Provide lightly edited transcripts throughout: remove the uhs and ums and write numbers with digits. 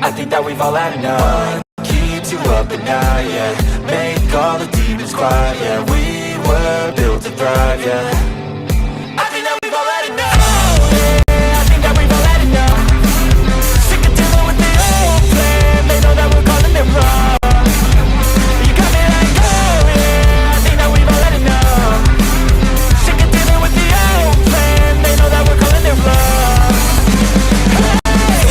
I think that we've all had enough. Keeps you up at night, yeah. Make all the demons quiet, yeah. We were built to thrive, yeah. I think that we've all had enough. Yeah, I think that we've all had enough. Sick of dealing with the old plan. They know that we're calling it wrong. You got me like, oh yeah, I think that we've all had enough. Sick of dealing with the old plan. They know that we're calling it wrong.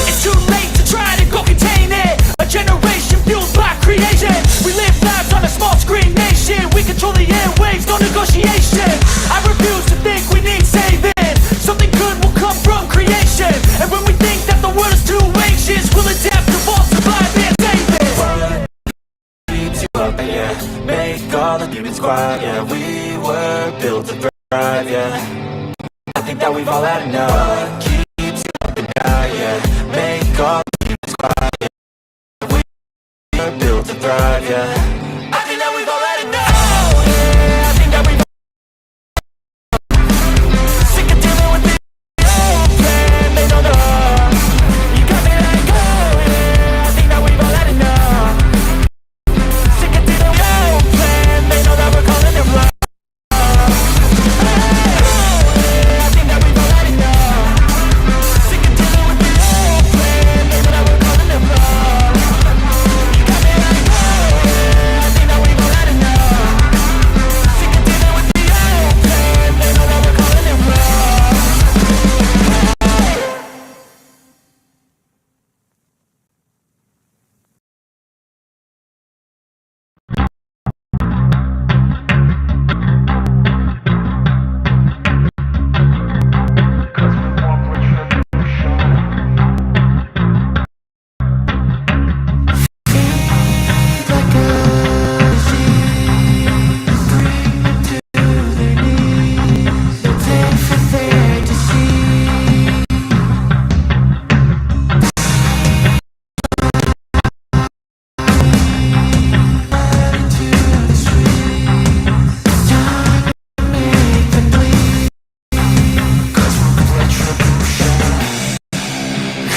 It's too late to try to go contain it. A generation fueled by creation. We live lives on a small screen nation. We control the airwaves, no negotiation. I refuse to think we need saving. Something good will come from creation. And when we think that the world is too anxious, we'll adapt, evolve, survive, and save it. Keeps you up, yeah. Make all the demons quiet, yeah. We were built to thrive, yeah. I think that we've all had enough. Keeps you up at night, yeah. Make all the demons quiet, yeah. We were built to thrive, yeah. I think that we've all had enough. Yeah, I think that we've sick of dealing with the old plan. They know the you got me like, oh yeah, I think that we've all had enough. Sick of dealing with the old plan. They know that we're calling it wrong. I think that we've all had enough. Sick of dealing with the old plan. They know that we're calling it wrong. You got me like, oh yeah, I think that we've all had enough. Sick of dealing with the old plan. They know that we're calling it wrong.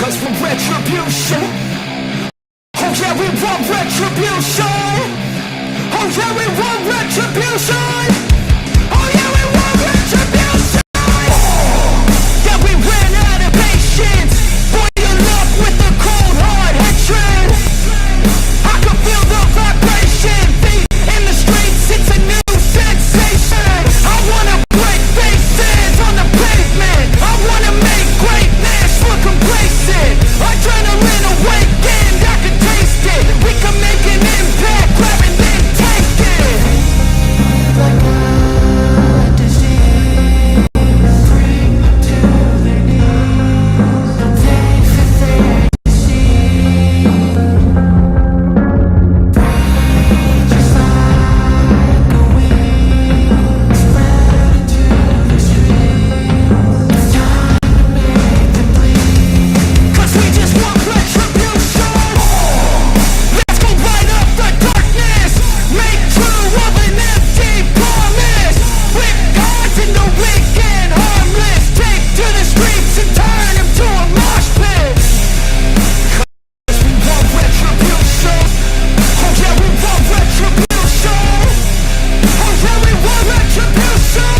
Cause we're retribution. Oh yeah, we want retribution. Oh yeah, we want retribution. Oh yeah, we want retribution. Yeah, we ran out of patience. Boy, you look with the cold hard hatred. I can feel the vibration. Feet in the streets, it's a new sensation. I wanna break faces on the pavement. I wanna make greatness look complacent. Adrenaline awakened, I can taste it. We can make an impact, grab and then take it. Like a disease, bring them to their knees. They for their disease. Breathe just like a wind, spread into the streets. It's time to make them bleed. Cause we just want retribution. Let's go light up the darkness. Make true of an empty promise. Flip cards in the weekend, harmless. Take to the streets and turn them to a mosh pit. Cause we want retribution. Oh yeah, we want retribution. Oh yeah, we want retribution.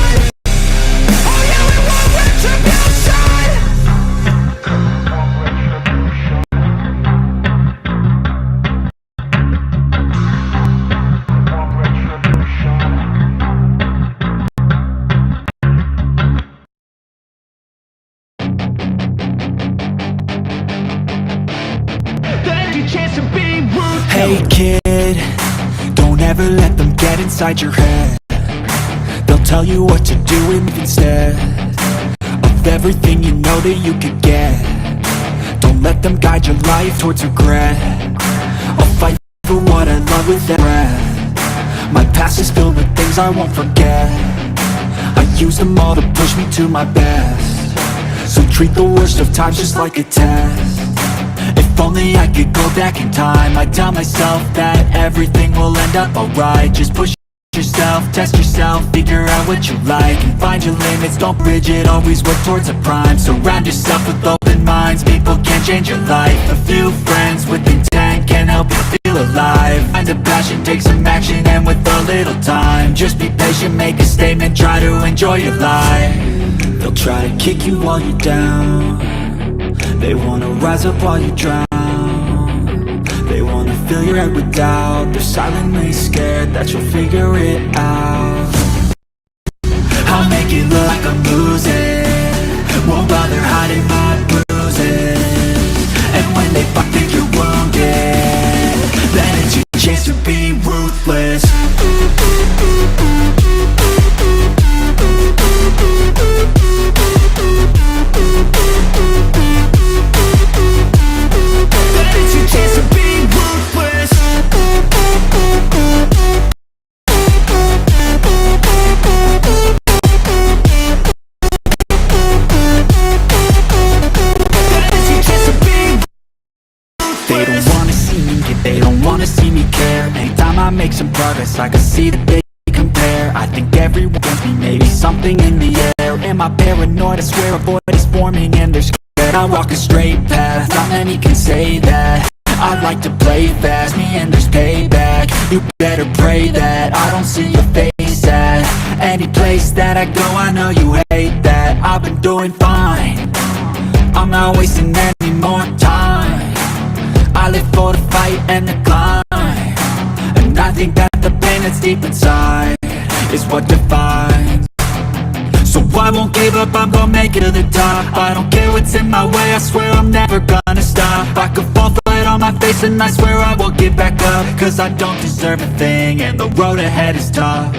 Oh yeah, we want retribution. There's your chance to be rude. Hey kid, don't ever let them get inside your head. tell you what to do and instead of everything you know that you could get. Don't let them guide your life towards regret. I'll fight for what I love with that breath. My past is filled with things I won't forget. I use them all to push me to my best. So treat the worst of times just like a test. If only I could go back in time, I'd tell myself that everything will end up alright. Just push yourself, test yourself, figure out what you like, and find your limits, don't bridge it, always work towards a prime. Surround yourself with open minds, people can change your life. A few friends with intent can help you feel alive. Find a passion, take some action, and with a little time, just be patient, make a statement, try to enjoy your life. They'll try to kick you while you're down, they wanna rise up while you drown. They wanna fill your head with doubt. They're silently scared that you'll figure it out. I'll make it look like I'm losing, won't bother hiding my bruises. And when they think you're wounded, then it's your chance to be ruthless. Make some progress, I can see that they compare. I think everyone wants me, maybe something in the air. Am I paranoid? I swear a void is forming and they're scared. I walk a straight path, not many can say that. I like to play fast, me and there's payback. You better pray that I don't see your face at any place that I go. I know you hate that. I've been doing fine, I'm not wasting any more time. I live for the fight and the climb. And I think that the pain that's deep inside is what defines. So I won't give up, I'm gonna make it to the top. I don't care what's in my way, I swear I'm never gonna stop. I could fall flat on my face and I swear I will get back up. Cause I don't deserve a thing and the road ahead is tough.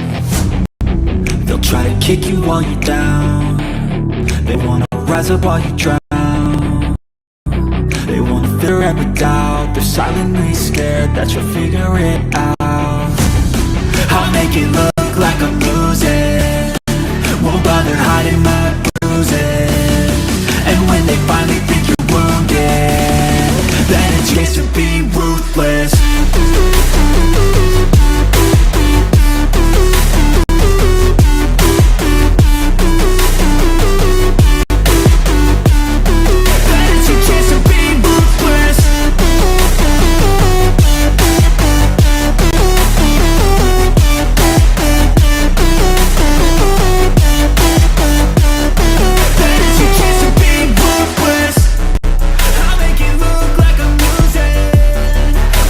They'll try to kick you while you're down, they wanna rise up while you drown. They wanna fill your head with doubt. They're silently scared that you'll figure it out. I'll make it look like I'm losing, won't bother hiding my bruises. And when they finally think you're wounded, then it's chance to be ruthless.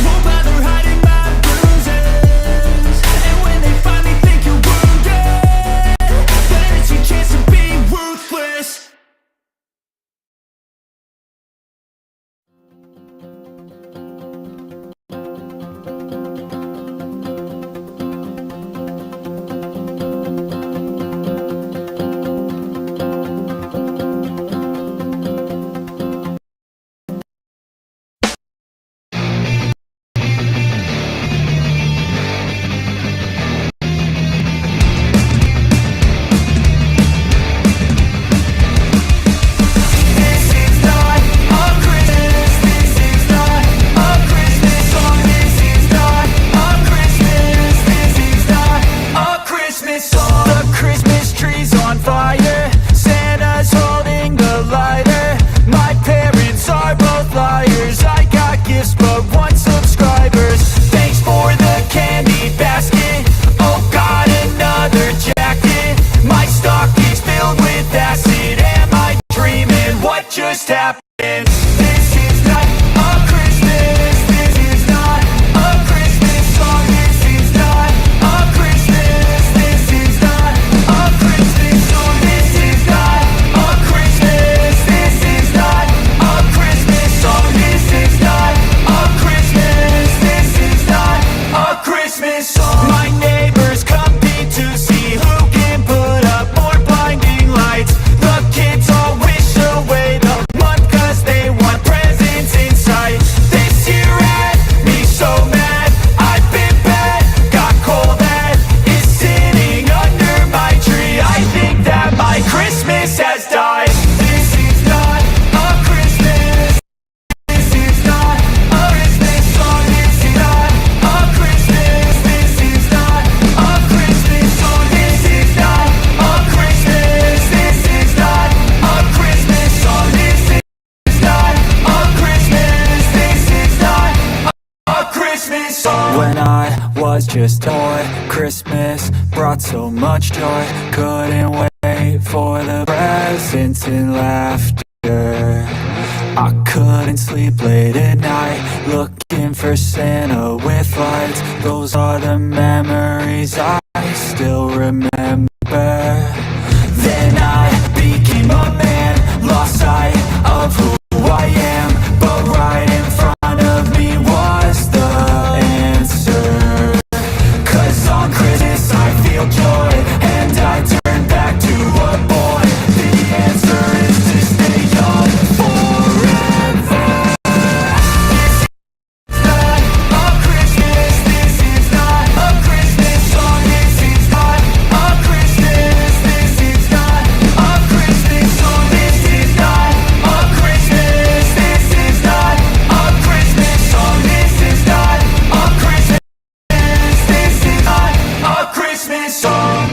Won't just toy. Christmas brought so much joy. Couldn't wait for the presents and laughter. I couldn't sleep late at night, looking for Santa with lights. Those are the memories I still remember. Then I became a man, lost sight of who I am. But right in front of me was the answer. 'Cause on Christmas I feel joy, and I turn back to a boy. The answer is to stay young forever. This is not a Christmas song. This is not a Christmas. This is not a Christmas song. This is not a Christmas. This is not a Christmas song. This is not a Christmas. This is not a Christmas song.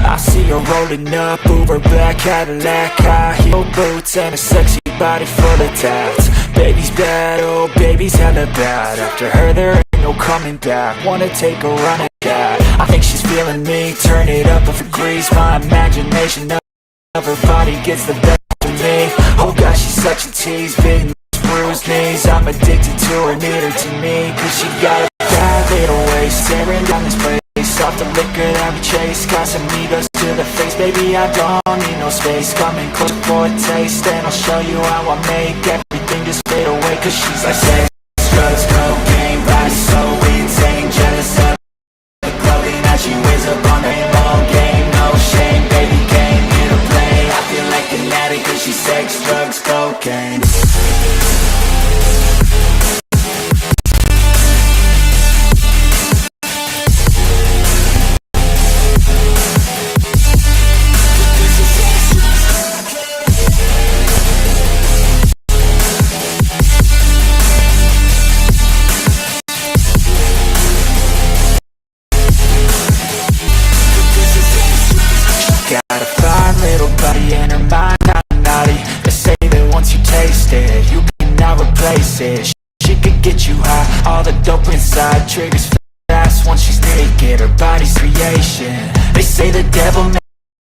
I see her rolling up, Uber black Cadillac, high heel boots and a sexy body full of tats. Baby's bad, oh baby's hella bad. After her there ain't no coming back. Wanna take a run at that. I think she's feeling me, turn it up a degrees. My imagination of her body gets the best of me. Oh gosh, she's such a tease, big bruised knees. I'm addicted to her, need her to me. 'Cause she got a bad little waist, staring down this place. Off the liquor that we chase, got some egos to the face. Baby, I don't need no space. Coming closer for a taste, and I'll show you how I make everything just fade away. 'Cause she's like sex, drugs, cocaine, body so insane. Jealous of the clothing that she wears up on her ball game. No shame, baby came here to play. I feel like an addict 'cause she's sex, drugs, cocaine. Got a fine little body and her mind kinda naughty. They say that once you taste it, you cannot replace it. She could get you high, all the dope inside triggers fast once she's naked. Her body's creation. They say the devil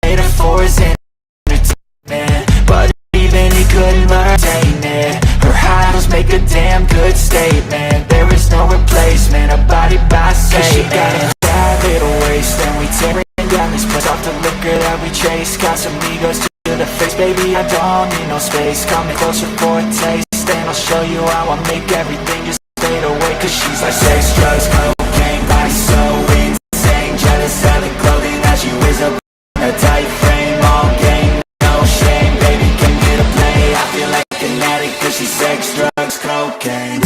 made her for his entertainment, but even he couldn't maintain it. Her highs make a damn good statement. There is no replacement, a body by Satan. 'Cause she got a bad little waist, and we tear it down this place. Off the liquor that we chase, got some egos to the face. Baby, I don't need no space. Coming closer for a taste, and I'll show you how I make everything just fade away. 'Cause she's like sex, drugs, cocaine, body so insane. Jealous of the clothing that she wears up on a tight frame. All game, no shame, baby came here to play. I feel like an addict 'cause she's sex, drugs, cocaine.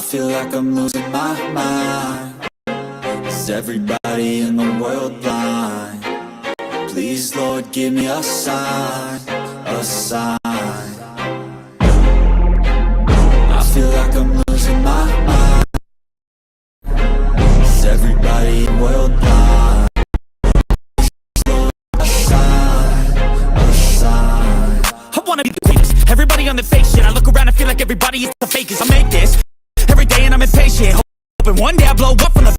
I feel like I'm losing my mind. Is everybody in the world blind? Please, Lord, give me a sign, a sign. I feel like I'm losing my mind. Is everybody in the world blind? Please, Lord, a sign, a sign. I wanna be the greatest. Everybody on the fake shit. I look around and feel like everybody is the fakest. I make this every day and I'm impatient. Hoping one day I blow up from the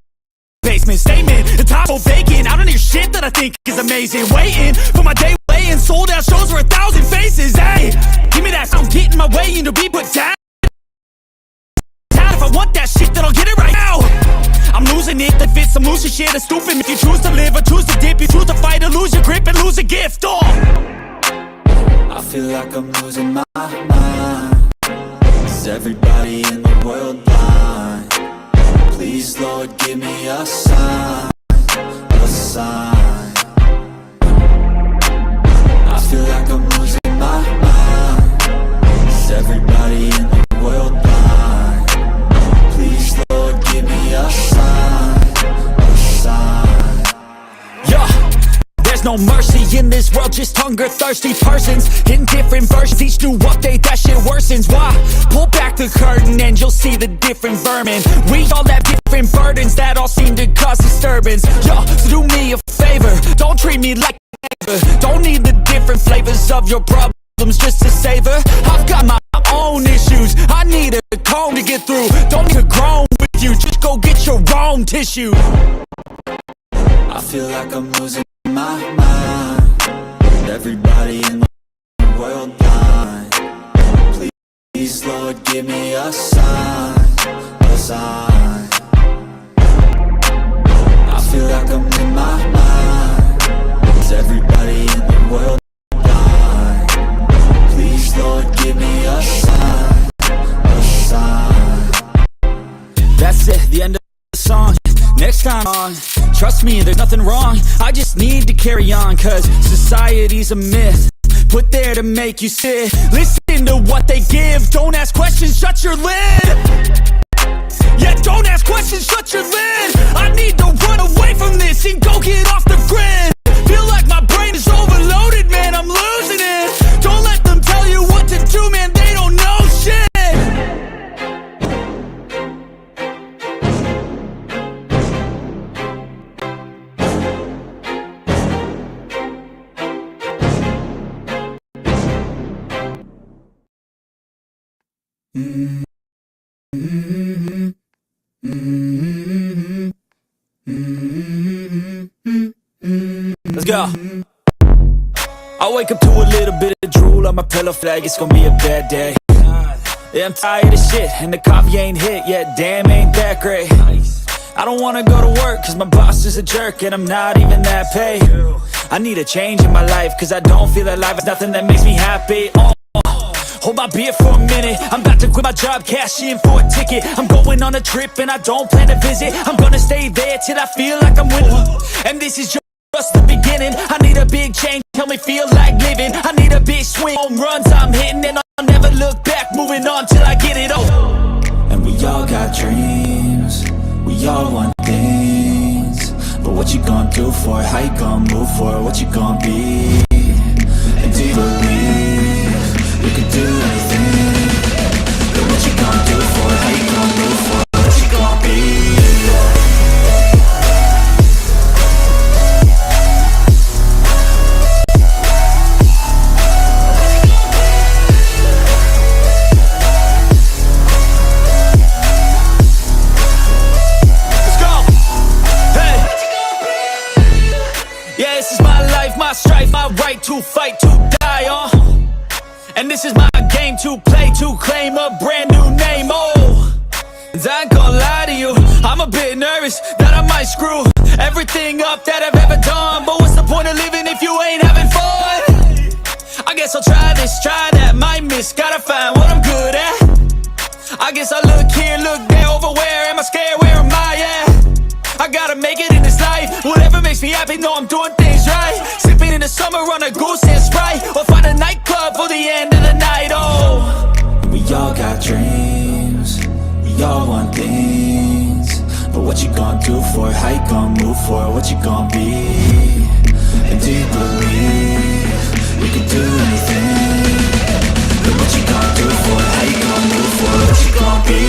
basement. Statement, the top so vacant. I don't hear shit that I think is amazing. Waiting for my day, weighing sold out shows for 1,000 faces. Hey, give me that sound, get in my way and to be put down. If I want that shit, then I'll get it right now. I'm losing it, that fits some losing shit. It's stupid if you choose to live or choose to dip. You choose to fight or lose your grip and lose a gift. Oh, I feel like I'm losing my mind. Is everybody in the world blind? Please, Lord, give me a sign, a sign. I feel like I'm losing my mind. Is everybody in the world blind? Please, Lord, give me a sign, a sign. yeah. There's no mercy in this world, just hunger-thirsty persons in different versions. Each new update, that shit worsens. Why? Pull back the curtain and you'll see the different vermin. We all have different burdens that all seem to cause disturbance. Yo, so do me a favor, don't treat me like a neighbor. Don't need the different flavors of your problems just to savor. I've got my own issues, I need a comb to get through. Don't need to groan with you, just go get your own tissue. I feel like I'm losing my mind. Everybody in the world blind. Please, Lord, give me a sign, a sign. I feel like I'm losing my mind. Is everybody in the world blind? Please, Lord, give me a sign, a sign. That's it, the end of the song. Next time on, trust me, there's nothing wrong. I just need to carry on, cause society's a myth put there to make you sit. Listen to what they give. Don't ask questions, shut your lid. Yeah, don't ask questions, shut your lid. I need to run away from this and go get off the grid. Feel like my brain is overloaded, man, I'm losing it. Don't let them tell you what to do, man, they don't know shit. Let's go. I wake up to a little bit of drool on my pillow, flag it's gonna be a bad day. Yeah, I'm tired of shit and the coffee ain't hit yet, damn ain't that great. I don't wanna go to work cause my boss is a jerk and I'm not even that paid. I need a change in my life cause I don't feel alive, it's nothing that makes me happy. Hold my beer for a minute, I'm about to quit my job, cash in for a ticket. I'm going on a trip and I don't plan to visit. I'm gonna stay there till I feel like I'm winning. And this is just the beginning. I need a big change, help me feel like living. I need a big swing, home runs I'm hitting. And I'll never look back, moving on till I get it all. And we all got dreams, we all want things. But what you gonna do for it, how you gonna move for it, what you gonna be? And do you believe you can do anything? But what you gonna do for it, how you gonna move for it, what you gonna be? My strife, my right to fight, to die on. And this is my game to play, to claim a brand new name, oh. And I ain't gonna lie to you, I'm a bit nervous that I might screw everything up that I've ever done. But what's the point of living if you ain't having fun? I guess I'll try this, try that, might miss, gotta find what I'm good at. I guess I look here, look there, over where am I scared, where am I at? I gotta make it in this life, whatever makes me happy, know I'm doing things right. Sipping in the summer on a goose and Sprite, or find a nightclub for the end of the night, oh. We all got dreams, we all want things, but what you gonna do for it? How you gonna move for it? What you gonna be? And do you believe you can do anything? But what you gonna do for it? How you gonna move for it? What you gonna be?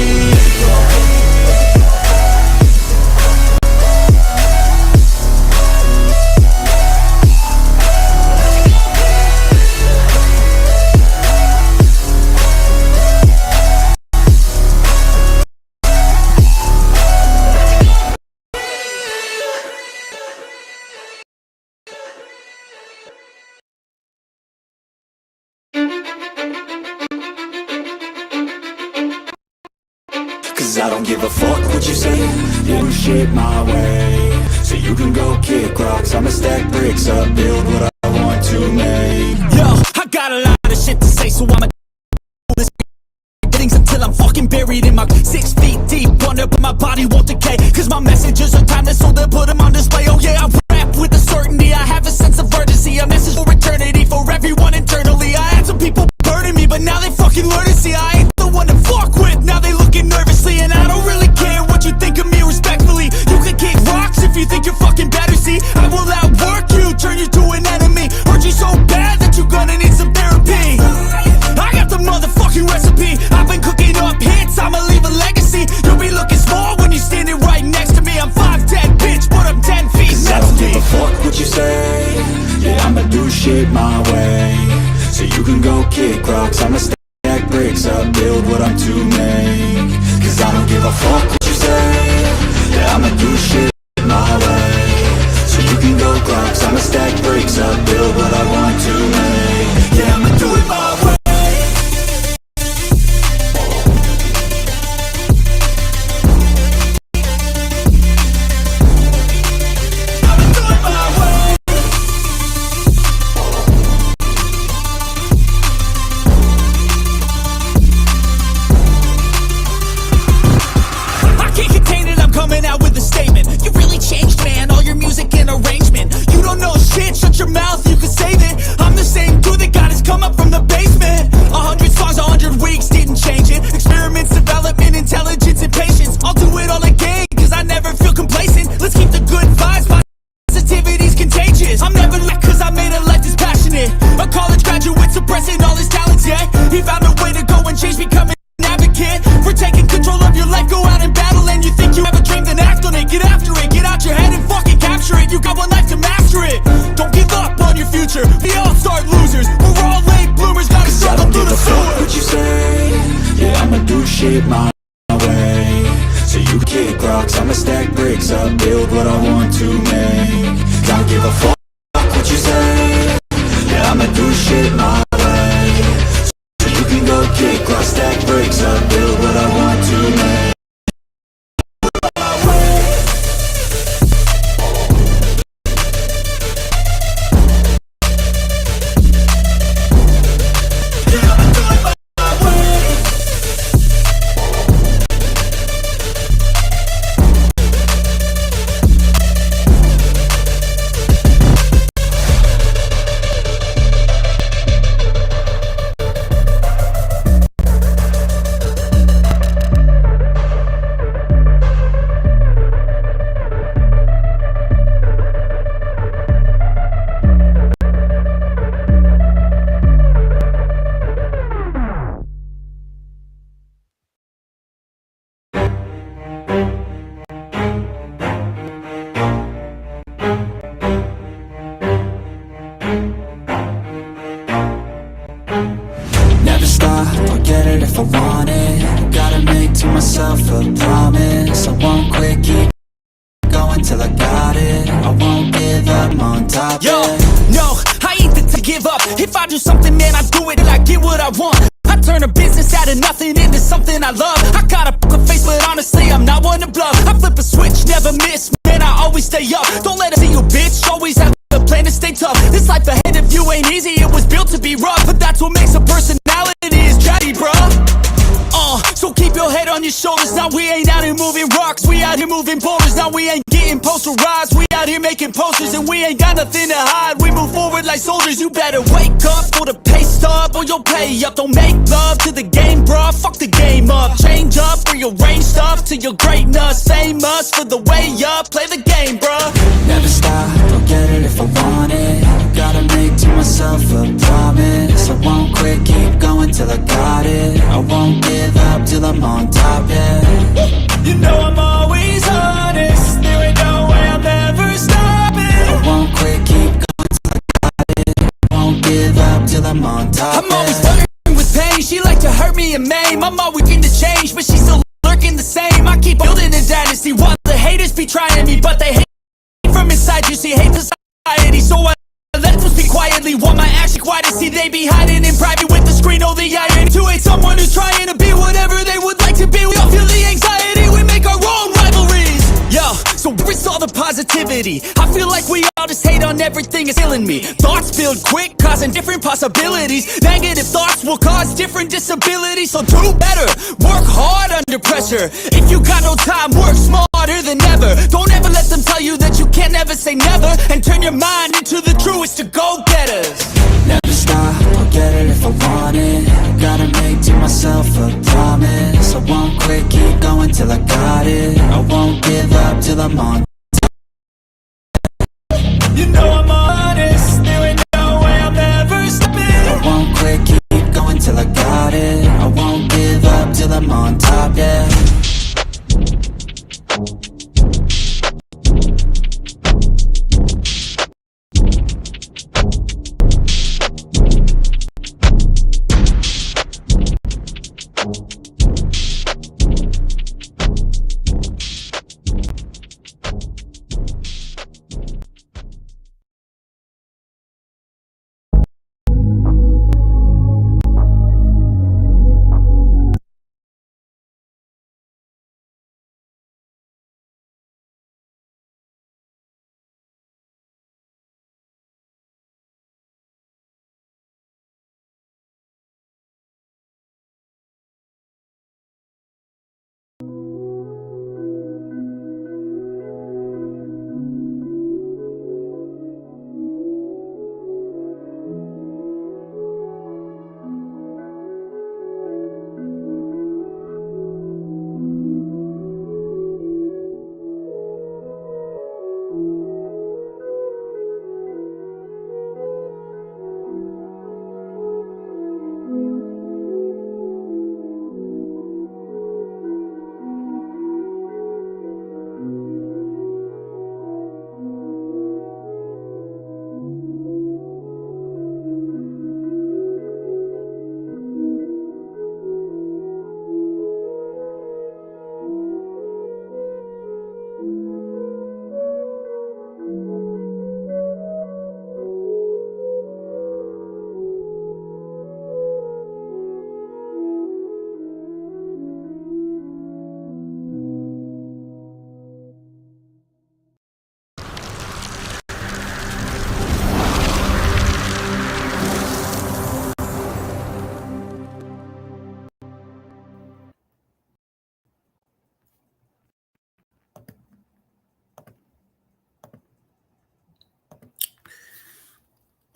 Cause I don't give a fuck what you say. Do shit my way, so you can go kick rocks. I'ma stack bricks up, build what I want to make. Yo, I got a lot of shit to say, so I'ma do this things until I'm fucking buried in my 6 feet deep under, but my body won't decay. Cause my messages are timeless, so they'll put them on display. Oh yeah, I rap with a certainty, I have a sense of urgency, a message for eternity, for everyone internally. I had some people burning me, but now they fucking learn to see I ain't the one to fuck with. Now they looking nervously, and I don't really care what you think of me respectfully. You can kick rocks if you think you're fucking better, see I will outwork you, turn you to an enemy. Hurt you so bad that you're gonna need some therapy. I got the motherfucking recipe, I've been cooking up hits, I'ma leave a legacy. You'll be looking small when you're standing right next to me. I'm 5'10", bitch, but I'm 10 feet next to me. I don't give a fuck what you say, yeah, I'ma do shit my way. So you can go kick rocks, I'ma stack bricks up, build what I'm to make. Cause I don't give a fuck what you say, yeah, I'ma do shit my way. So you can go clocks, I'ma stack bricks up, build what I want to make. Yeah, I'ma do it my way. Shit my way, so you kick rocks, I'ma stack bricks up, build what I want to make. Don't give a fuck what you say, yeah, I'ma do shit my way. So you can go kick rocks, stack bricks up, build what I want to make. If I want it, gotta make to myself a promise. I won't quit, keep going till I got it. I won't give up, I'm on top. Yo, no, I ain't the to give up. If I do something, man, I do it till I get what I want. I turn a business out of nothing into something I love. I got a poker face, but honestly, I'm not one to bluff. I flip a switch, never miss, man, I always stay up. Don't let it see you, bitch, always have a plan to stay tough. This life ahead of you ain't easy, it was built to be rough. But that's what makes a personality, is chatty, bruh. So keep your head on your shoulders. Now we ain't out here moving rocks, we out here moving boulders. Now we ain't getting posterized, we out here making posters. And we ain't got nothing to hide, we move forward like soldiers. You better wake up for the pay stub, or you'll pay up. Don't make love to the game, bruh, fuck the game up. Change up rearrange stuff to your greatness. Famous for the way up, play the game, bruh. Never stop, I'll get it if I want it. Gotta make to myself a promise. I won't quit, keep going till I got it. I won't give up till I'm on top, yeah. You know I'm always honest, there ain't no way I'm ever stopping. I won't quit, keep going till I got it. I won't give up till I'm on top, I'm always flirting with pain, she like to hurt me and maim. I'm always looking to change, but she's still lurking the same. I keep building a dynasty while the haters be trying me, but they hate from inside. You see, hate society, so I let them speak quietly. Want my action quiet to see they be hiding in private with the screen. Oh, the irony to hate someone who's trying to be whatever they would like to be. We all feel the anxiety, we make our own rivalries. Yo, so where's all the positivity? I feel like we all just hate on everything, it's killing me. Thoughts build quick, causing different possibilities. Negative thoughts will cause different disabilities. So do better, work hard under pressure. If you got no time, work smarter than ever. Don't ever let them tell you that you can't never say never. And turn your mind into the truest to go-getters. Never stop, I'll get it if I want it. Gotta make to myself a promise. I won't quit, keep going till I got it. I won't give up till I'm on. You know I'm honest, there ain't no way I'm ever stopping. I won't quit, keep going till I got it. I won't give up till I'm on top, yeah.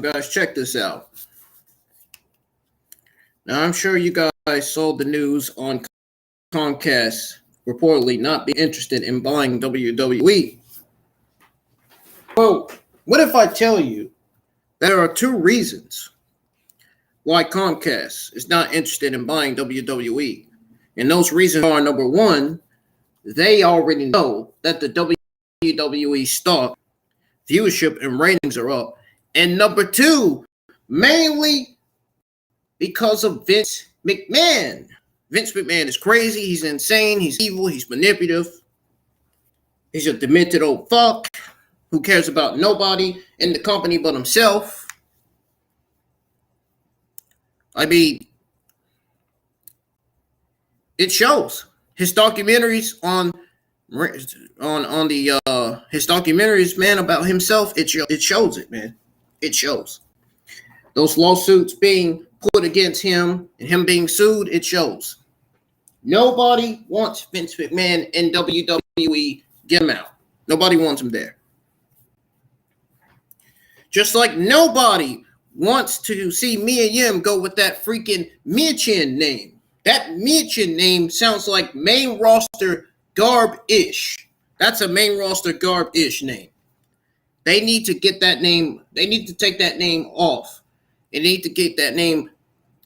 Guys, check this out. Now, I'm sure you guys saw the news on Comcast reportedly not being interested in buying WWE. Well, what if I tell you there are two reasons why Comcast is not interested in buying WWE? And those reasons are, number one, they already know that the WWE stock, viewership, and ratings are up. And number two, mainly because of Vince McMahon. Vince McMahon is crazy. He's insane. He's evil. He's manipulative. He's a demented old fuck who cares about nobody in the company but himself. I mean, it shows. His documentaries on the his documentaries, man, about himself, it shows it, man. It shows. Those lawsuits being put against him and him being sued, it shows. Nobody wants Vince McMahon in WWE. Get him out. Nobody wants him there. Just like nobody wants to see Mia Yim go with that freaking Michin name. That Michin name sounds like main roster garb-ish. That's a main roster garb-ish name. They need to get that name. They need to take that name off. They need to get that name,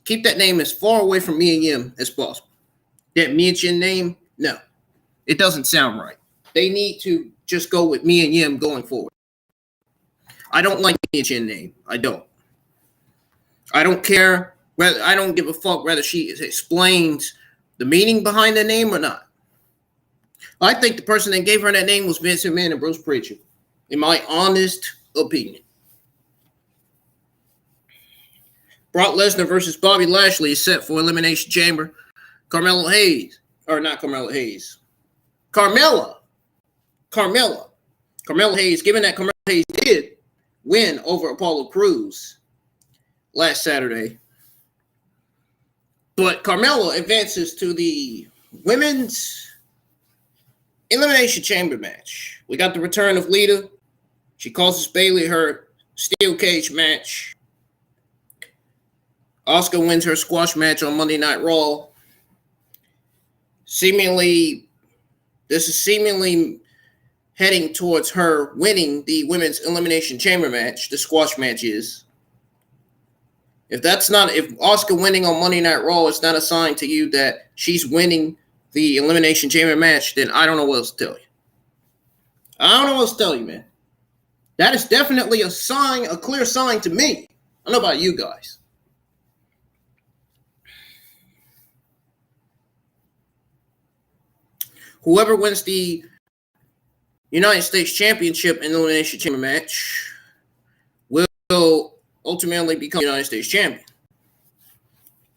keep that name as far away from Mia Yim as possible. That Michin name, no. It doesn't sound right. They need to just go with Mia Yim going forward. I don't like Michin name. I don't. I don't care. I don't give a fuck whether she explains the meaning behind the name or not. I think the person that gave her that name was Vince McMahon and Bruce Prichard, in my honest opinion. Brock Lesnar versus Bobby Lashley is set for Elimination Chamber. Carmella Hayes. Carmella Hayes, given that Carmella Hayes did win over Apollo Crews last Saturday. But Carmella advances to the women's Elimination Chamber match. We got the return of Lita. She causes Bayley her steel cage match. Asuka wins her squash match on Monday Night Raw. This is seemingly heading towards her winning the women's Elimination Chamber match. The squash match is. If Asuka winning on Monday Night Raw is not a sign to you that she's winning the Elimination Chamber match, then I don't know what else to tell you. I don't know what else to tell you, man. That is definitely a sign, a clear sign to me. I don't know about you guys. Whoever wins the United States Championship in the Elimination Chamber match will ultimately become United States champion.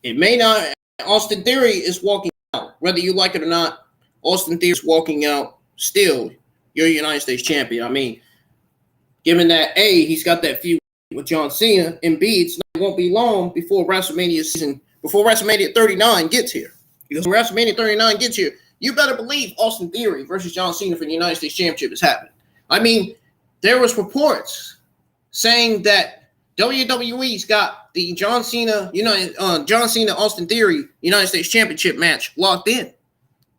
It may not. Austin Theory is walking out. Whether you like it or not, Austin Theory is walking out. Still, you're United States champion. I mean, given that A, he's got that feud with John Cena, and B, it won't be long before WrestleMania 39 gets here. Because when WrestleMania 39 gets here, you better believe Austin Theory versus John Cena for the United States Championship is happening. I mean, there was reports saying that WWE's got the John Cena Austin Theory United States Championship match locked in.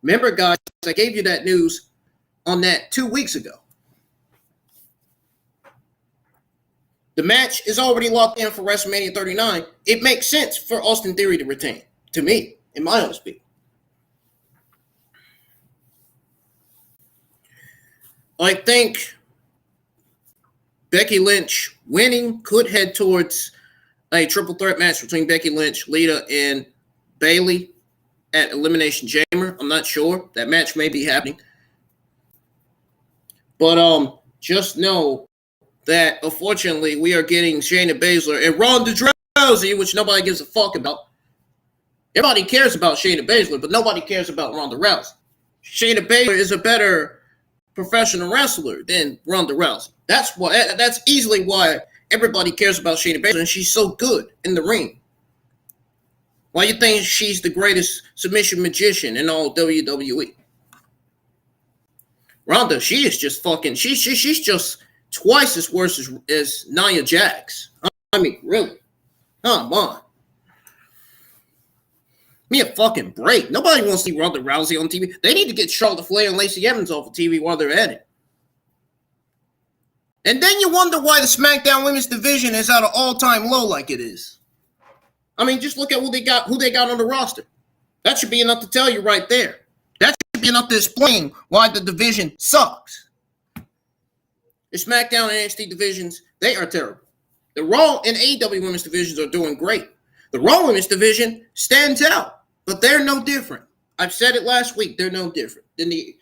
Remember, guys, I gave you that news on that 2 weeks ago. The match is already locked in for WrestleMania 39. It makes sense for Austin Theory to retain, to me, in my honest opinion. I think Becky Lynch winning could head towards a triple threat match between Becky Lynch, Lita, and Bayley at Elimination Chamber. I'm not sure. That match may be happening. But just know that, unfortunately, we are getting Shayna Baszler and Ronda Rousey, which nobody gives a fuck about. Everybody cares about Shayna Baszler, but nobody cares about Ronda Rousey. Shayna Baszler is a better professional wrestler than Ronda Rousey. That's easily why everybody cares about Shayna Baszler, and she's so good in the ring. Why you think she's the greatest submission magician in all WWE? Ronda, she is just fucking. She's just twice as worse as Nia Jax. I mean, really? Come on. Me a fucking break. Nobody wants to see Ronda Rousey on TV. They need to get Charlotte Flair and Lacey Evans off of TV while they're at it. And then you wonder why the SmackDown Women's Division is at an all-time low like it is. I mean, just look at who they got on the roster. That should be enough to tell you right there. That should be enough to explain why the division sucks. The SmackDown and NXT divisions, they are terrible. The Raw and AEW Women's divisions are doing great. The Raw Women's division stands out, but they're no different. I've said it last week. They're no different than the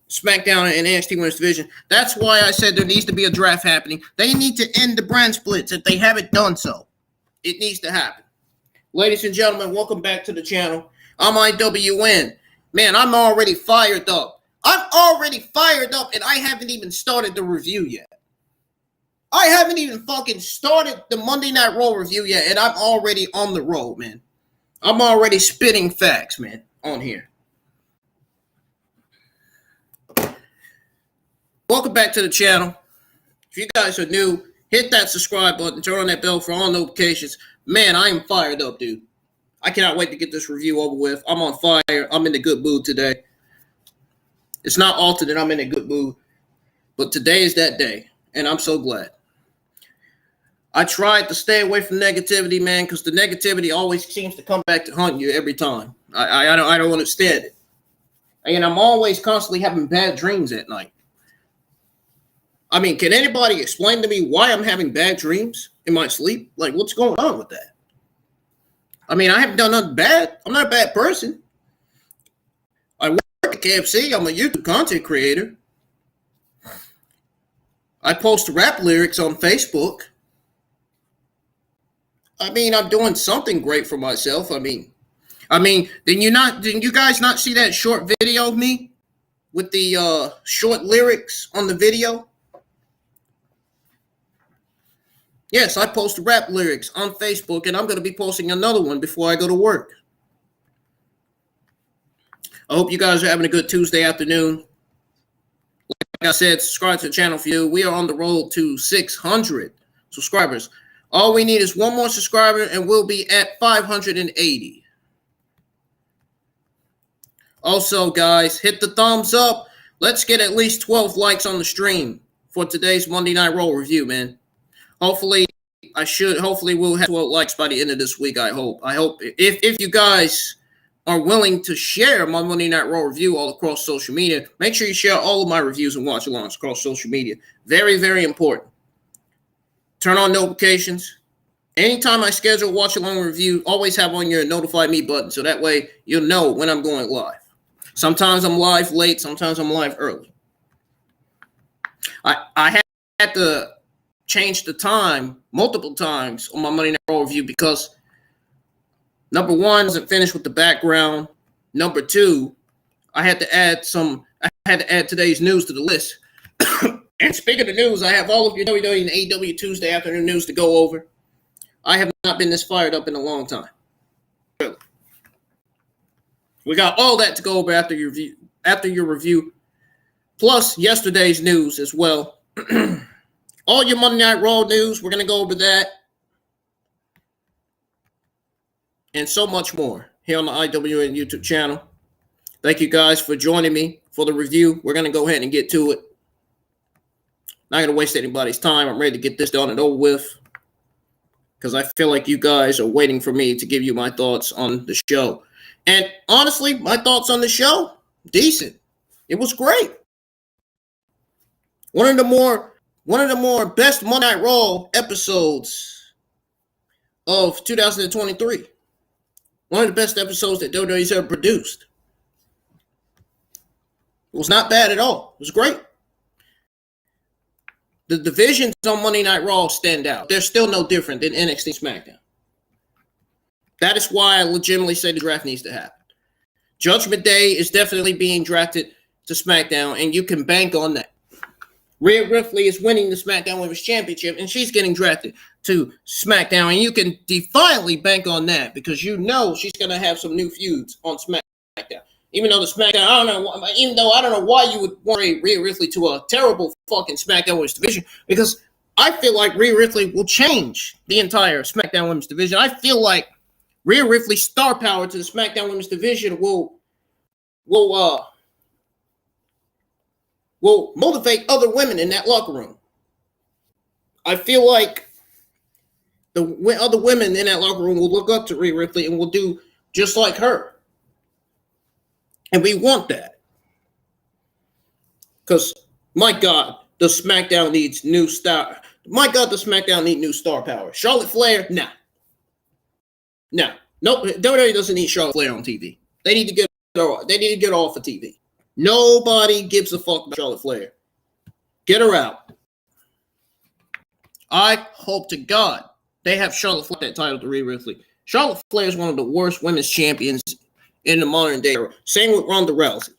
SmackDown and NXT Women's division. That's why I said there needs to be a draft happening. They need to end the brand splits if they haven't done so. It needs to happen. Ladies and gentlemen, welcome back to the channel. I'm IWN. Man, I'm already fired up. And I haven't even started the review yet. I haven't even fucking started the Monday Night Raw review yet, and I'm already on the road, man. I'm already spitting facts, man, on here. Welcome back to the channel. If you guys are new, hit that subscribe button, turn on that bell for all notifications. Man, I am fired up, dude. I cannot wait to get this review over with. I'm on fire. I'm in a good mood today. It's not often that I'm in a good mood, but today is that day, and I'm so glad. I tried to stay away from negativity, man, because the negativity always seems to come back to haunt you every time. I don't understand it. And I'm always constantly having bad dreams at night. I mean, can anybody explain to me why I'm having bad dreams in my sleep? Like, what's going on with that? I mean, I haven't done nothing bad. I'm not a bad person. I work at KFC. I'm a YouTube content creator. I post rap lyrics on Facebook. I mean, I'm doing something great for myself. I mean, didn't you guys not see that short video of me with the short lyrics on the video? Yes, I post rap lyrics on Facebook, and I'm going to be posting another one before I go to work. I hope you guys are having a good Tuesday afternoon. Like I said, subscribe to the channel for you. We are on the road to 600 subscribers. All we need is one more subscriber, and we'll be at 580. Also, guys, hit the thumbs up. Let's get at least 12 likes on the stream for today's Monday Night Raw review, man. Hopefully we'll have 12 likes by the end of this week, I hope. If you guys are willing to share my Monday Night Raw review all across social media, make sure you share all of my reviews and watch-alongs across social media. Very, very important. Turn on notifications. Anytime I schedule a watch-along review, always have on your notify me button, so that way you'll know when I'm going live. Sometimes I'm live late, sometimes I'm live early. I had to change the time multiple times on my Monday Night Raw review because number one, I wasn't finished with the background. Number two, I had to add today's news to the list. And speaking of news, I have all of your WWE and AEW Tuesday afternoon news to go over. I have not been this fired up in a long time. Really. We got all that to go over after your review, plus yesterday's news as well. All your Monday Night Raw news, we're going to go over that. And so much more here on the IWN YouTube channel. Thank you guys for joining me for the review. We're going to go ahead and get to it. Not going to waste anybody's time. I'm ready to get this done and over with, because I feel like you guys are waiting for me to give you my thoughts on the show. And honestly, my thoughts on the show, decent. It was great. One of the more best Monday Night Raw episodes of 2023. One of the best episodes that WWE's ever produced. It was not bad at all. It was great. The divisions on Monday Night Raw stand out. They're still no different than NXT SmackDown. That is why I legitimately say the draft needs to happen. Judgment Day is definitely being drafted to SmackDown, and you can bank on that. Rhea Ripley is winning the SmackDown Women's Championship, and she's getting drafted to SmackDown, and you can defiantly bank on that because you know she's going to have some new feuds on SmackDown. Even though I don't know why you would want Rhea Ripley to a terrible fucking SmackDown Women's division, because I feel like Rhea Ripley will change the entire SmackDown Women's division. I feel like Rhea Ripley's star power to the SmackDown Women's division will motivate other women in that locker room. I feel like the other women in that locker room will look up to Rhea Ripley and will do just like her. And we want that. Because, my God, the SmackDown needs new star. My God, the SmackDown need new star power. Charlotte Flair, nah. No. Nope. WWE doesn't need Charlotte Flair on TV. They need to get her off of TV. Nobody gives a fuck about Charlotte Flair. Get her out. I hope to God they have Charlotte Flair that title to Rhea Ripley. Charlotte Flair is one of the worst women's champions in the modern day era. Same with Ronda Rousey.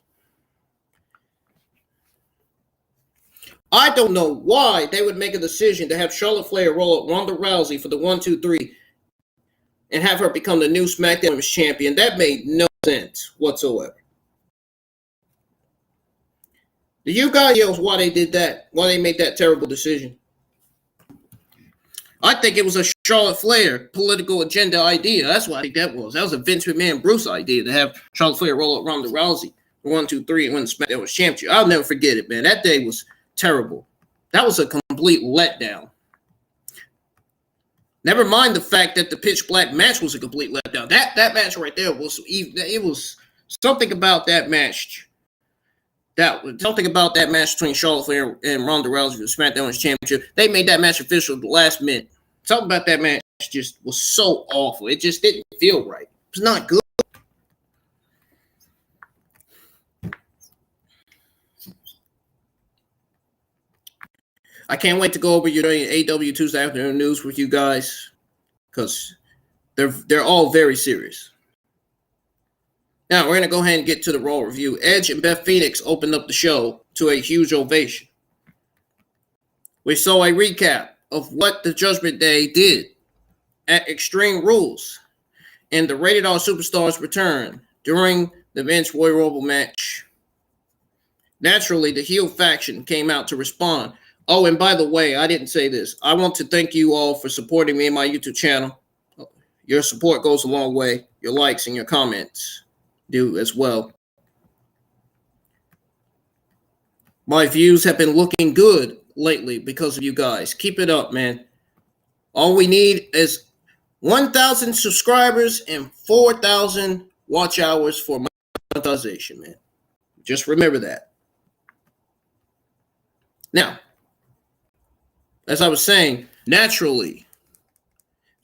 I don't know why they would make a decision to have Charlotte Flair roll up Ronda Rousey for the 1, 2, 3 and have her become the new SmackDown Women's Champion. That made no sense whatsoever. Do you guys know why they did that? Why they made that terrible decision? I think it was a Charlotte Flair political agenda idea. That's what I think that was. That was a Vince McMahon Bruce idea to have Charlotte Flair roll up Ronda Rousey 1, 2, 3 and win the SmackDown was championship. I'll never forget it, man. That day was terrible. That was a complete letdown. Never mind the fact that the pitch black match was a complete letdown. That match right there was something about that match. Something about that match between Charlotte Flair and Ronda Rousey for the SmackDown Championship. They made that match official at the last minute. Something about that match just was so awful. It just didn't feel right. It was not good. I can't wait to go over your AEW Tuesday afternoon news with you guys because they're all very serious. Now, we're going to go ahead and get to the Raw review. Edge and Beth Phoenix opened up the show to a huge ovation. We saw a recap of what the Judgment Day did at Extreme Rules and the Rated R Superstars return during the Vince Royal Rumble match. Naturally, the heel faction came out to respond. Oh, and by the way, I didn't say this. I want to thank you all for supporting me in my YouTube channel. Your support goes a long way. Your likes and your comments do as well. My views have been looking good lately because of you guys. Keep it up, man. All we need is 1,000 subscribers and 4,000 watch hours for monetization, man. Just remember that. Now, as I was saying, naturally,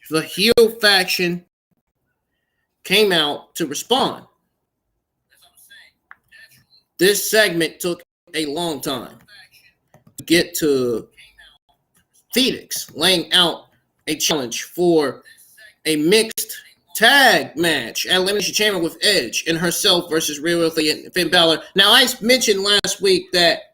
the heel faction came out to respond. This segment took a long time to get to Phoenix laying out a challenge for a mixed tag match at Elimination Chamber with Edge and herself versus Rhea Ripley and Finn Balor. Now, I mentioned last week that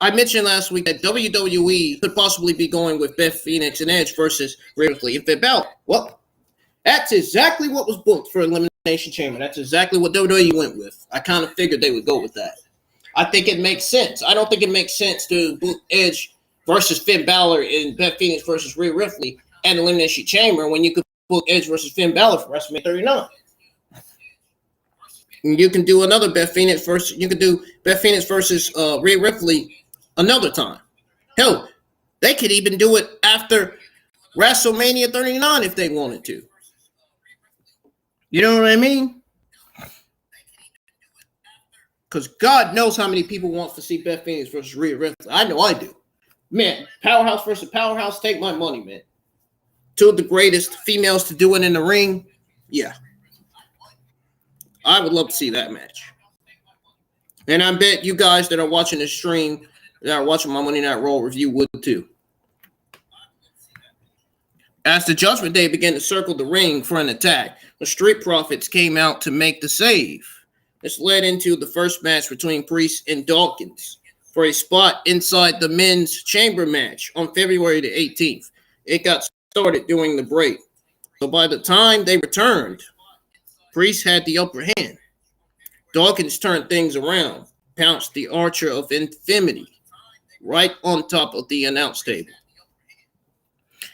WWE could possibly be going with Beth Phoenix and Edge versus Rhea Ripley and Finn Balor. Well, that's exactly what was booked for Elimination Chamber. That's exactly what WWE went with. I kind of figured they would go with that. I think it makes sense. I don't think it makes sense to book Edge versus Finn Balor and Beth Phoenix versus Rhea Ripley at Elimination Chamber when you could book Edge versus Finn Balor for WrestleMania 39. And you can do another Beth Phoenix versus Rhea Ripley another time. Hell, they could even do it after WrestleMania 39 if they wanted to. You know what I mean? Because God knows how many people want to see Beth Phoenix versus Rhea Ripley. I know I do. Man, powerhouse versus powerhouse, take my money, man. Two of the greatest females to do it in the ring. Yeah. I would love to see that match. And I bet you guys that are watching this stream, that are watching my Monday Night Raw review would too. As the Judgment Day began to circle the ring for an attack, the Street Profits came out to make the save. This led into the first match between Priest and Dawkins for a spot inside the men's chamber match on February the 18th. It got started during the break. So by the time they returned, Priest had the upper hand. Dawkins turned things around, pounced the Archer of Infamy right on top of the announce table.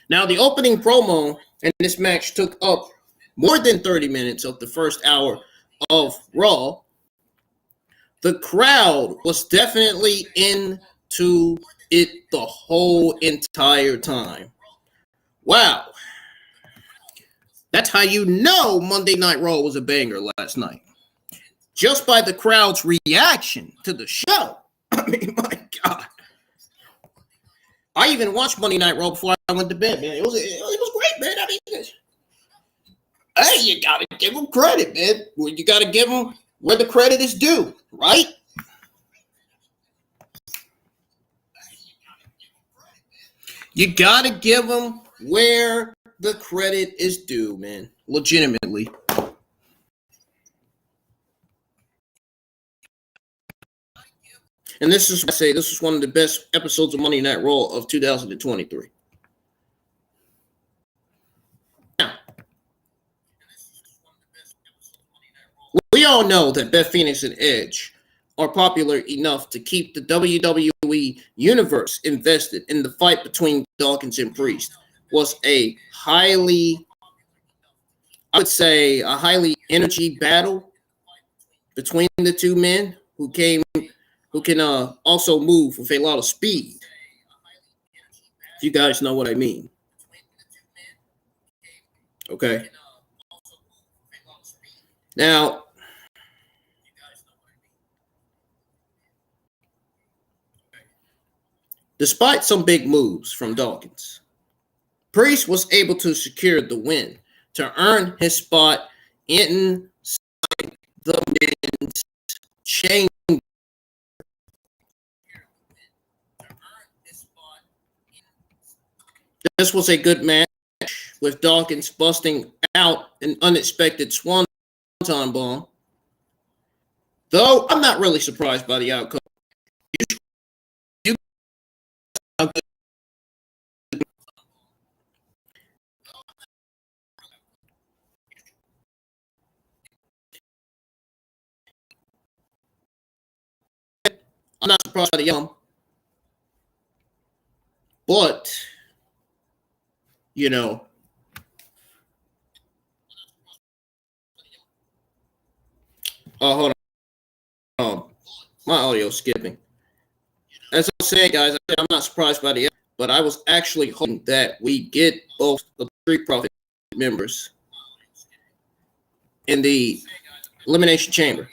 Now, the opening promo in this match took up more than 30 minutes of the first hour of Raw. The crowd was definitely into it the whole entire time. Wow. That's how you know Monday Night Raw was a banger last night. Just by the crowd's reaction to the show. I mean, my God. I even watched Monday Night Raw before I went to bed, man. It was great, man. I mean, hey, you gotta give them credit, man. You gotta give them where the credit is due, right? You gotta give them where the credit is due, man. Legitimately. And this is, I say, this is one of the best episodes of Monday Night Raw of 2023. Now, we all know that Beth Phoenix and Edge are popular enough to keep the WWE universe invested in the fight between Dawkins and Priest was a highly energy battle between the two men who can also move with a lot of speed. If you guys know what I mean. Okay. Now, despite some big moves from Dawkins, Priest was able to secure the win to earn his spot inside the men's chamber. This was a good match, with Dawkins busting out an unexpected swanton bomb. Though I'm not really surprised by the outcome. I'm not surprised by the outcome, but you know, oh, hold on. My audio skipping. As I was saying, guys, I'm not surprised by the, but I was actually hoping that we get both of the Street Profit members in the Elimination Chamber.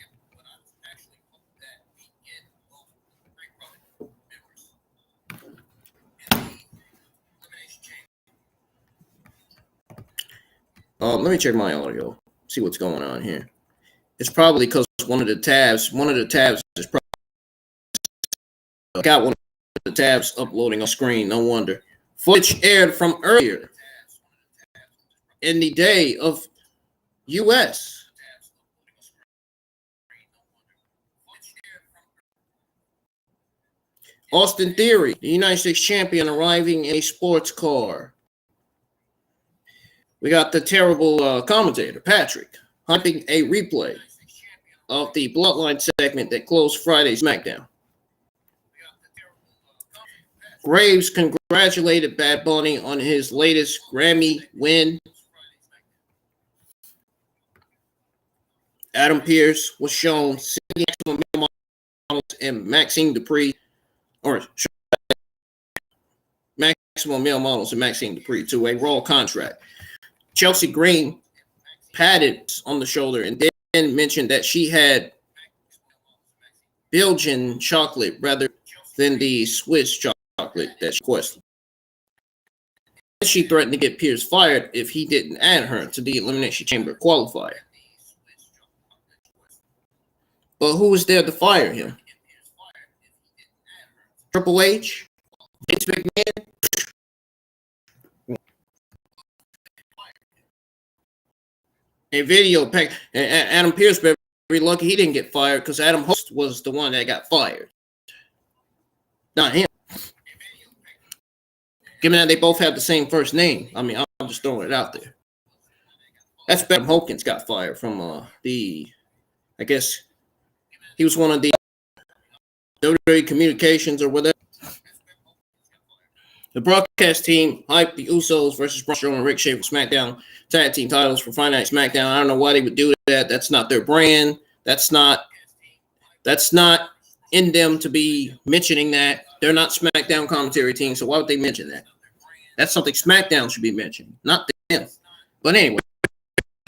Let me check my audio, see what's going on here. It's probably because one of the tabs is probably got one of the tabs uploading on screen. No wonder. Footage aired from earlier in the day of U.S. Austin Theory, the United States champion, arriving in a sports car. We got the terrible commentator, Patrick, hyping a replay of the Bloodline segment that closed Friday's SmackDown. Graves congratulated Bad Bunny on his latest Grammy win. Adam Pearce was shown singing Maximum Male Models and Maxine Dupree, or Maximum Male Models and Maxine Dupree to a Raw contract. Chelsea Green patted on the shoulder and then mentioned that she had Belgian chocolate rather than the Swiss chocolate that she requested. She threatened to get Pierce fired if he didn't add her to the Elimination Chamber qualifier. But who was there to fire him? Triple H? Vince McMahon? A video pack. And Adam Pearce, very lucky he didn't get fired because Adam Host was the one that got fired, not him. Given that they both have the same first name, I mean, I'm just throwing it out there. That's better. Hopkins got fired from I guess he was one of the WWE communications or whatever. The broadcast team hyped the Usos versus Braun Strowman and Ricochet for SmackDown tag team titles for Friday Night SmackDown. I don't know why they would do that. That's not their brand. That's not in them to be mentioning that. They're not SmackDown commentary team, so why would they mention that? That's something SmackDown should be mentioning, not them. But anyway,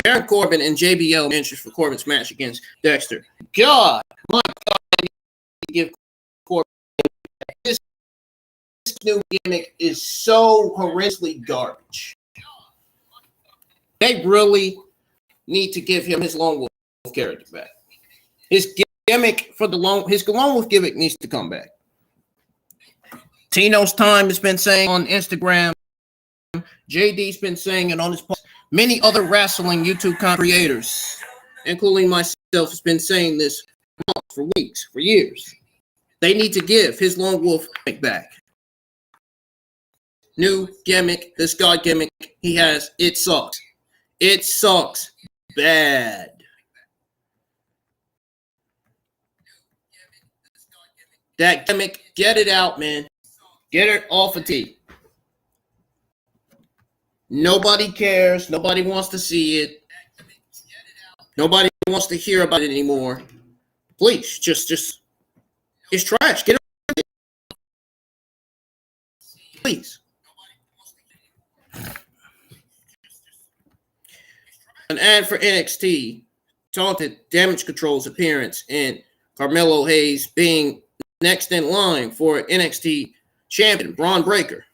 Baron Corbin and JBL interest for Corbin's match against Dexter. God, my God, I need to give Corbin this new gimmick is so horrendously garbage. They really need to give him his Lone Wolf character back. His gimmick for his Lone Wolf gimmick needs to come back. Tino's Time has been saying on Instagram. JD's been saying it on his post. Many other wrestling YouTube creators, including myself, has been saying this for weeks, for years. They need to give his Lone Wolf back. New gimmick, this God gimmick he has, it sucks. It sucks bad. That gimmick, get it out, man. Get it off of T. Nobody cares. Nobody wants to see it. Nobody wants to hear about it anymore. Please, just, it's trash. Get it, please. An ad for NXT taunted Damage Control's appearance and Carmelo Hayes being next in line for NXT champion Braun Breaker.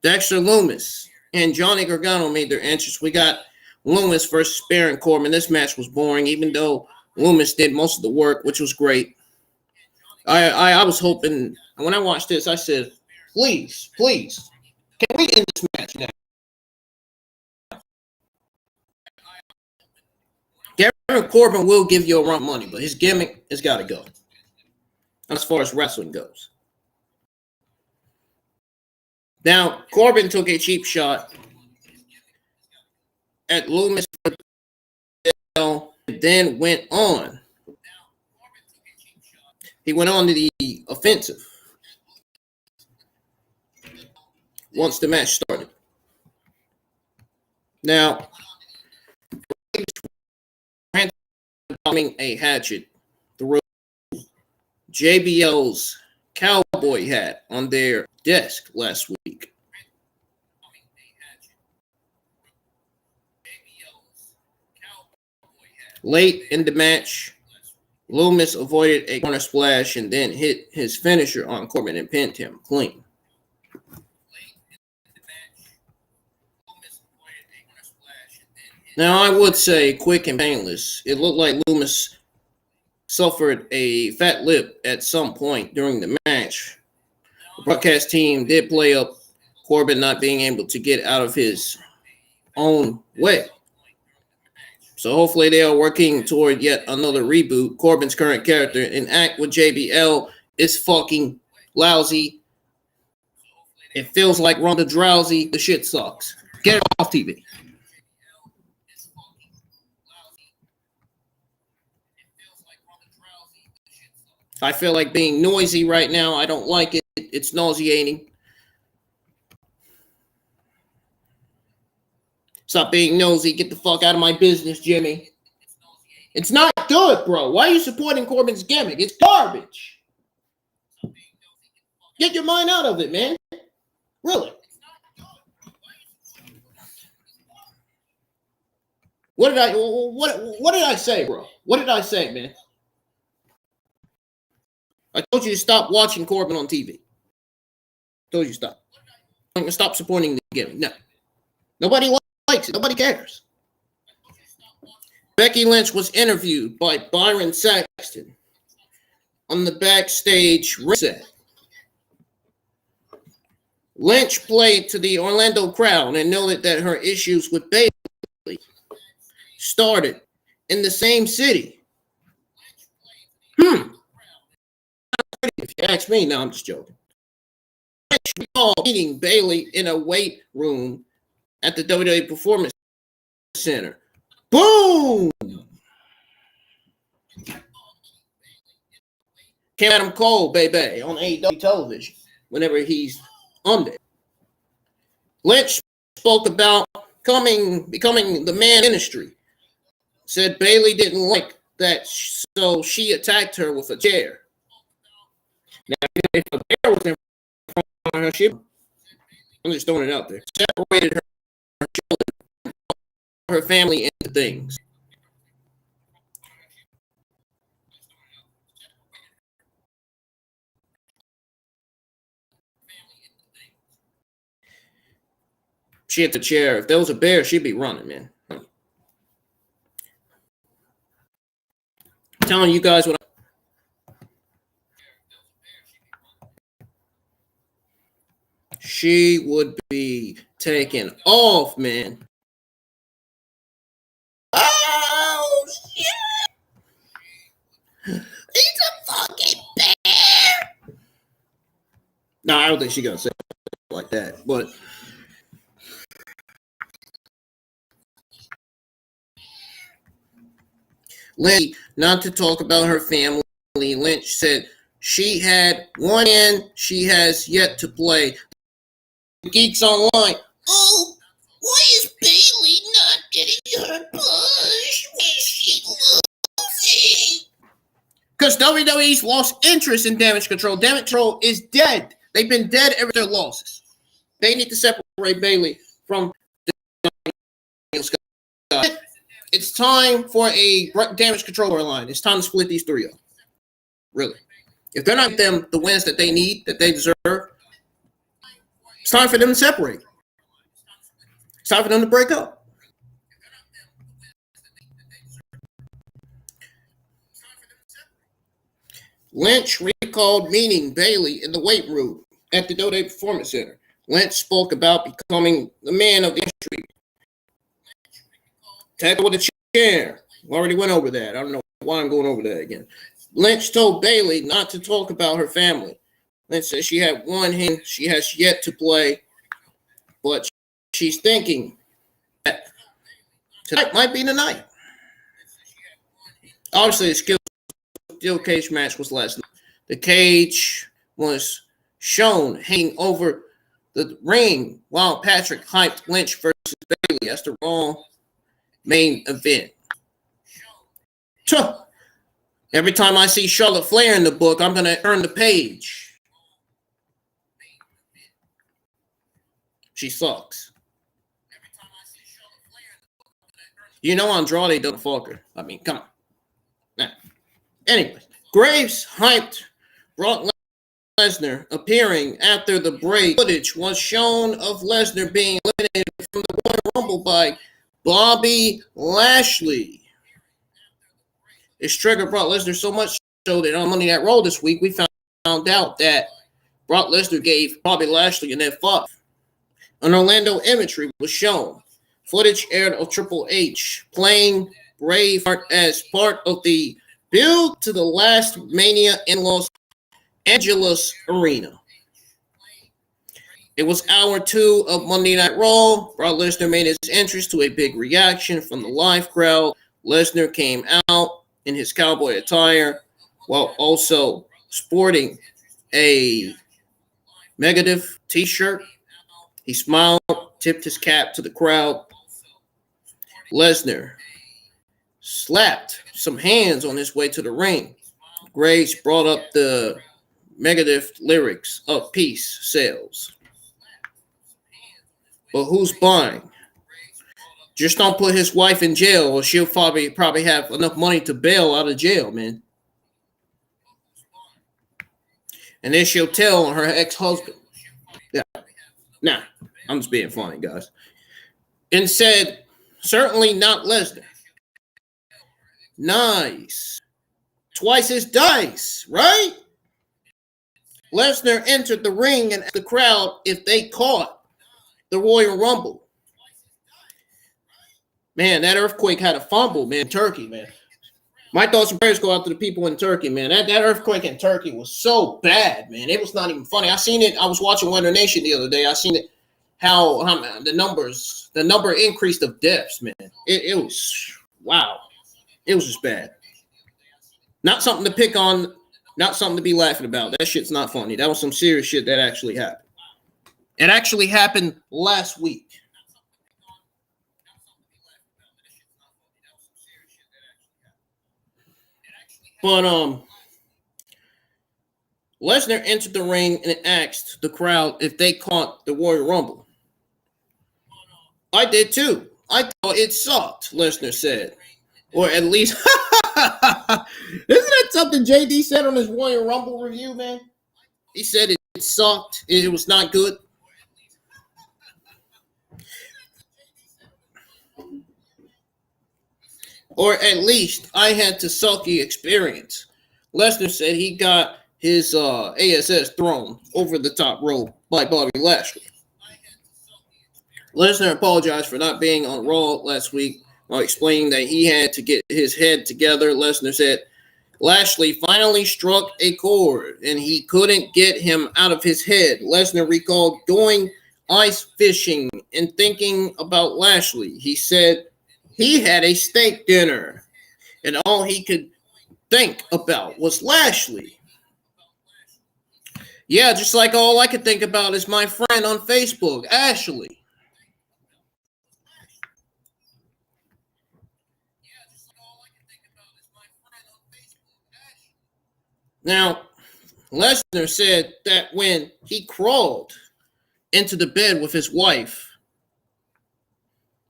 Dexter Lumis and Johnny Gargano made their entrance. We got Lumis versus Baron Corbin. This match was boring, even though Lumis did most of the work, which was great. I was hoping, when I watched this, I said, please, can we end this match now? Baron Corbin will give you a run of money, but his gimmick has got to go as far as wrestling goes. Now, Corbin took a cheap shot at Lumis and then went on. He went on to the offensive once the match started. Now, bombing a hatchet through JBL's cowboy hat on their desk last week. Late in the match, Lumis avoided a corner splash and then hit his finisher on Corbin and pinned him clean. Now, I would say quick and painless. It looked like Lumis suffered a fat lip at some point during the match. The broadcast team did play up Corbin not being able to get out of his own way. So hopefully they are working toward yet another reboot. Corbin's current character and act with JBL is fucking lousy. It feels like Ronda Rousey. The shit sucks. Get it off TV. I feel like being noisy right now. I don't like it. It's nauseating. Stop being nosy. Get the fuck out of my business, Jimmy. It's not good, bro. Why are you supporting Corbin's gimmick? It's garbage. Get your mind out of it, man. Really. What did I say, bro? What did I say, man? I told you to stop watching Corbin on TV. I told you to stop. Stop supporting the gimmick. No. Nobody likes it. Nobody cares. Becky Lynch was interviewed by Byron Saxton on the backstage set. Lynch played to the Orlando crowd and noted that her issues with Bayley started in the same city. If you ask me, no, I'm just joking. Lynch recalled meeting Bayley in a weight room at the WWE Performance Center. Boom! Came Adam Cole, baby, on AEW television whenever he's on there. Lynch spoke about becoming the man industry. Said Bayley didn't like that, so she attacked her with a chair. Now, if a bear was in front of her, I'm just throwing it out there. Separated her children, her family into things. She hit the chair. If there was a bear, she'd be running, man. I'm telling you guys what. She would be taken off, man. Oh, shit. He's a fucking bear. No, I don't think she's going to say it like that, but Lynch, not to talk about her family, Lynch said she had one hand she has yet to play. Geeks Online. Oh, why is Bayley not getting her push? Is she losing? Because WWE's lost interest in Damage Control. Damage Control is dead. They've been dead ever since their losses. They need to separate Bayley from the It's time for a Damage Control line. It's time to split these three up. Really. If they're not them the wins that they need, that they deserve, it's time for them to separate. It's time for them to break up. Lynch recalled meeting Bayley in the weight room at the WWE Performance Center. Lynch spoke about becoming the man of the industry. Tackle with a chair. We already went over that. I don't know why I'm going over that again. Lynch told Bayley not to talk about her family. Lynch said she had one hand she has yet to play, but she's thinking that tonight might be the night. Obviously, the steel cage match was last night. The cage was shown hanging over the ring while Patrick hyped Lynch versus Bayley as the Raw main event. Every time I see Charlotte Flair in the book, I'm going to turn the page. She sucks. You know Andrade doesn't fuck her. I mean, come on. Nah. Anyway, Graves hyped Brock Lesnar appearing after the break. Footage was shown of Lesnar being eliminated from the Royal Rumble by Bobby Lashley. This triggered Brock Lesnar so much so that on Monday Night Raw this week, we found out that Brock Lesnar gave Bobby Lashley an F5. An Orlando imagery was shown. Footage aired of Triple H playing Braveheart as part of the build to the last Mania in Los Angeles Arena. It was hour 2 of Monday Night Raw. Brock Lesnar made his entrance to a big reaction from the live crowd. Lesnar came out in his cowboy attire while also sporting a Megadeth t-shirt. He smiled, tipped his cap to the crowd. Lesnar slapped some hands on his way to the ring. Graves brought up the Megadeth lyrics of peace sells. But who's buying? Just don't put his wife in jail or she'll probably have enough money to bail out of jail, man. And then she'll tell on her ex-husband. Yeah. Nah, I'm just being funny, guys. And said, certainly not Lesnar. Nice. Twice his dice, right? Lesnar entered the ring and asked the crowd if they caught the Royal Rumble. Man, that earthquake had a fumble, man, Turkey, man. My thoughts and prayers go out to the people in Turkey, man. That earthquake in Turkey was so bad, man. It was not even funny. I seen it. I was watching Weather Nation the other day. I seen it, how the number increased of deaths, man. It was, wow. It was just bad. Not something to pick on, not something to be laughing about. That shit's not funny. That was some serious shit that actually happened. It actually happened last week. But Lesnar entered the ring and asked the crowd if they caught the Royal Rumble. I did too. I thought it sucked, Lesnar said. Or at least, isn't that something JD said on his Royal Rumble review, man? He said it sucked. It was not good. Or at least I had the sulky experience. Lesnar said he got his ASS thrown over the top rope by Bobby Lashley. Lesnar apologized for not being on Raw last week while explaining that he had to get his head together. Lesnar said Lashley finally struck a chord and he couldn't get him out of his head. Lesnar recalled going ice fishing and thinking about Lashley. He said he had a steak dinner and all he could think about was Lashley. Yeah, just like all I could think about is my friend on Facebook, Ashley. Now, Lesnar said that when he crawled into the bed with his wife,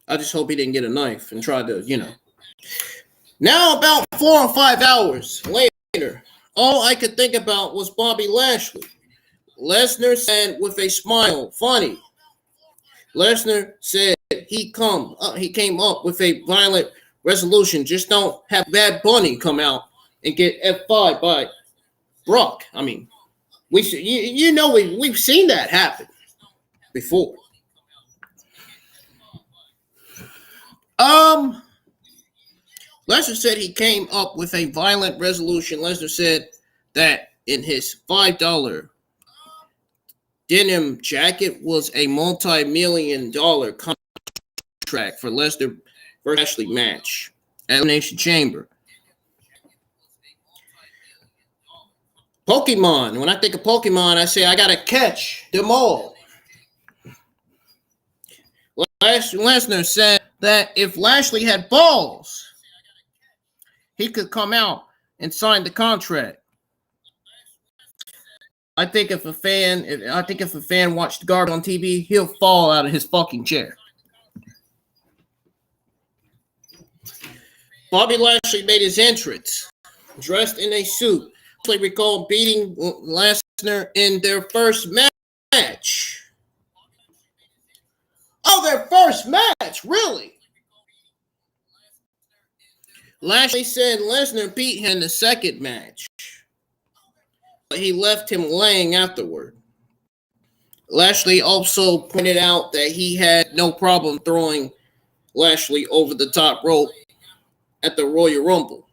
I just hope he didn't get a knife and try to, Now, about 4 or 5 hours later, all I could think about was Bobby Lashley. Lesnar said with a smile, funny. Lesnar said he came up with a violent resolution. Just don't have Bad Bunny come out and get F5 by Brock. I mean, we've seen that happen before. Lesnar said he came up with a violent resolution. Lesnar said that in his $5 denim jacket was a multi-million-dollar contract for Lesnar versus Lashley match at Elimination Chamber. Pokemon. When I think of Pokemon, I say I gotta catch them all. Lesnar said that if Lashley had balls, he could come out and sign the contract. I think if a fan watched Guard on TV, he'll fall out of his fucking chair. Bobby Lashley made his entrance, dressed in a suit. I recall beating Lesnar in their first match. Oh, their first match, really? Lashley said Lesnar beat him in the second match, but he left him laying afterward. Lashley also pointed out that he had no problem throwing Lashley over the top rope at the Royal Rumble.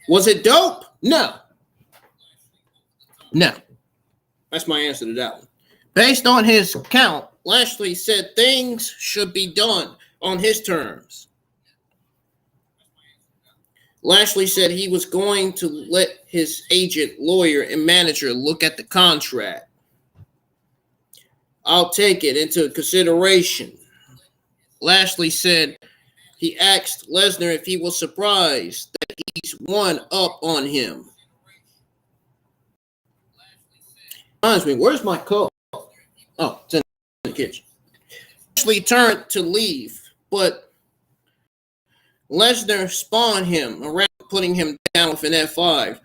Was it dope? No. That's my answer to that one. Based on his count, Lashley said things should be done on his terms. Lashley said he was going to let his agent, lawyer, and manager look at the contract. I'll take it into consideration. Lashley said he asked Lesnar if he was surprised that he's one up on him. Reminds me, where's my coat? Oh, it's in the kitchen. Lashley turned to leave, but Lesnar spawned him around, putting him down with an F5.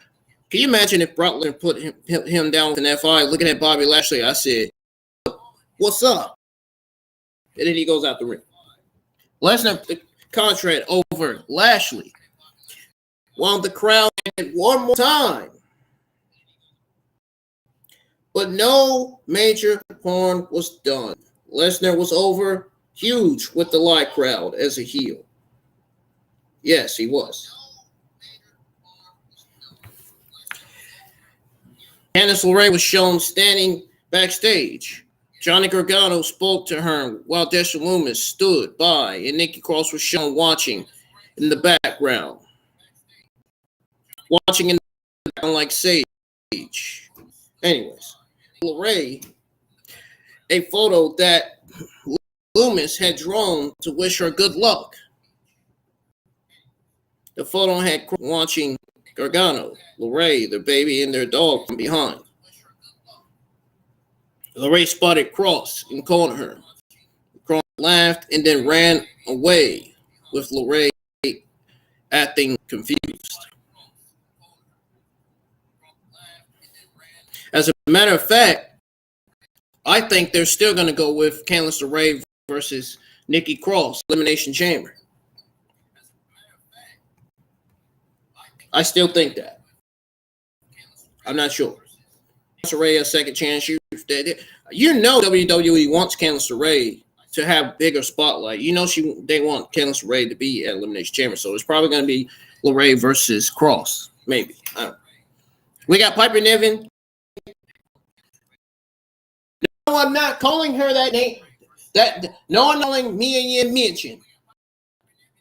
Can you imagine if Brock Lesnar put him down with an F5? Looking at Bobby Lashley, I said, "What's up?" And then he goes out the ring. Lesnar the contract over Lashley, while the crowd did one more time. But no major porn was done. Lesnar was over huge with the live crowd as a heel. Yes, he was. Candice LeRae was shown standing backstage. Johnny Gargano spoke to her while Dexter Lumis stood by, and Nikki Cross was shown watching in the background. Watching in the background like Sage. Anyways, LeRae, a photo that Lumis had drawn to wish her good luck. The photo had watching Gargano, LeRae, their baby, and their dog from behind. LeRae spotted Cross and called her. Cross laughed and then ran away, with LeRae acting confused. As a matter of fact, I think they're still going to go with Candice LeRae versus Nikki Cross, Elimination Chamber. I still think that. I'm not sure. Candice LeRae a second chance. You know WWE wants Candice LeRae to have bigger spotlight. You know they want Candice LeRae to be at Elimination Chamber, so it's probably going to be LeRae versus Cross, maybe. I don't know. We got Piper Niven. No, I'm not calling her that name. No, I'm calling Mia Yim Michin.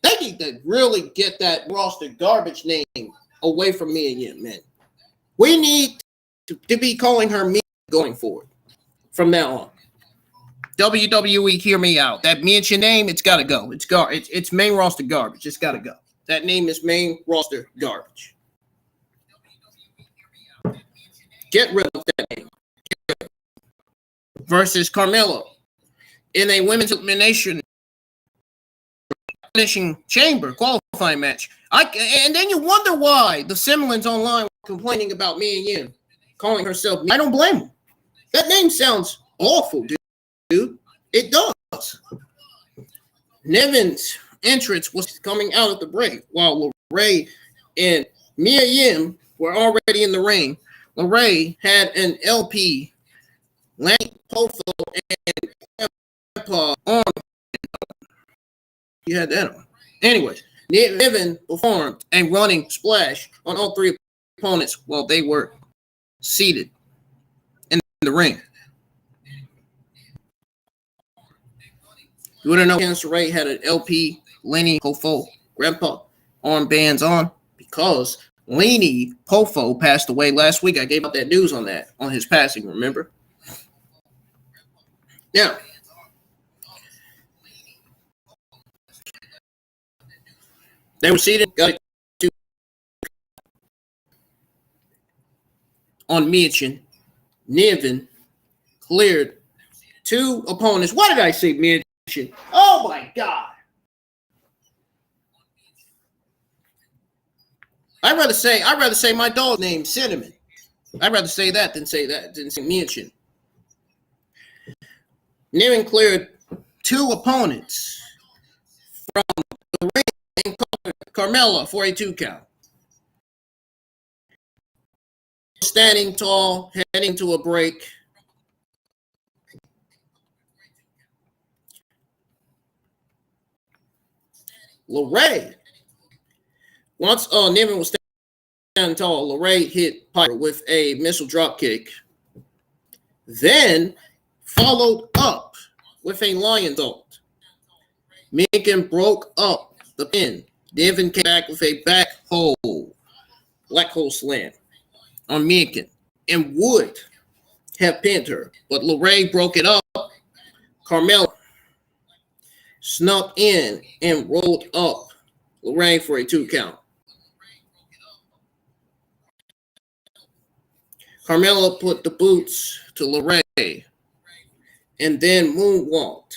They need to really get that roster garbage name away from Mia Yim, man. We need to be calling her Mia going forward from now on. WWE, hear me out. That Michin name, it's got to go. It's main roster garbage. It's got to go. That name is main roster garbage. Get rid of that name. Versus Carmella in a women's elimination chamber qualifying match. And then you wonder why the Similans online were complaining about Mia Yim calling herself. I don't blame them. That name sounds awful, dude. It does. Niven's entrance was coming out of the break while LeRae and Mia Yim were already in the ring. LeRae had an LP, Lanny Poffo, and on. You had that on. Anyways, Niven performed a running splash on all three opponents while they were seated in the ring. You want to know Candice LeRae had an LP, Lanny Poffo, Grandpa armbands on? Because Lanny Poffo passed away last week. I gave out that news on his passing, remember? Now, they were seated, got it on Michin. Niven cleared two opponents. What did I say, Michin? Oh my God. I'd rather say my dog named Cinnamon. I'd rather say that than say Michin. Niven cleared two opponents from the ring and Carmella for a 2 count. Standing tall, heading to a break. LeRae, once Niven was standing tall, LeRae hit Piper with a missile drop kick. Then followed up with a lion dart. Michin broke up the pin. Niven came back with a black hole slam on Michin and would have pinned her, but LeRae broke it up. Carmella snuck in and rolled up LeRae for a 2 count. Carmella put the boots to LeRae and then moonwalked.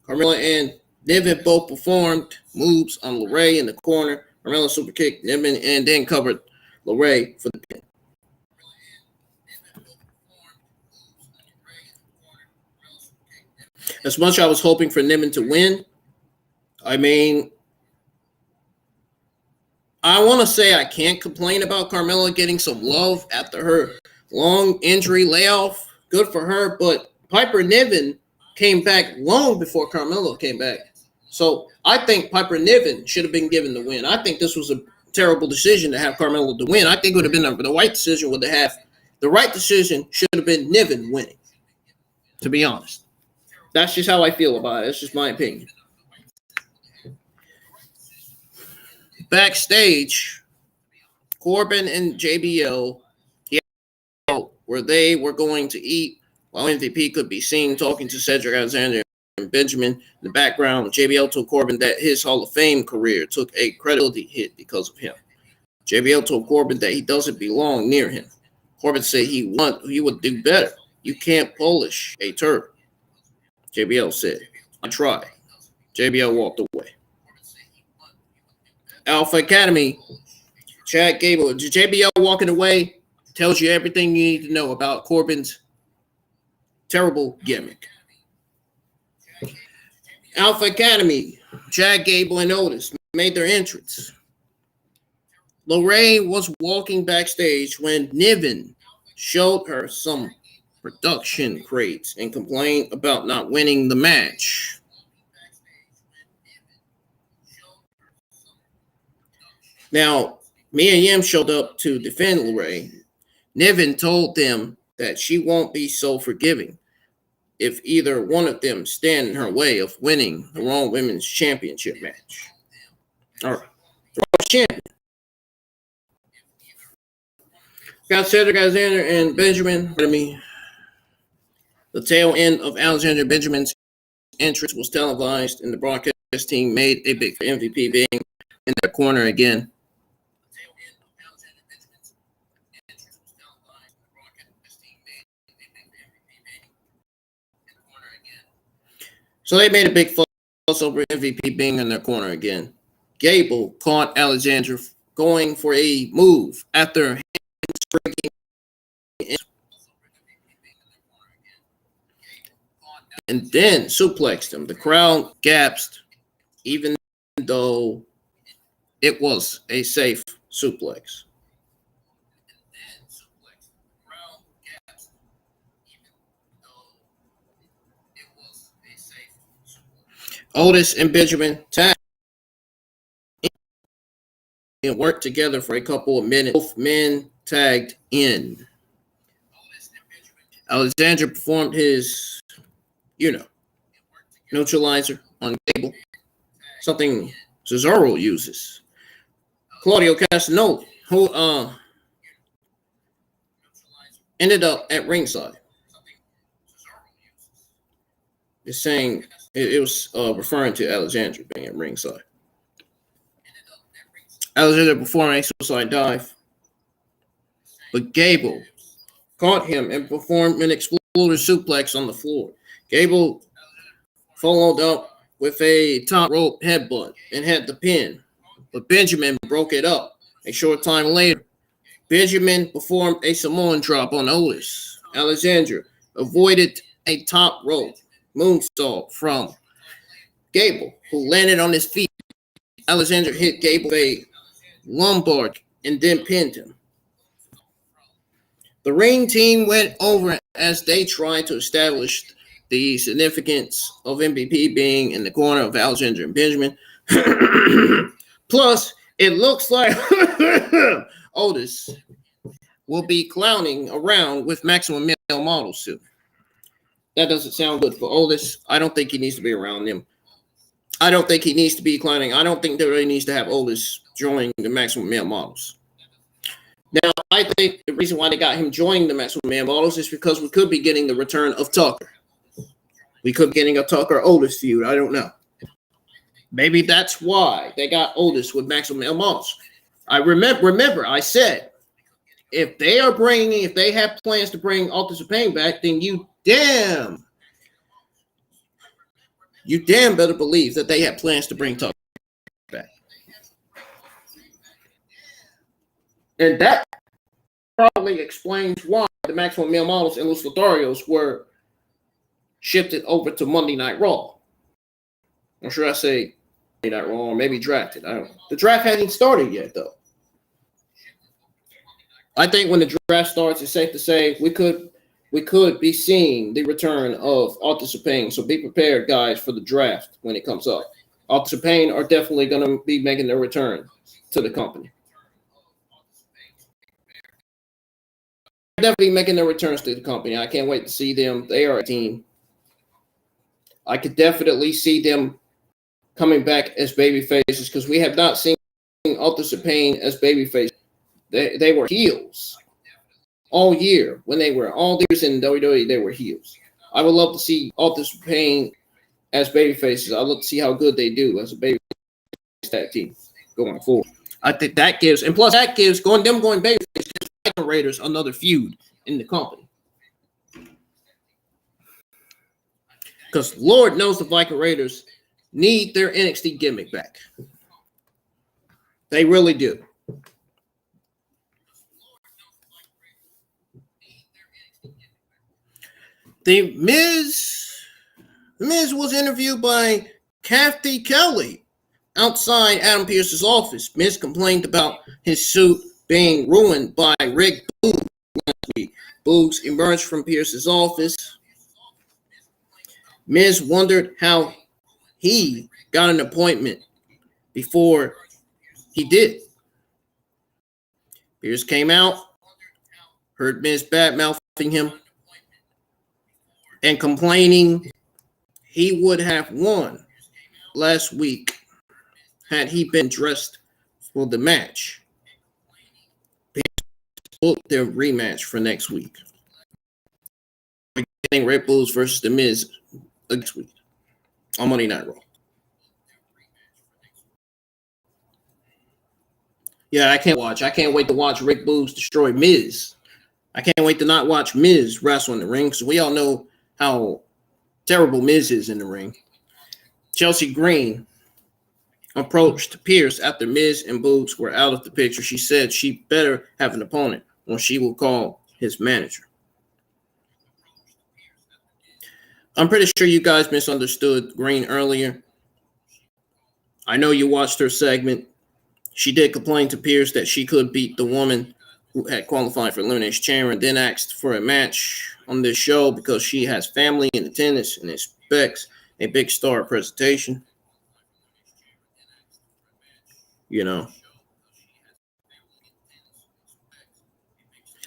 Carmella and Niven both performed moves on LeRae in the corner. Carmella super kicked Niven and then covered LeRae for the pin. As much as I was hoping for Niven to win, I mean, I want to say I can't complain about Carmella getting some love after her long injury layoff. Good for her, but Piper Niven came back long before Carmella came back. So I think Piper Niven should have been given the win. I think this was a terrible decision to have Carmella to win. I think it would have been the right decision should have been Niven winning, to be honest. That's just how I feel about it. It's just my opinion. Backstage, Corbin and JBL where they were going to eat while MVP could be seen talking to Cedric Alexander and Benjamin in the background. JBL told Corbin that his Hall of Fame career took a credibility hit because of him. JBL told Corbin that he doesn't belong near him. Corbin said he would do better. You can't polish a turd. JBL said, I tried. JBL walked away. Alpha Academy, Chad Gable. JBL walking away tells you everything you need to know about Corbin's terrible gimmick. Alpha Academy, Chad Gable and Otis made their entrance. LeRae was walking backstage when Niven showed her some production crates and complained about not winning the match. Now, Mia Yim showed up to defend LeRae. Niven told them that she won't be so forgiving if either one of them stand in her way of winning the Raw Women's Championship match. All right. The Raw Champion. Got Cedric Alexander and Benjamin. The tail end of Alexander Benjamin's entrance was televised, and the broadcast team made a big MVP being in their corner again. So they made a big fuss over MVP being in their corner again. Gable caught Alexander going for a move after breaking and then suplexed him. The crowd gasped, even though it was a safe suplex. Otis and Benjamin tagged and worked together for a couple of minutes. Both men tagged in. Alexander performed his, neutralizer on Gable, something Cesaro uses. Claudio Castagnoli, who ended up at ringside, is saying it was referring to Alexander being at ringside. Alexander performed a suicide dive, but Gable caught him and performed an exploder suplex on the floor. Gable followed up with a top rope headbutt and had the pin, but Benjamin broke it up. A short time later, Benjamin performed a Samoan drop on Otis. Alexander avoided a top rope moonsault from Gable, who landed on his feet. Alexander hit Gable a lumbar and then pinned him. The ring team went over as they tried to establish the significance of MVP being in the corner of Alexander and Benjamin. Plus, it looks like Otis will be clowning around with Maximum Male Models soon. That doesn't sound good for Otis. I don't think he needs to be around them. I don't think he needs to be clowning. I don't think there really needs to have Otis join the Maximum Male Models. Now, I think the reason why they got him joining the Maximum Male Models is because we could be getting the return of Tucker. We could be getting a Tucker-Otis feud. I don't know. Maybe that's why they got Otis with Maximum Male Models. I remember I said, if they have plans to bring Authors of Pain back, then you damn better believe that they have plans to bring Tucker back. And that probably explains why the Maximum Male Models and Los Lotharios were shifted over to Monday Night Raw. Or should I say Monday Night Raw, or maybe drafted. I don't know. The draft hasn't started yet, though. I think when the draft starts, it's safe to say we could be seeing the return of Authors of Pain. So be prepared, guys, for the draft when it comes up. Authors of Pain are definitely going to be making their return to the company. Definitely making their returns to the company. I can't wait to see them. They are a team. I could definitely see them coming back as baby faces because we have not seen Authors of Pain as baby faces. They were heels all year. When they were all years in WWE, they were heels. I would love to see Authors of Pain as baby faces. I'd love to see how good they do as a baby tag team going forward. I think that gives, and plus that gives going baby faces gives Raiders another feud in the company. Because Lord knows the Viking Raiders need their NXT gimmick back. They really do. The Miz was interviewed by Kathy Kelly outside Adam Pearce's office. Miz complained about his suit being ruined by Rick Boogs last week. Boogs emerged from Pearce's office. Miz wondered how he got an appointment before he did. Pearce came out, heard Miz bad-mouthing him, and complaining he would have won last week had he been dressed for the match. booked their rematch for next week. We're getting Red Bulls versus The Miz next week on Monday Night Raw. Yeah, I can't watch. I can't wait to watch Rick Boogs destroy Miz. I can't wait to not watch Miz wrestle in the ring because we all know how terrible Miz is in the ring. Chelsea Green approached Pierce after Miz and Boogs were out of the picture. She said she better have an opponent or she will call his manager. I'm pretty sure you guys misunderstood Green earlier. I know you watched her segment. She did complain to Pierce that she could beat the woman who had qualified for Elimination Chamber and then asked for a match on this show because she has family in attendance and expects a big star presentation. You know,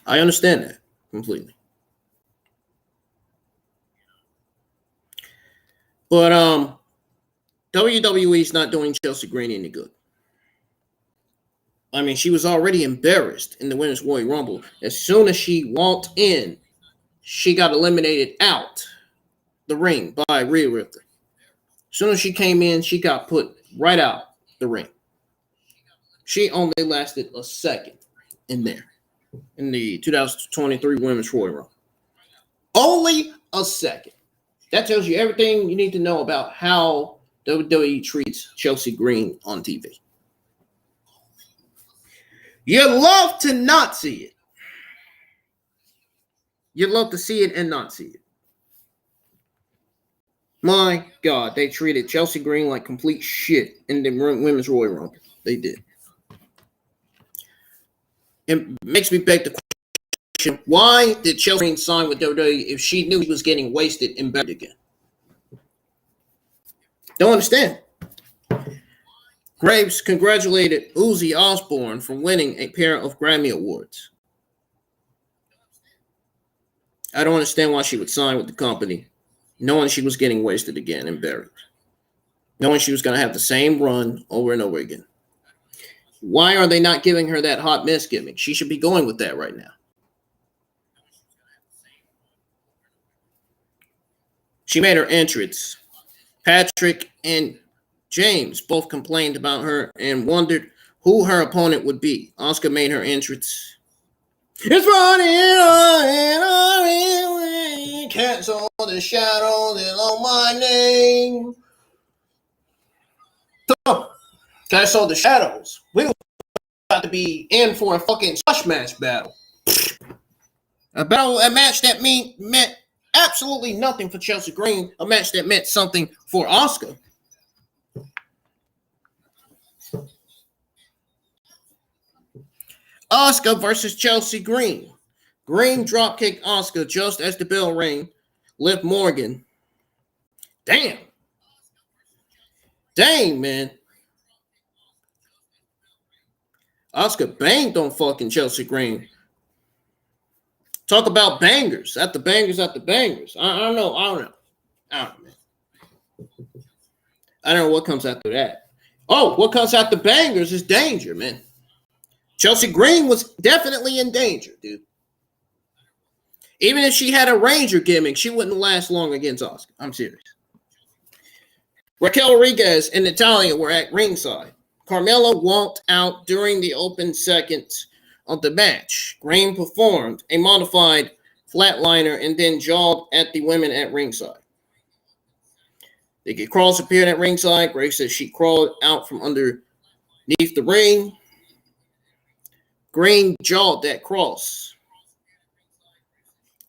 I understand that completely. But WWE's not doing Chelsea Green any good. I mean, she was already embarrassed in the Women's Royal Rumble. As soon as she walked in, she got eliminated out the ring by Rhea Ripley. As soon as she came in, she got put right out the ring. She only lasted a second in there in the 2023 Women's Royal Rumble. Only a second. That tells you everything you need to know about how WWE treats Chelsea Green on TV. You love to not see it. You love to see it and not see it. My God, they treated Chelsea Green like complete shit in the Women's Royal Rumble. They did. It makes me beg the question, why did Chelsea Green sign with WWE if she knew she was getting wasted and buried again? Don't understand. Graves congratulated Ozzy Osbourne for winning a pair of Grammy Awards. I don't understand why she would sign with the company, knowing she was getting wasted again and buried. Knowing she was going to have the same run over and over again. Why are they not giving her that hot mess gimmick? She should be going with that right now. She made her entrance. Patrick and James both complained about her and wondered who her opponent would be. Asuka made her entrance. It's running, cats on the shadows and on my name. So, cats on the shadows. We were about to be in for a fucking squash match battle. A match that meant absolutely nothing for Chelsea Green. A match that meant something for Asuka. Asuka versus Chelsea Green. Green dropkicked Asuka just as the bell rang. Liv Morgan. Damn, man. Asuka banged on fucking Chelsea Green. Talk about bangers. After bangers after bangers. I don't know, man. I don't know what comes after that. Oh, what comes after bangers is danger, man. Chelsea Green was definitely in danger, dude. Even if she had a Ranger gimmick, she wouldn't last long against Asuka. I'm serious. Raquel Rodriguez and Natalya were at ringside. Carmella walked out during the open seconds of the match. Green performed a modified flatliner and then jogged at the women at ringside. Nikki Cross appeared at ringside. Grace says she crawled out from underneath the ring. Green jawed that Cross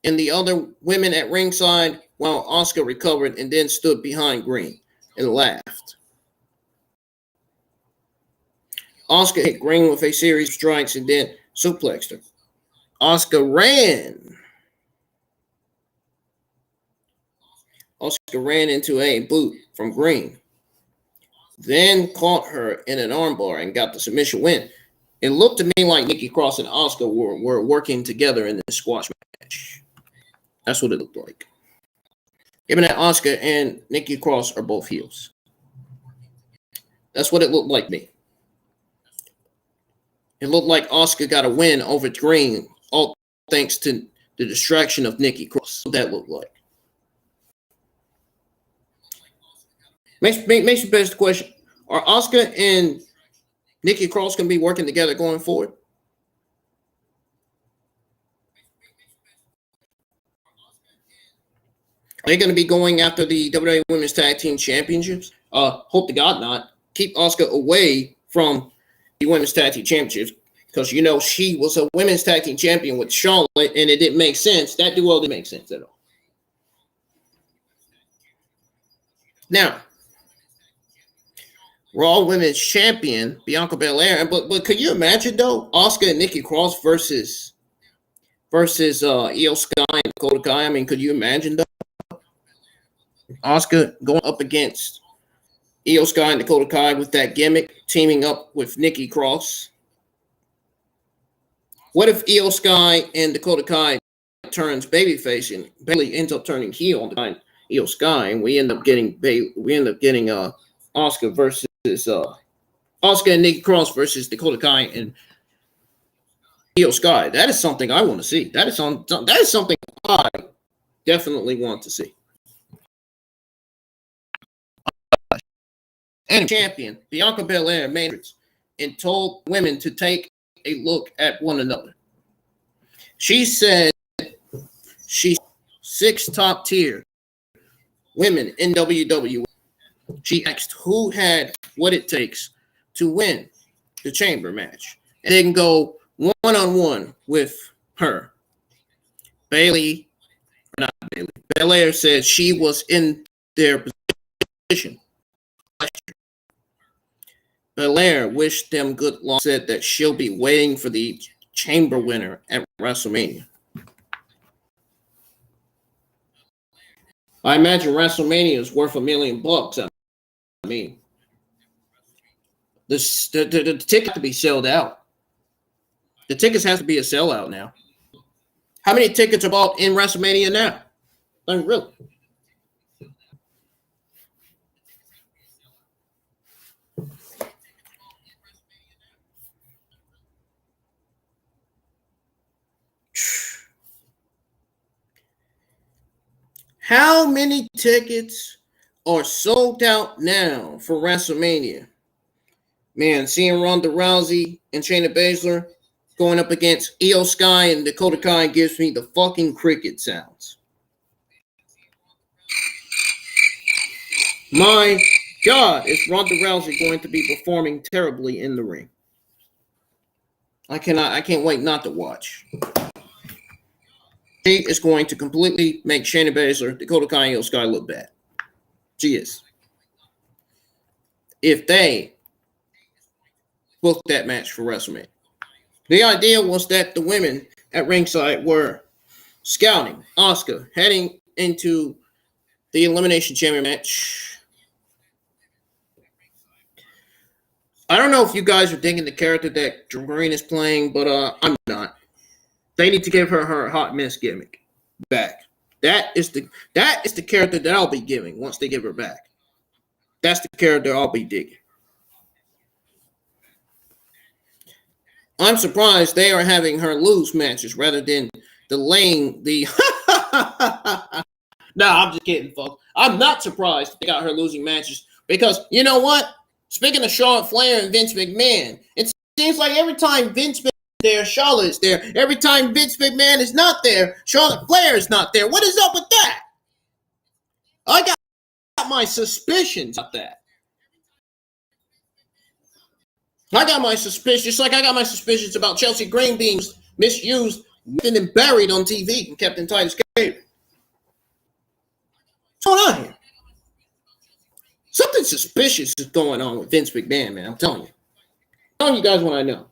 and the other women at ringside while Asuka recovered and then stood behind Green and laughed. Asuka hit Green with a series of strikes and then suplexed her. Asuka ran into a boot from Green, then caught her in an armbar and got the submission win. It looked to me like Nikki Cross and Asuka were working together in this squash match. That's what it looked like. Given that Asuka and Nikki Cross are both heels. That's what it looked like to me. It looked like Asuka got a win over Green thanks to the distraction of Nikki Cross. What that look like? Makes me best the question: are Asuka and Nikki Cross going to be working together going forward? Are they going to be going after the WWE Women's Tag Team Championships? Hope to God not. Keep Asuka away from the Women's Tag Team Championships because, you know, she was a Women's Tag Team Champion with Charlotte and it didn't make sense. That duo didn't make sense at all. Now, Raw Women's Champion, Bianca Belair. But could you imagine, though, Asuka and Nikki Cross versus Io Sky and Dakota Kai? I mean, could you imagine, though? Asuka going up against Io Sky and Dakota Kai with that gimmick, teaming up with Nikki Cross. What if Io Sky and Dakota Kai turns babyface and Bayley ends up turning heel behind Io Sky, and we end up getting Asuka versus Asuka and Nikki Cross versus Dakota Kai and Io Sky. That is something I want to see. That is something I definitely want to see. And champion Bianca Belair made it and told women to take a look at one another. She said she's 6 top tier women in WWE. She asked who had what it takes to win the chamber match, and they can go one-on-one with her. Belair said she was in their position. Belair wished them good luck, said that she'll be waiting for the chamber winner at WrestleMania. I imagine WrestleMania is worth $1 million. I mean, the ticket to be sold out. The tickets has to be a sellout now. How many tickets are bought in WrestleMania now? I mean, really? How many tickets are sold out now for WrestleMania? Man, seeing Ronda Rousey and Shayna Baszler going up against Io Sky and Dakota Kai gives me the fucking cricket sounds. My God, is Ronda Rousey going to be performing terribly in the ring? I can't wait not to watch. She is going to completely make Shayna Baszler, Dakota Kai, and Io Sky look bad. She is. If they book that match for WrestleMania. The idea was that the women at ringside were scouting Asuka heading into the Elimination Chamber match. I don't know if you guys are digging the character that Drew Green is playing, but I'm not. They need to give her hot mess gimmick back. That is the character that I'll be giving once they give her back. That's the character I'll be digging. I'm surprised they are having her lose matches rather than delaying the. No, I'm just kidding, folks. I'm not surprised they got her losing matches because you know what? Speaking of Charlotte Flair and Vince McMahon, it seems like every time Vince McMahon there, Charlotte is there. Every time Vince McMahon is not there, Charlotte Flair is not there. What is up with that? I got my suspicions about that. I got my suspicions, just like I got my suspicions about Chelsea Green being misused and buried on TV and kept in Titus Cable. What's going on here? Something suspicious is going on with Vince McMahon, man. I'm telling you. I'm telling you guys what I know.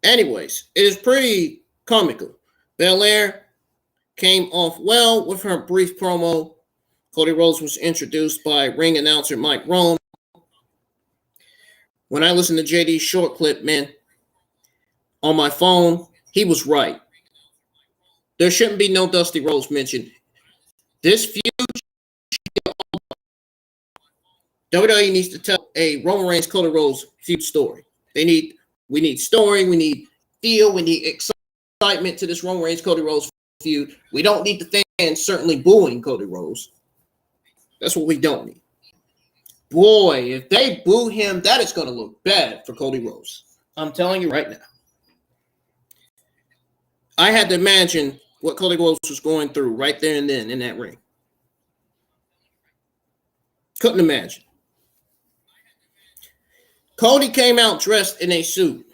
Anyways, it is pretty comical. Belair came off well with her brief promo. Cody Rhodes was introduced by ring announcer Mike Rome. When I listened to JD's short clip, man, on my phone, he was right. There shouldn't be no Dusty Rhodes mentioned. This feud, WWE needs to tell a Roman Reigns Cody Rhodes feud story. We need story, we need feel, we need excitement to this Roman Reigns Cody Rhodes feud. We don't need the fans certainly booing Cody Rhodes. That's what we don't need. Boy, if they boo him, that is going to look bad for Cody Rhodes. I'm telling you right now. I had to imagine what Cody Rhodes was going through right there and then in that ring. Couldn't imagine. Cody came out dressed in a suit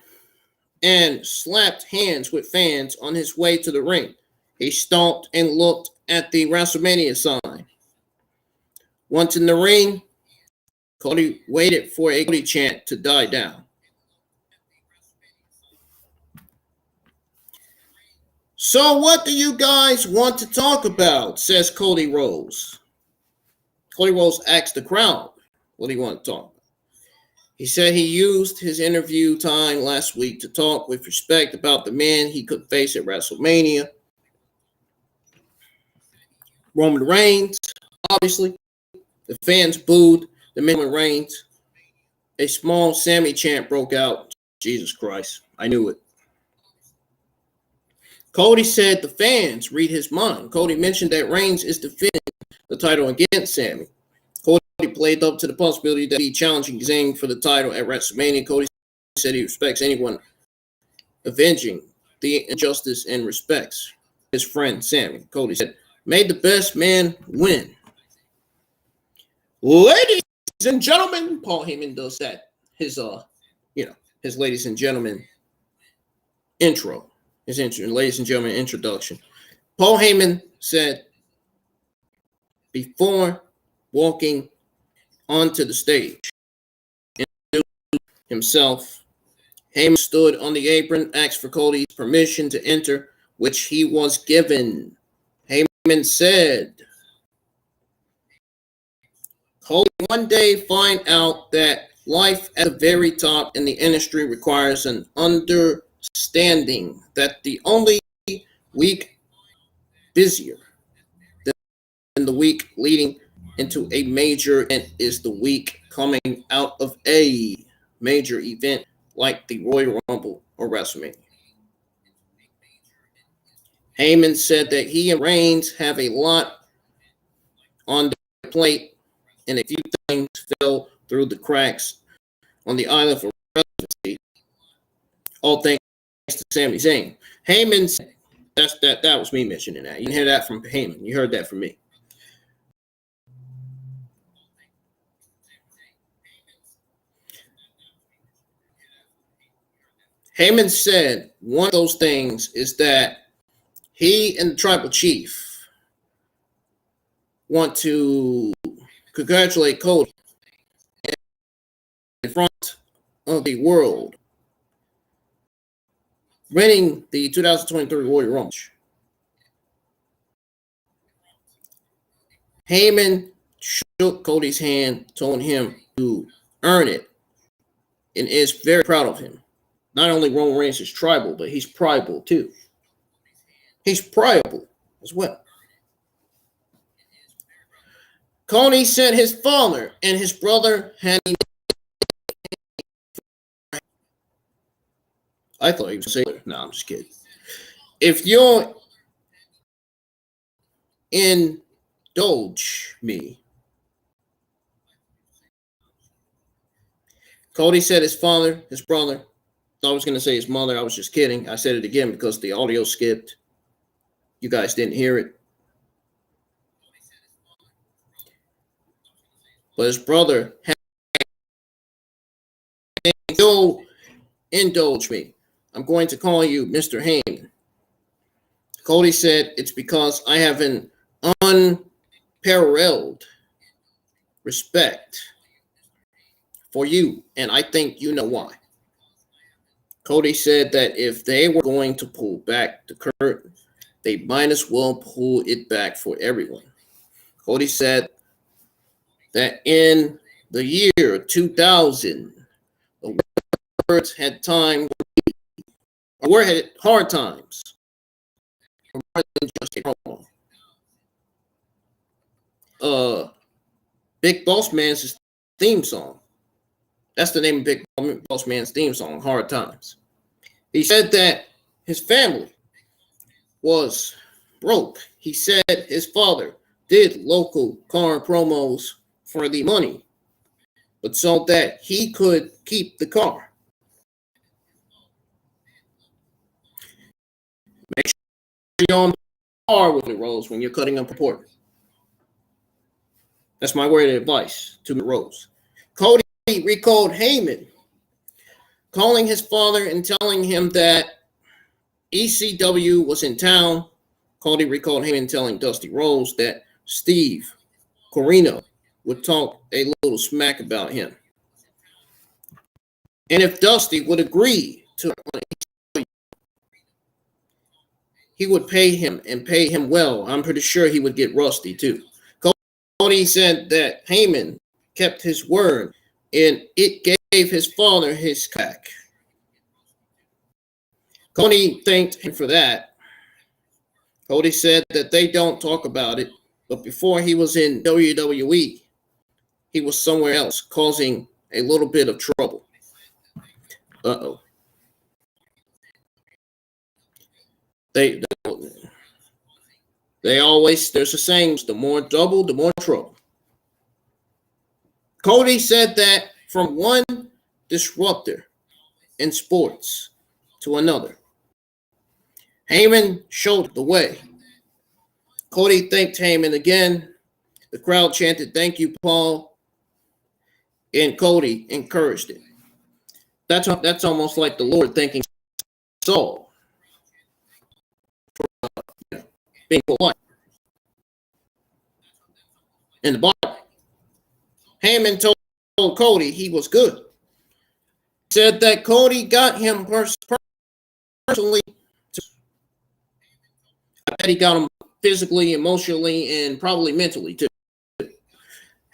and slapped hands with fans on his way to the ring. He stomped and looked at the WrestleMania sign. Once in the ring, Cody waited for a Cody chant to die down. So what do you guys want to talk about, says Cody Rhodes. Cody Rhodes asked the crowd, what do you want to talk about? He said he used his interview time last week to talk with respect about the man he could face at WrestleMania. Roman Reigns, obviously. The fans booed the man Roman Reigns. A small Sammy chant broke out. Jesus Christ, I knew it. Cody said the fans read his mind. Cody mentioned that Reigns is defending the title against Sammy. Cody played up to the possibility that he'd be challenging Zayn for the title at WrestleMania. Cody said he respects anyone avenging the injustice and respects his friend Sammy. Cody said, "May the best man win." Ladies and gentlemen, Paul Heyman does that. His ladies and gentlemen intro. Ladies and gentlemen, introduction. Paul Heyman said before walking onto the stage himself, Heyman stood on the apron, asked for Cody's permission to enter, which he was given. Heyman said, Cody one day find out that life at the very top in the industry requires an understanding that the only week busier than the week leading into a major event is the week coming out of a major event like the Royal Rumble or WrestleMania. Heyman said that he and Reigns have a lot on their plate and a few things fell through the cracks on the island for relevancy. All thanks to Sami Zayn. Heyman said, that was me mentioning that. You didn't hear that from Heyman. You heard that from me. Heyman said one of those things is that he and the Tribal Chief want to congratulate Cody in front of the world, winning the 2023 Royal Rumble. Heyman shook Cody's hand, told him to earn it, and is very proud of him. Not only Roman Reigns is tribal, but he's primal too. He's primal as well. Cody said his father and his brother had. I thought he was saying, no, I'm just kidding. If you'll indulge me. Cody said his father, his brother. I was going to say his mother. I was just kidding. I said it again because the audio skipped. You guys didn't hear it. But his brother had. You'll indulge me. I'm going to call you Mr. Heyman. Cody said it's because I have an unparalleled respect for you, and I think you know why. Cody said that if they were going to pull back the curtain, they might as well pull it back for everyone. Cody said that in the year 2000, the words had hard times. More than just a promo. Big Boss Man is theme song. That's the name of Big Boss Man's theme song, Hard Times. He said that his family was broke. He said his father did local car promos for the money, but so that he could keep the car. Make sure you're on the car with the rolls when you're cutting up a pork. That's my word of advice to the Rose. Cody recalled Heyman, calling his father and telling him that ECW was in town. Cody recalled Heyman telling Dusty Rhodes that Steve Corino would talk a little smack about him. And if Dusty would agree to ECW, he would pay him and pay him well. I'm pretty sure he would get Rusty too. Cody said that Heyman kept his word and it gave his father his cack. Cody thanked him for that. Cody said that they don't talk about it, but before he was in WWE, he was somewhere else causing a little bit of trouble. Uh-oh. They always, there's a saying, the more double, the more trouble. Cody said that from one disruptor in sports to another, Heyman showed the way. Cody thanked Heyman again. The crowd chanted, "Thank you, Paul." And Cody encouraged it. That's almost like the Lord thanking Saul for being polite. In the Bible, Heyman told Cody he was good. Said that Cody got him personally. I bet he got him physically, emotionally, and probably mentally too.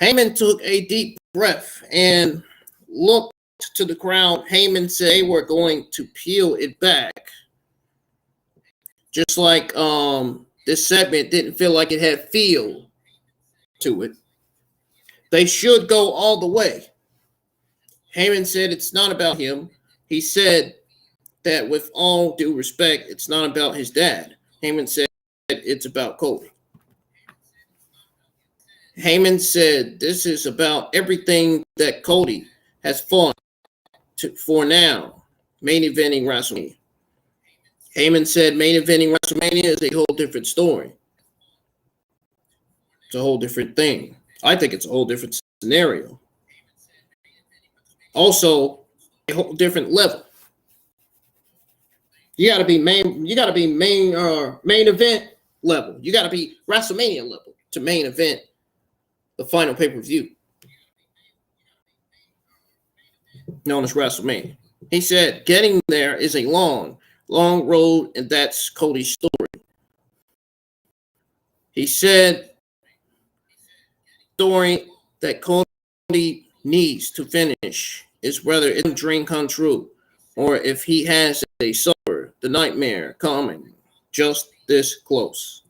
Heyman took a deep breath and looked to the crowd. Heyman said they were going to peel it back. Just like this segment didn't feel like it had feel to it. They should go all the way. Heyman said it's not about him. He said that with all due respect, it's not about his dad. Heyman said it's about Cody. Heyman said this is about everything that Cody has fought for now, main eventing WrestleMania. Heyman said main eventing WrestleMania is a whole different story. It's a whole different thing. I think it's a whole different scenario. Also, a whole different level. You got to be main event level. You got to be WrestleMania level to main event the final pay-per-view known as WrestleMania. He said getting there is a long road, and that's Cody's story. He said story that Cody needs to finish is whether it's a dream come true or if he has a supper, the nightmare coming just this close.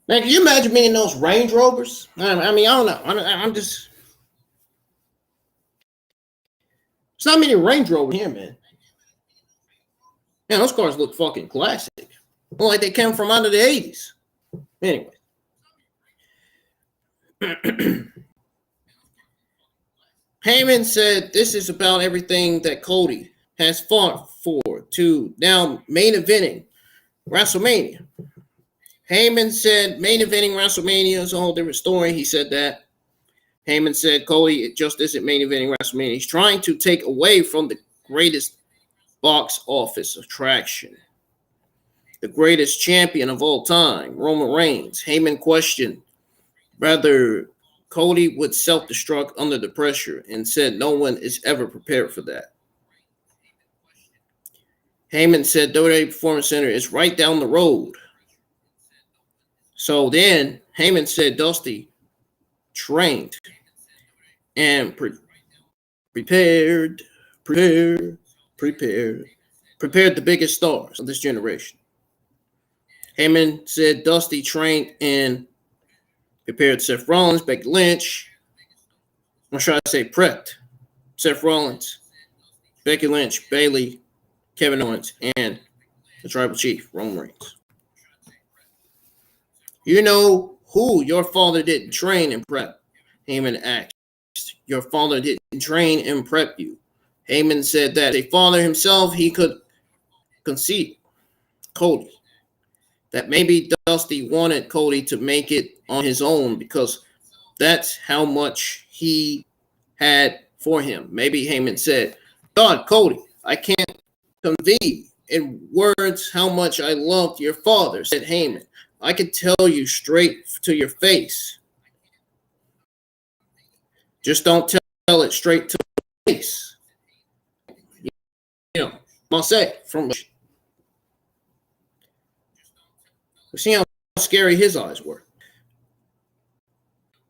Man, can you imagine me in those Range Rovers? I mean, I don't know. I'm just... There's not many Range Rovers here, man. Man, those cars look fucking classic. Look like they came from out of the 80s. Anyway. Heyman said this is about everything that Cody has fought for to now main eventing WrestleMania. Heyman said main eventing WrestleMania is a whole different story. He said that. Heyman said Cody, it just isn't main eventing WrestleMania. He's trying to take away from the greatest box office attraction. The greatest champion of all time, Roman Reigns. Heyman questioned whether Cody would self-destruct under the pressure and said no one is ever prepared for that. Heyman said WWE Performance Center is right down the road. So then Heyman said Dusty trained and prepared the biggest stars of this generation. Heyman said Dusty trained and Prepared Seth Rollins, Becky Lynch. I'm trying to say prepped. Seth Rollins, Becky Lynch, Bayley, Kevin Owens, and the Tribal Chief, Roman Reigns. You know who your father didn't train and prep? Heyman asked. Your father didn't train and prep you. Heyman said that a father himself, he could concede Cody. That maybe Dusty wanted Cody to make it on his own because that's how much he had for him. Maybe Heyman said, God, Cody, I can't convey in words how much I loved your father, said Heyman. I can tell you straight to your face. Just don't tell it straight to the face. You know, I'll say from see how scary his eyes were.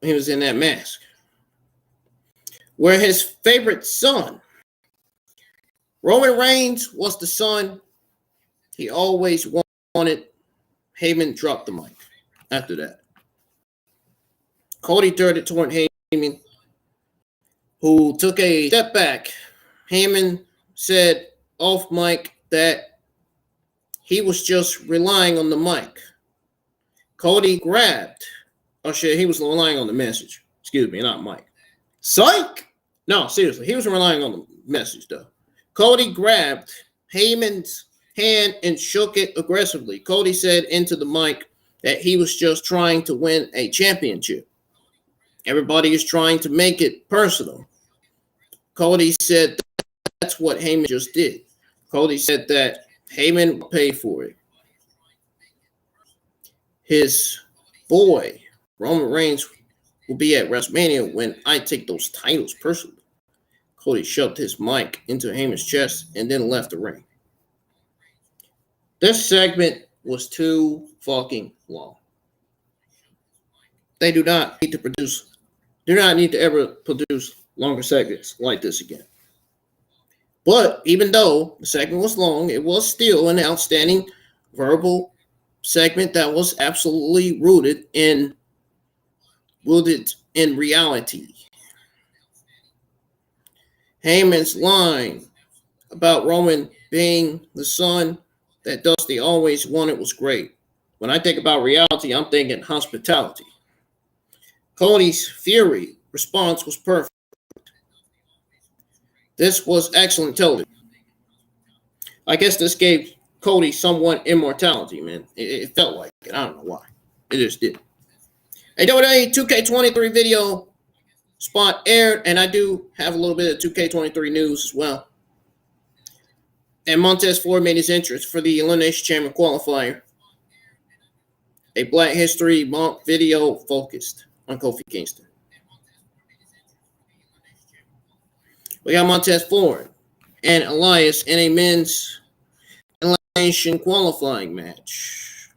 He was in that mask. Where his favorite son, Roman Reigns, was the son he always wanted. Heyman dropped the mic after that. Cody turned it toward Heyman, who took a step back. Heyman said off mic that he was just relying on the mic. Cody grabbed, oh shit, he was relying on the message. Excuse me, not Mike. Psych! No, seriously, he was relying on the message though. Cody grabbed Heyman's hand and shook it aggressively. Cody said into the mic that he was just trying to win a championship. Everybody is trying to make it personal. Cody said that's what Heyman just did. Cody said that Heyman will pay for it. His boy, Roman Reigns, will be at WrestleMania when I take those titles personally. Cody shoved his mic into Heyman's chest and then left the ring. This segment was too fucking long. They do not need to ever produce longer segments like this again. But even though the segment was long, it was still an outstanding verbal segment that was absolutely rooted in reality. Heyman's line about Roman being the son that Dusty always wanted was great. When I think about reality, I'm thinking hospitality. Cody's fury response was perfect. This was excellent television. I guess this gave Cody somewhat immortality, man. It felt like it. I don't know why. It just did. A WWE 2K23 video spot aired, and I do have a little bit of 2K23 news as well. And Montez Ford made his entrance for the Elimination Chamber qualifier. A Black History Month video focused on Kofi Kingston. We got Montez Ford and Elias in a men's elimination qualifying match.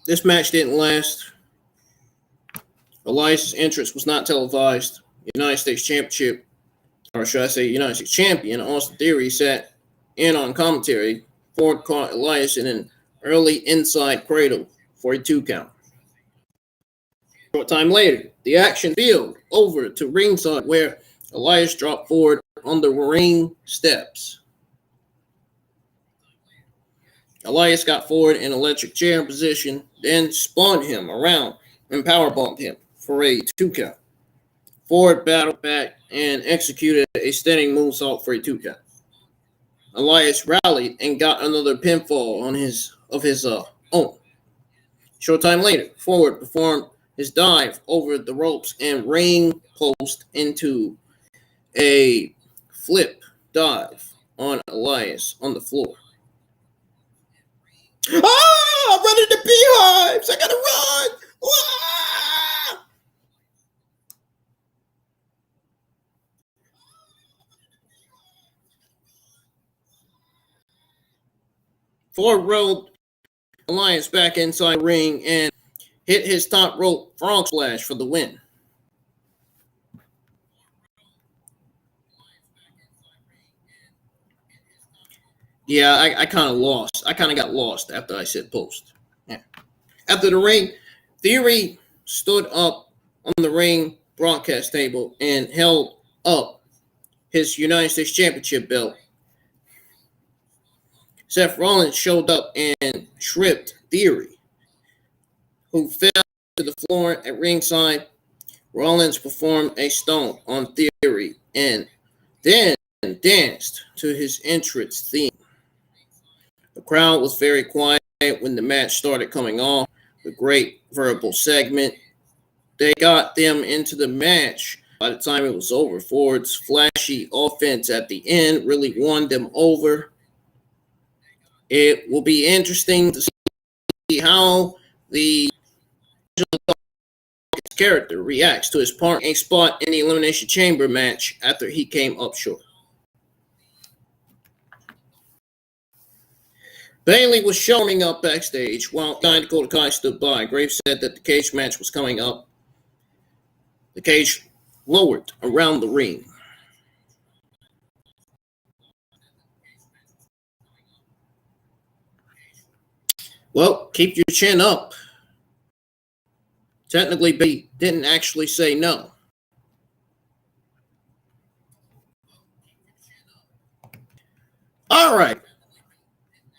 This match didn't last. Elias' entrance was not televised. United States Championship, or should I say United States Champion, Austin Theory sat in on commentary. Ford caught Elias in an early inside cradle for a 2 count. Short time later, the action spilled over to ringside where Elias dropped Ford on the ring steps. Elias got Ford in electric chair position, then spun him around and powerbombed him for a 2 count. Ford battled back and executed a standing moonsault for a 2 count. Elias rallied and got another pinfall of his own. Short time later, Ford performed his dive over the ropes and ring post into a flip dive on Elias on the floor. I'm running the beehives! I gotta run! Ah! Ford rolled Elias back inside the ring and hit his top rope frog splash for the win. Yeah, I kind of lost. I kind of got lost after I said post. Yeah. After the ring, Theory stood up on the ring broadcast table and held up his United States Championship belt. Seth Rollins showed up and tripped Theory, who fell to the floor at ringside. Rollins performed a stomp on Theory and then danced to his entrance theme. The crowd was very quiet when the match started coming off. A great verbal segment. They got them into the match. By the time it was over, Ford's flashy offense at the end really won them over. It will be interesting to see how the character reacts to his part and spot in the Elimination Chamber match after he came up short. Bayley was showing up backstage while Dakota Kai stood by. Graves said that the cage match was coming up. The cage lowered around the ring. Well, keep your chin up. Technically, Bayley didn't actually say no. All right.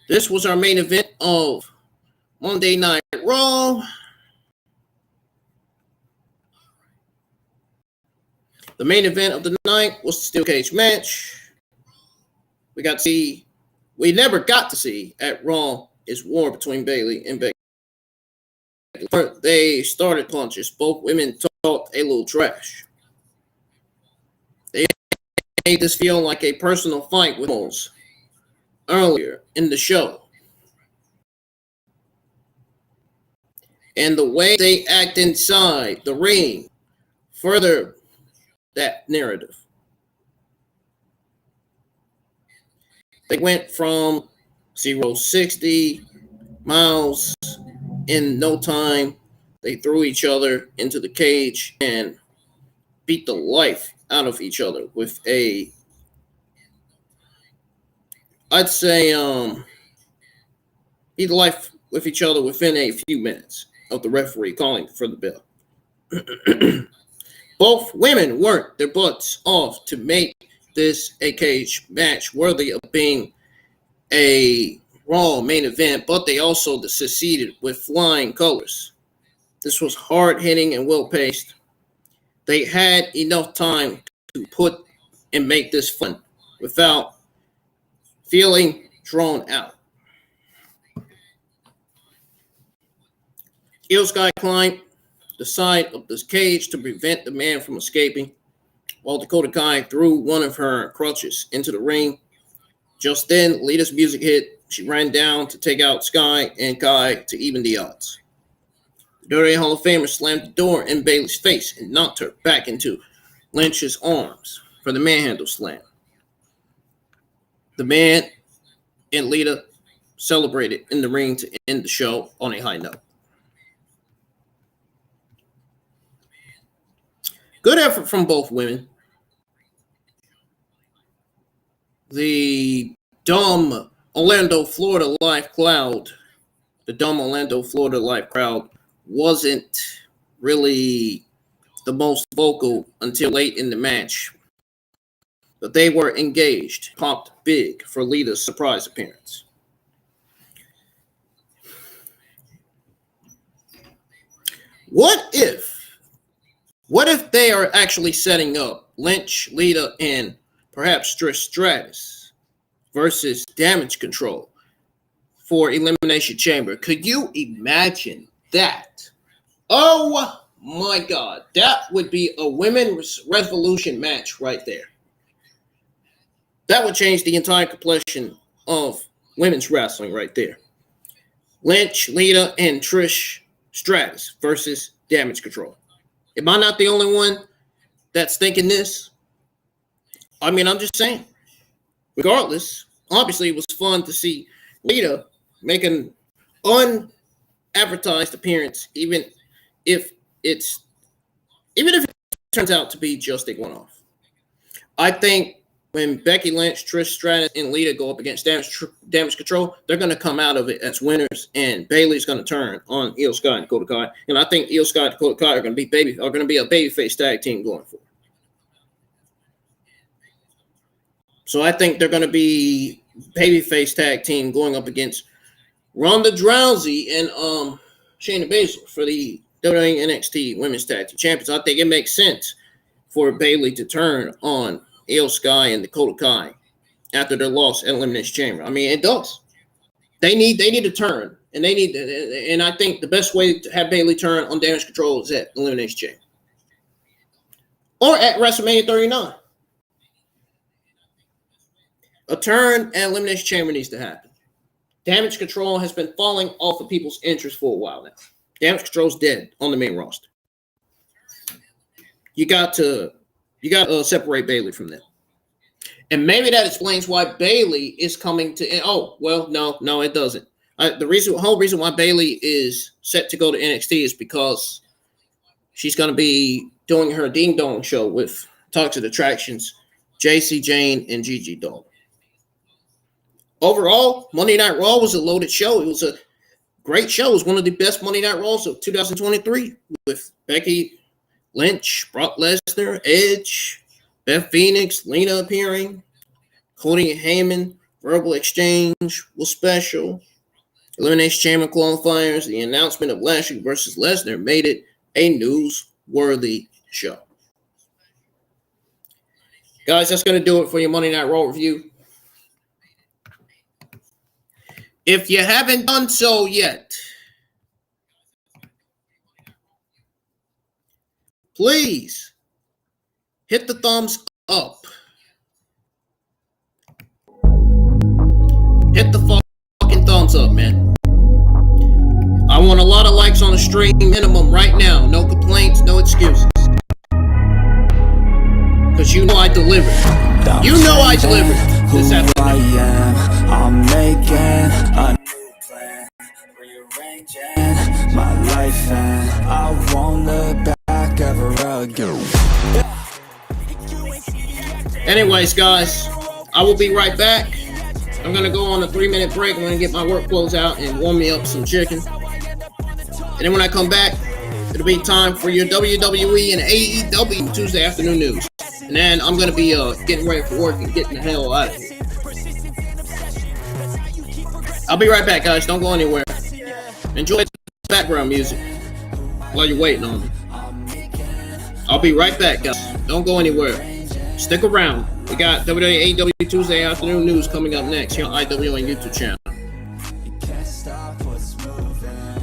This was our main event of Monday Night Raw. The main event of the night was the steel cage match. We never got to see at Raw is war between Bayley and Becky. They started punches. Both women talked a little trash. They made this feel like a personal fight with Moles earlier in the show. And the way they act inside the ring further that narrative. They went from 0-60 miles in no time. They threw each other into the cage and beat the life out of each other with I'd say beat the life with each other within a few minutes of the referee calling for the bell. Both women worked their butts off to make this a cage match worthy of being a Raw main event, but they also succeeded with flying colors. This was hard-hitting and well-paced. They had enough time to put and make this fun without feeling drawn out. Io Sky climbed the side of this cage to prevent the man from escaping, while Dakota Kai threw one of her crutches into the ring. Just then, Lita's music hit. She ran down to take out Sky and Kai to even the odds. The WWE Hall of Famer slammed the door in Bayley's face and knocked her back into Lynch's arms for the manhandle slam. The man and Lita celebrated in the ring to end the show on a high note. Good effort from both women. The dumb Orlando, Florida live crowd wasn't really the most vocal until late in the match. But they were engaged, popped big for Lita's surprise appearance. What if they are actually setting up Lynch, Lita, and perhaps Trish Stratus versus Damage Control for Elimination Chamber? Could you imagine that? Oh my God, that would be a women's revolution match right there. That would change the entire complexion of women's wrestling right there. Lynch, Lita, and Trish Stratus versus Damage Control. Am I not the only one that's thinking this? I mean, I'm just saying. Regardless, obviously it was fun to see Lita make an unadvertised appearance, even if it turns out to be just a one-off. I think when Becky Lynch, Trish Stratus, and Lita go up against Damage Control, they're going to come out of it as winners, and Bayley's going to turn on Io Sky and Dakota Kai. And I think Io Sky and Dakota Kai are going to be a babyface tag team going forward. So I think they're going to be babyface tag team going up against Ronda Rousey and Shayna Baszler for the WWE NXT Women's Tag Team Champions. I think it makes sense for Bayley to turn on Io Sky and Dakota Kai after their loss at Elimination Chamber. I mean, it does. They need to turn, and I think the best way to have Bayley turn on Damage Control is at Elimination Chamber or at WrestleMania 39. A turn at Elimination Chamber needs to happen. Damage Control has been falling off of people's interest for a while now. Damage Control's dead on the main roster. You got to separate Bayley from them. And maybe that explains why Bayley is coming to. Oh, well, no, it doesn't. The whole reason why Bayley is set to go to NXT is because she's going to be doing her Ding Dong show with Toxic Attractions, JC Jane, and Gigi Dolan. Overall, Monday Night Raw was a loaded show. It was a great show. It was one of the best Monday Night Raws of 2023 with Becky Lynch, Brock Lesnar, Edge, Beth Phoenix, Lena appearing, Cody and Heyman, Verbal Exchange was special. Elimination Chamber qualifiers, the announcement of Lashley versus Lesnar made it a newsworthy show. Guys, that's going to do it for your Monday Night Raw review. If you haven't done so yet, please hit the thumbs up. Hit the fucking thumbs up, man. I want a lot of likes on the stream minimum right now. No complaints, no excuses. Because you know I delivered. You know I delivered this afternoon. I'm making a new plan, rearranging my life, and I won't look back ever again. Anyways, guys, I will be right back. I'm going to go on a 3-minute break. I'm going to get my work clothes out and warm me up some chicken. And then when I come back, it'll be time for your WWE and AEW Tuesday afternoon news. And then I'm going to be getting ready for work and getting the hell out of here. I'll be right back, guys. Don't go anywhere. Enjoy the background music while you're waiting on me. I'll be right back, guys. Don't go anywhere. Stick around. We got WWE AEW Tuesday afternoon news coming up next here on IWN YouTube channel. You can't stop what's moving.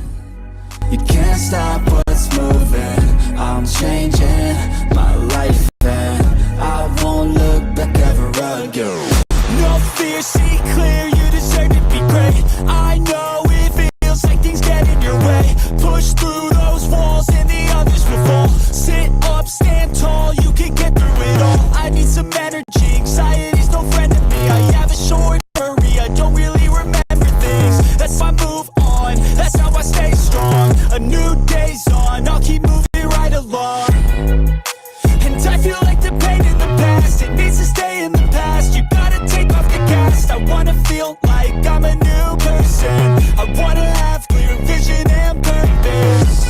You can't stop what's moving. I'm changing my life, and I won't look back ever again. No fear, see clear. You deserve to be great. I know it feels like things get in your way. Push through those walls and the others will fall. Sit up, stand tall, you can get through it all. I need some energy, anxiety's no friend to me. I have a short memory, I don't really remember things. That's why I move on, that's how I stay strong. A new day's on, I'll keep moving right along. And I feel like the pain in the past, it needs to stay in the past. You gotta take off the cast. I wanna feel like I'm a new person. I wanna have clear vision and purpose.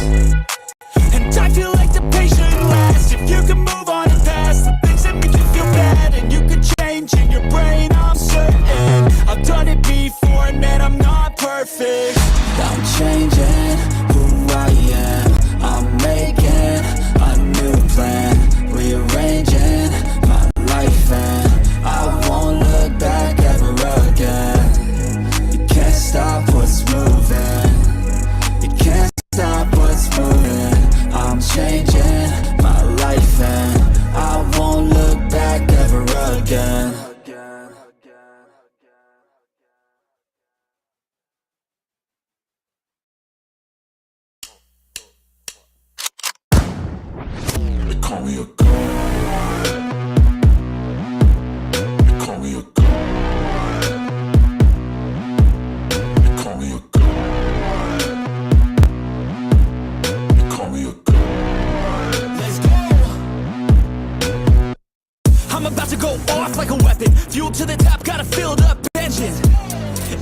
And I feel like the pain shouldn't last. If you can move on and past the things that make you feel bad, and you can change in your brain, I'm certain. I've done it before, and man, I'm not perfect. I'm changing who I am. I'm making a new plan, rearranging my life, and I won't look back ever again.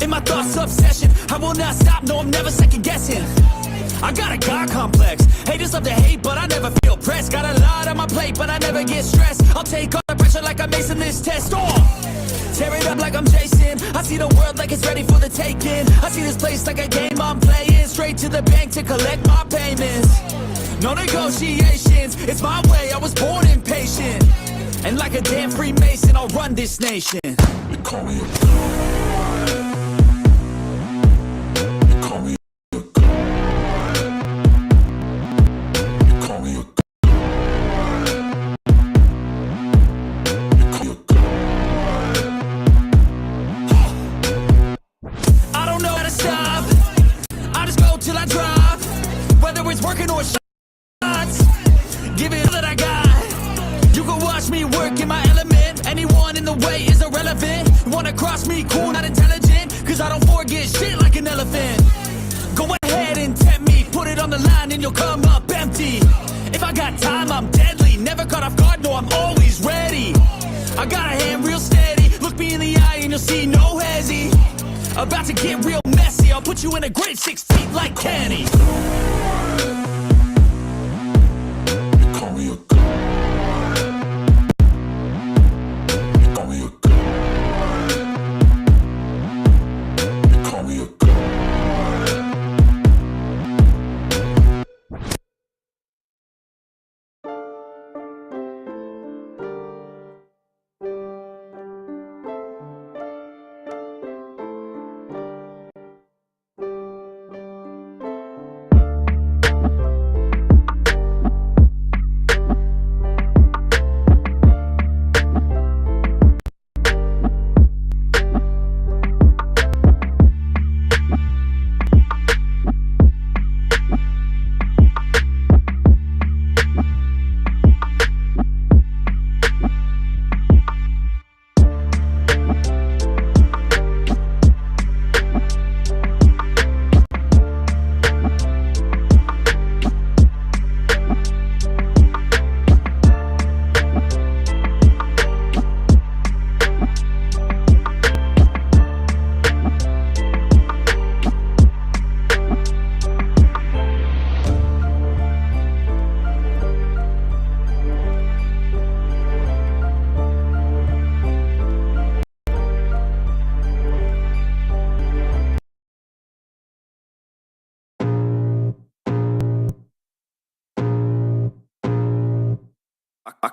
In my thoughts, obsession, I will not stop, no, I'm never second guessing. I got a God complex, haters love to hate, but I never feel pressed. Got a lot on my plate, but I never get stressed. I'll take all the pressure like I'm acing this test. Tear it up like I'm Jason. I see the world like it's ready for the taking. I see this place like a game I'm playing. Straight to the bank to collect my payments. No negotiations, it's my way, I was born impatient. And like a damn Freemason, I'll run this nation. They call me a god. They call me a god. They call me a god. They call me a god. I don't know how to stop, I just go till I drop. Whether it's working or shots, give it all that I got. You can watch me work in my element. Anyone in the way is irrelevant. Wanna cross me, cool, not intelligent. Cause I don't forget shit like an elephant. Go ahead and tempt me, put it on the line and you'll come up empty. If I got time, I'm deadly. Never caught off guard, no, I'm always ready. I got a hand real steady. Look me in the eye and you'll see no hezzy. About to get real messy. I'll put you in a grave 6 feet like Kenny. They call me a god. They call me a god. They call me a god.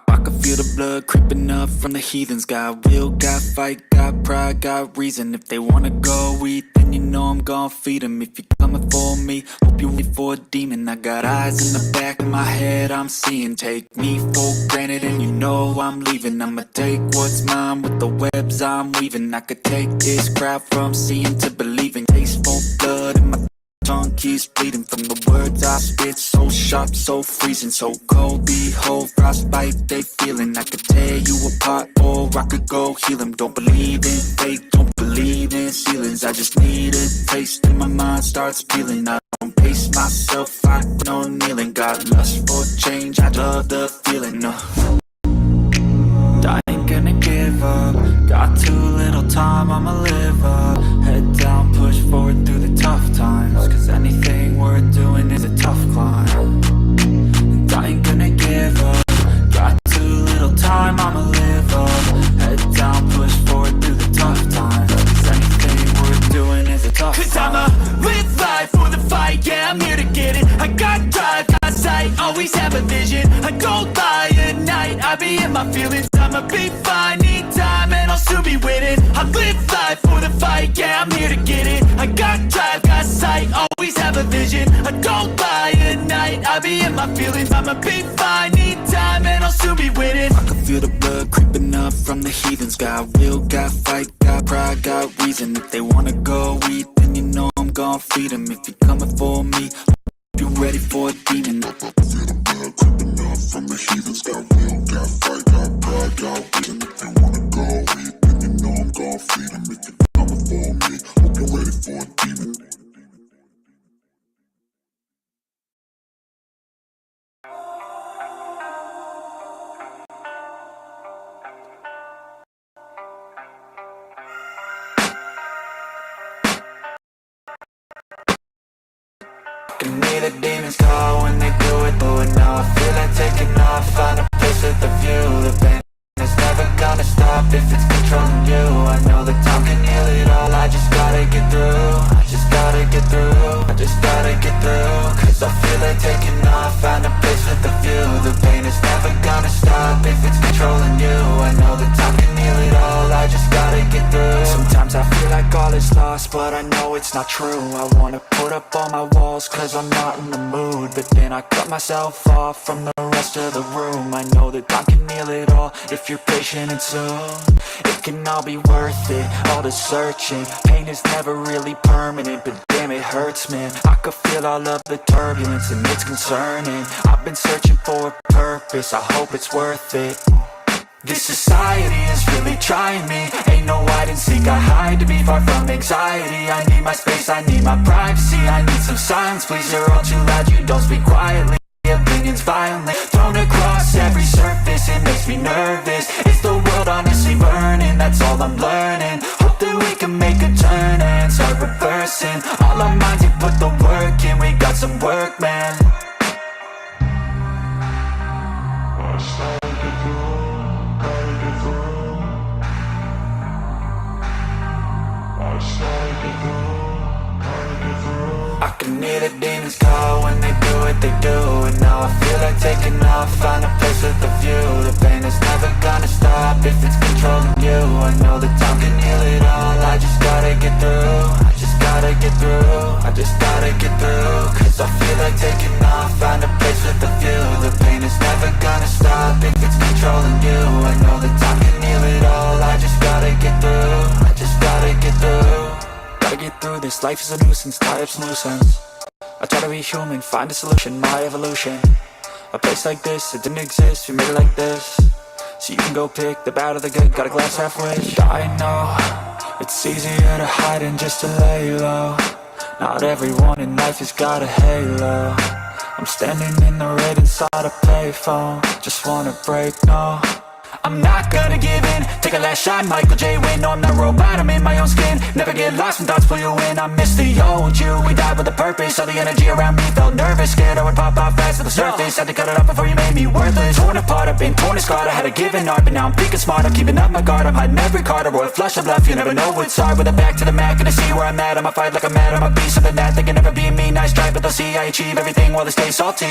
I can feel the blood creeping up from the heathens. Got will, got fight, got pride, got reason. If they wanna go eat, then you know I'm gon' feed them. If you're coming for me, hope you wait for a demon. I got eyes in the back of my head, I'm seeing. Take me for granted and you know I'm leaving. I'ma take what's mine with the webs I'm weaving. I could take this crowd from seeing to believing. Tasteful blood in my tongue keeps bleeding from the words I spit. So sharp, so freezing, so cold. Behold, frostbite they feeling. I could tear you apart or I could go heal them. Don't believe in fate, don't believe in ceilings. I just need a taste and my mind starts peeling. I don't pace myself, I no kneeling. Got lust for change, I love the feeling. No, I ain't gonna give up. Got too little time, I'ma live up. Head down, push forward through the tough times. Cause anything worth doing is a tough climb. And I ain't gonna give up. Got too little time, I'ma live up. Head down, push forward through the tough times. Cause anything worth doing is a tough climb. Cause I'ma live life for the fight, yeah, I'm here to get it. I got drive, got sight, always have a vision. I don't lie at night, I be in my feelings. I'ma be fine, need time and I'll soon be winning. I live life for the fight, yeah, I'm here to get it. I got drive, got sight, always have a vision. I don't lie at night, I be in my feelings. I'ma be fine, need time and I'll soon be winning. I can feel the blood creeping up from the heathens. Got will, got fight, got pride, got reason. If they wanna go eat, then you know I'm gon' feed them. If you're coming for me, you ready for a demon. I feel the blood creeping up from the heathens. Got will, got fight, got pride, got reason. If they wanna go eat, then you know I'm gon' feed them. If you're coming for me, hope you're ready for a demon. if it's controlling you. I know that time can heal it all. I just gotta get through. I just gotta get through. I just gotta get through. Cause I feel like taking off. Find a place with a view. The pain is never gonna stop if it's controlling you. I know that time can heal it all. I just gotta get through. Sometimes I feel like all is lost, but I know it's not true. I wanna put up all my walls cause I'm not in the mood, but then I cut myself off from the rest of the room. I know that time can heal it all if you're patient and soon it can all be worth it, all the searching. Pain is never really permanent, but damn it hurts, man. I could feel all of the turbulence and it's concerning. I've been searching for a purpose, I hope it's worth it. This society is really trying me. Ain't no hide and seek, I hide to be far from anxiety. I need my space, I need my privacy. I need some silence, please, you're all too loud. You don't speak quietly, opinions violently thrown across every surface. It makes me nervous. Is the world honestly burning? That's all I'm learning. Hope that we can make a turn and start reversing. All our minds, we put the work in. We got some work, man. I can hear the demons call when they do what they do. And now I feel like taking off, find a place with a view. The pain is never gonna stop if it's controlling you. I know that time can heal it all. I just gotta get through. I just gotta get through. I just gotta get through. Cause I feel like taking off, find a place with a view. The pain is never gonna stop if it's controlling you. I know that time can heal it all. I just gotta get through. I just gotta get through. Gotta get through this, life is a nuisance, tie up some loose ends. I try to be human, find a solution, my evolution. A place like this, it didn't exist, we made it like this. So you can go pick the bad or the good, got a glass halfway. I know, it's easier to hide than just to lay low. Not everyone in life has got a halo. I'm standing in the red inside a payphone. Just wanna break, no, I'm not gonna give in. Take a last shot, Michael J. Win. No, I'm not a robot, I'm in my own skin. Never get lost when thoughts pull you in. I miss the old you, we died with a purpose. All the energy around me felt nervous. Scared I would pop out fast to the surface. Had to cut it off before you made me worthless. Torn apart, I've been torn and scarred. I had a given art, but now I'm thinking smart. I'm keeping up my guard, I'm hiding every card. A royal flush of bluff, you never know what's hard. With a back to the mat, gonna see where I'm at. I'ma fight like I'm mad, I'ma be something that they can never be me. Nice try, but they'll see I achieve everything while they stay salty.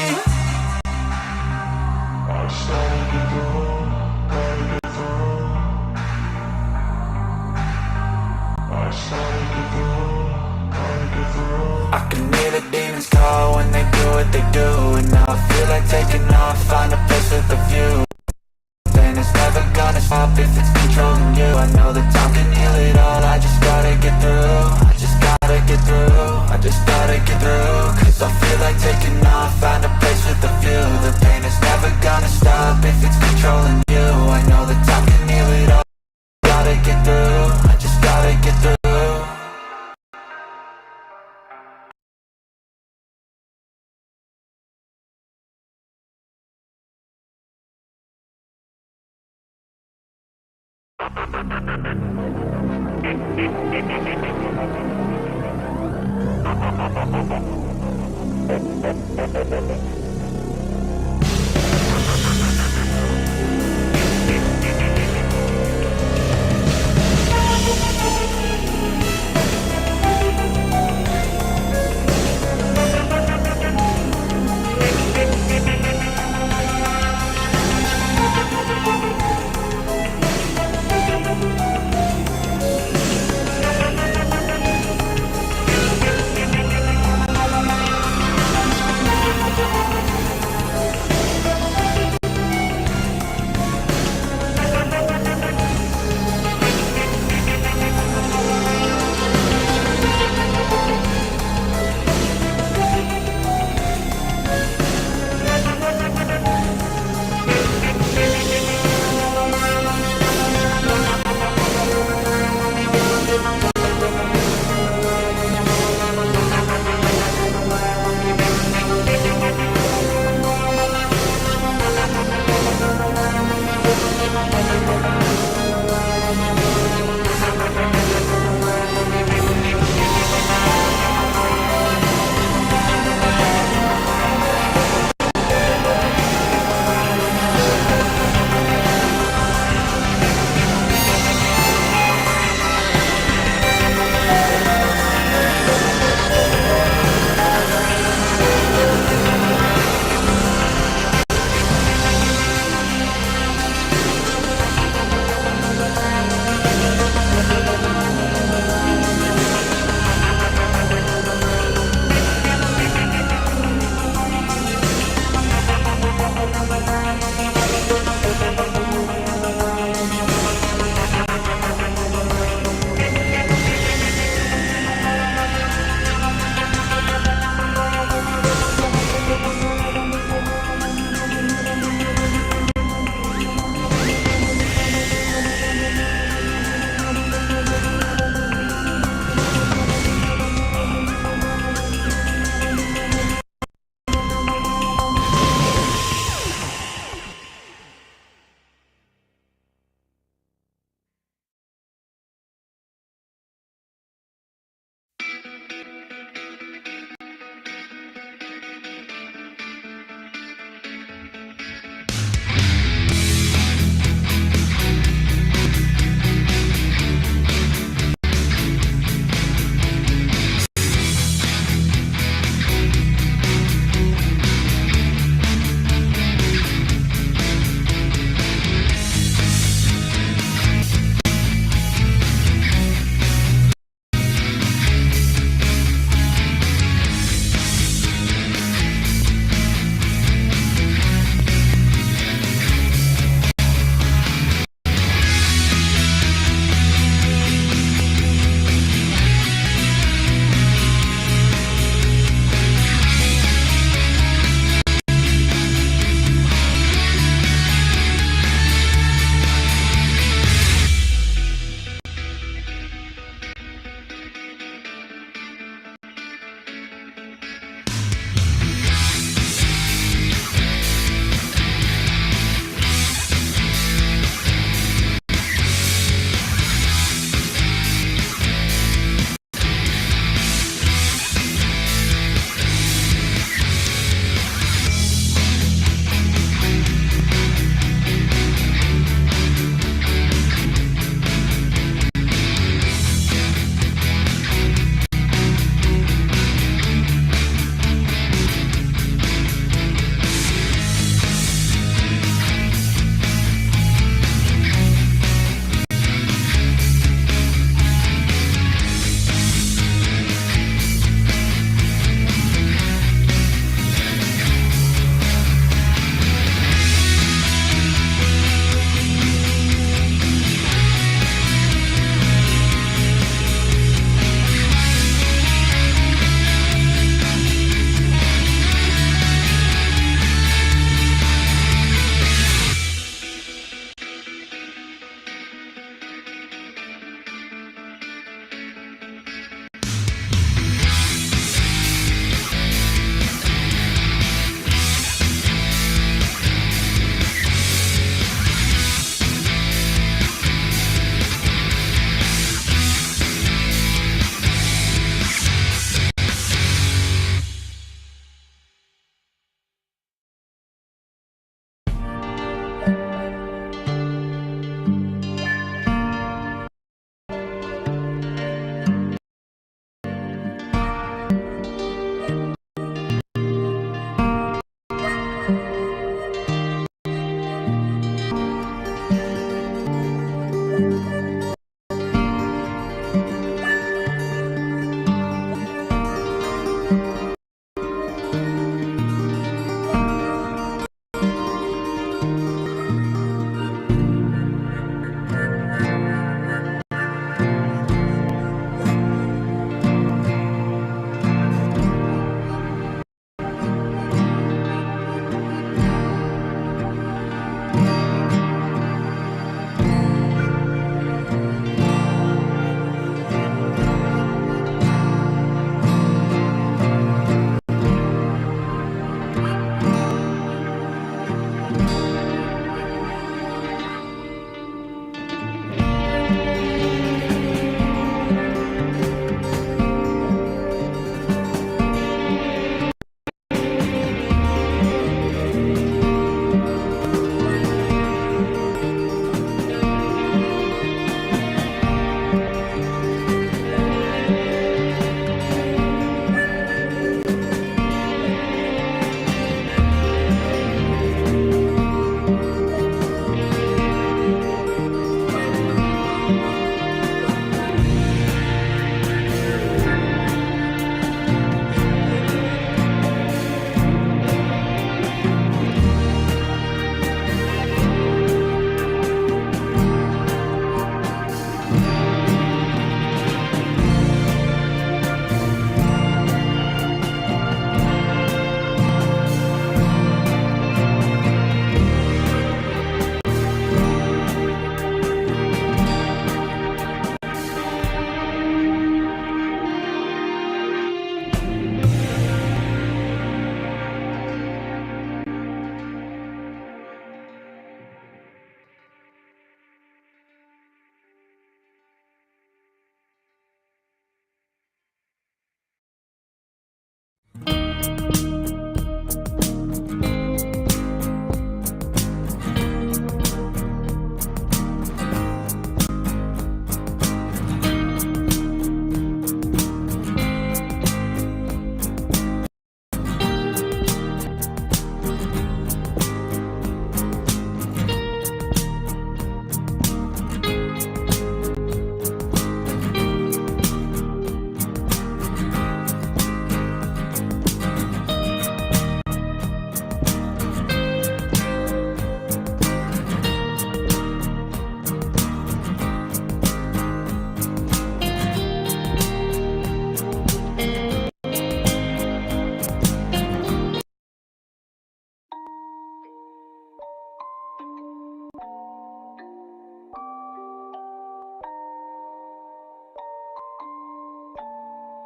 I can hear the demons call when they do what they do. And now I feel like taking off, find a place with a view. Pain is never gonna stop if it's controlling you. I know that time can heal it all. I just gotta get through. I just gotta get through. I just gotta get through. Cause I feel like taking off, find a place with a view. The pain is never gonna stop if it's controlling you. I know that time can heal it all. Gotta get through. I just gotta get through.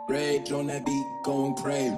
Rage on that beat, going crazy.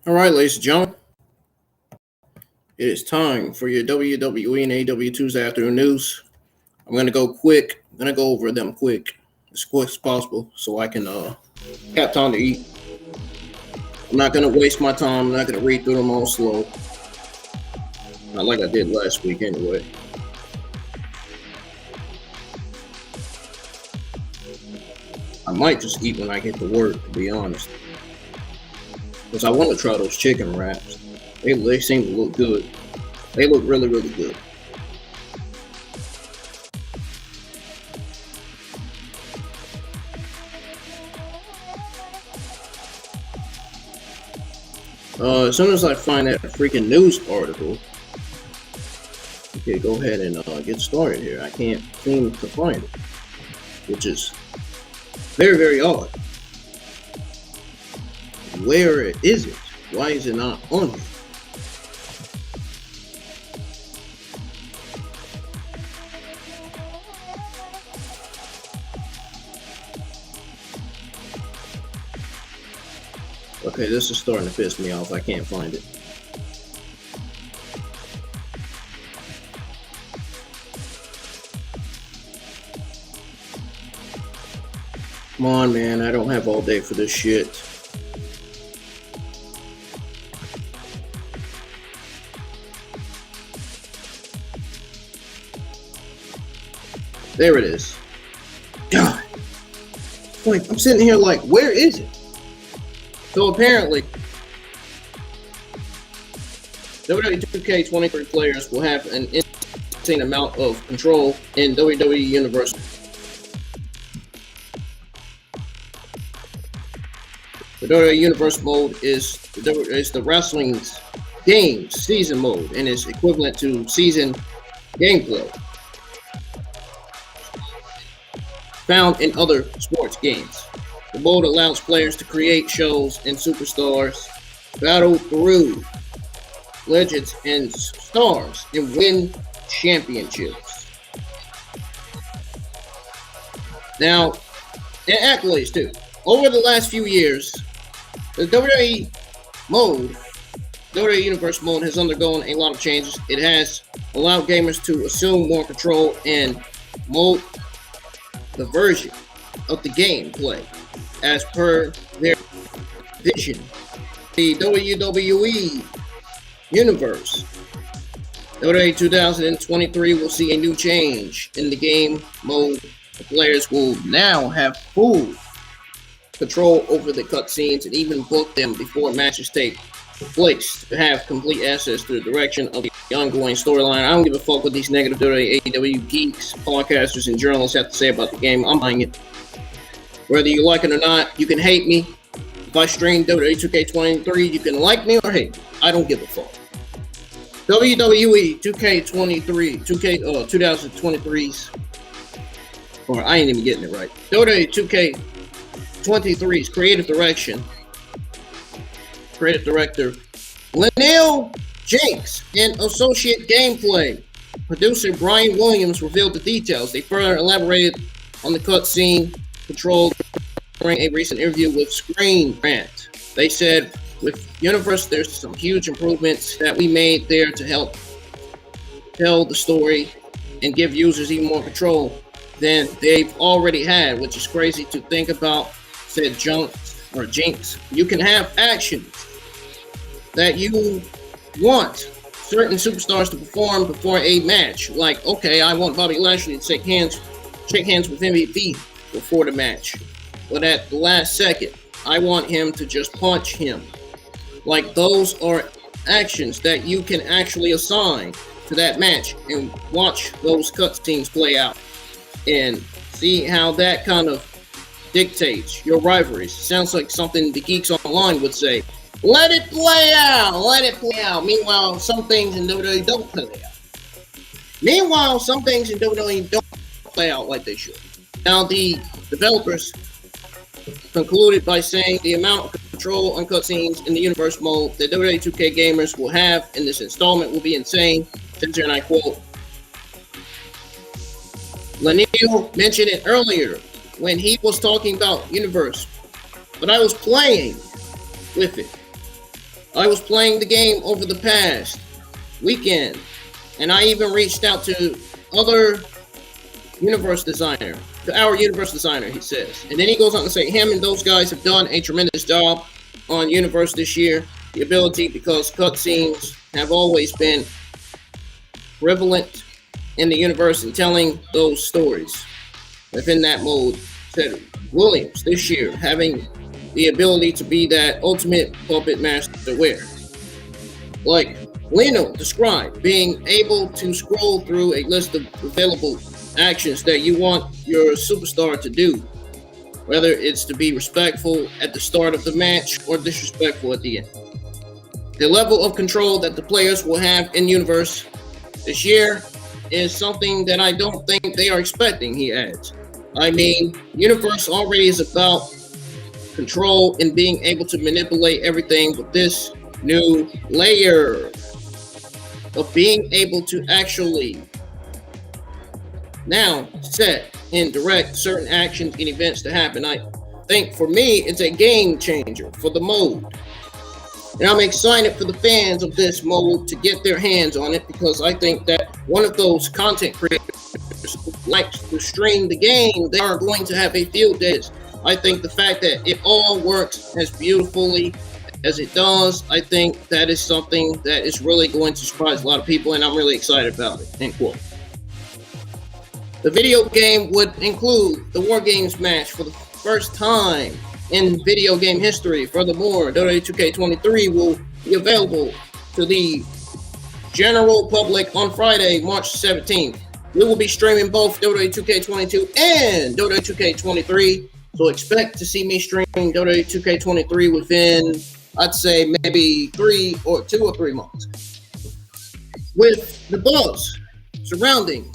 All right, ladies and gentlemen, it is time for your WWE and AEW Tuesday afternoon news. I'm going to go quick. I'm going to go over them quick as possible so I can have time to eat. I'm not going to waste my time. I'm not going to read through them all slow. Not like I did last week anyway. I might just eat when I get to work, to be honest. Because I want to try those chicken wraps. They seem to look good. They look really, really good. As soon as I find that freaking news article, okay, go ahead and get started here. I can't seem to find it, which is very, very odd. Where is it? Why is it not on here? Okay, this is starting to piss me off. I can't find it. Come on, man. I don't have all day for this shit. There it is. God. Like, I'm sitting here like, where is it? So apparently, WWE 2K23 players will have an insane amount of control in WWE Universe. The WWE Universe mode is the wrestling's game season mode and is equivalent to season gameplay found in other sports games. The mode allows players to create shows and superstars, battle through legends and stars, and win championships. Now, and accolades too. Over the last few years, the WWE Universe mode has undergone a lot of changes. It has allowed gamers to assume more control and mold the version of the gameplay as per their vision. The WWE Universe WWE 2023 will see a new change in the game mode. The players will now have full control over the cutscenes and even book them before matches take place to have complete access to the direction of the ongoing storyline. I don't give a fuck what these negative AEW geeks, podcasters, and journalists have to say about the game. I'm buying it. Whether you like it or not, you can hate me. If I stream WWE 2K23, you can like me or hate me. I don't give a fuck. WWE 2K23, 2023's, or I ain't even getting it right. WWE 2K23's creative director Linnell Jenks and associate gameplay producer Brian Williams revealed the details. They further elaborated on the cutscene control during a recent interview with Screen Rant. They said, with Universe, there's some huge improvements that we made there to help tell the story and give users even more control than they've already had, which is crazy to think about, said Jinx. You can have actions that you want certain superstars to perform before a match. Like, okay, I want Bobby Lashley to shake hands with MVP before the match. But at the last second, I want him to just punch him. Like, those are actions that you can actually assign to that match and watch those cutscenes play out and see how that kind of dictates your rivalries. Sounds like something the geeks online would say. Let it play out. Let it play out. Meanwhile, some things in WWE don't play out like they should. Now, the developers concluded by saying the amount of control on cutscenes in the Universe mode that WWE 2K gamers will have in this installment will be insane. And I quote, Linnell mentioned it earlier when he was talking about Universe, but I was playing with it. I was playing the game over the past weekend, and I even reached out to our Universe designer, he says. And then he goes on to say, him and those guys have done a tremendous job on Universe this year. The ability, because cutscenes have always been prevalent in the Universe and telling those stories within that mode, said Williams, this year, having the ability to be that ultimate puppet master where, like Leno described, being able to scroll through a list of available actions that you want your superstar to do, whether it's to be respectful at the start of the match or disrespectful at the end. The level of control that the players will have in Universe this year is something that I don't think they are expecting, he adds. I mean, Universe already is about control and being able to manipulate everything, with this new layer of being able to actually now set and direct certain actions and events to happen. I think for me, it's a game changer for the mode. And I'm excited for the fans of this mode to get their hands on it, because I think that one of those content creators who likes to stream the game, they are going to have a field day. I think the fact that it all works as beautifully as it does, I think that is something that is really going to surprise a lot of people, and I'm really excited about it. End quote. The video game would include the War Games match for the first time in video game history. Furthermore, WWE 2K23 will be available to the general public on Friday, March 17th. We will be streaming both WWE 2K22 and WWE 2K23, so expect to see me streaming WWE 2K23 within, I'd say, maybe 2 or 3 months. With the buzz surrounding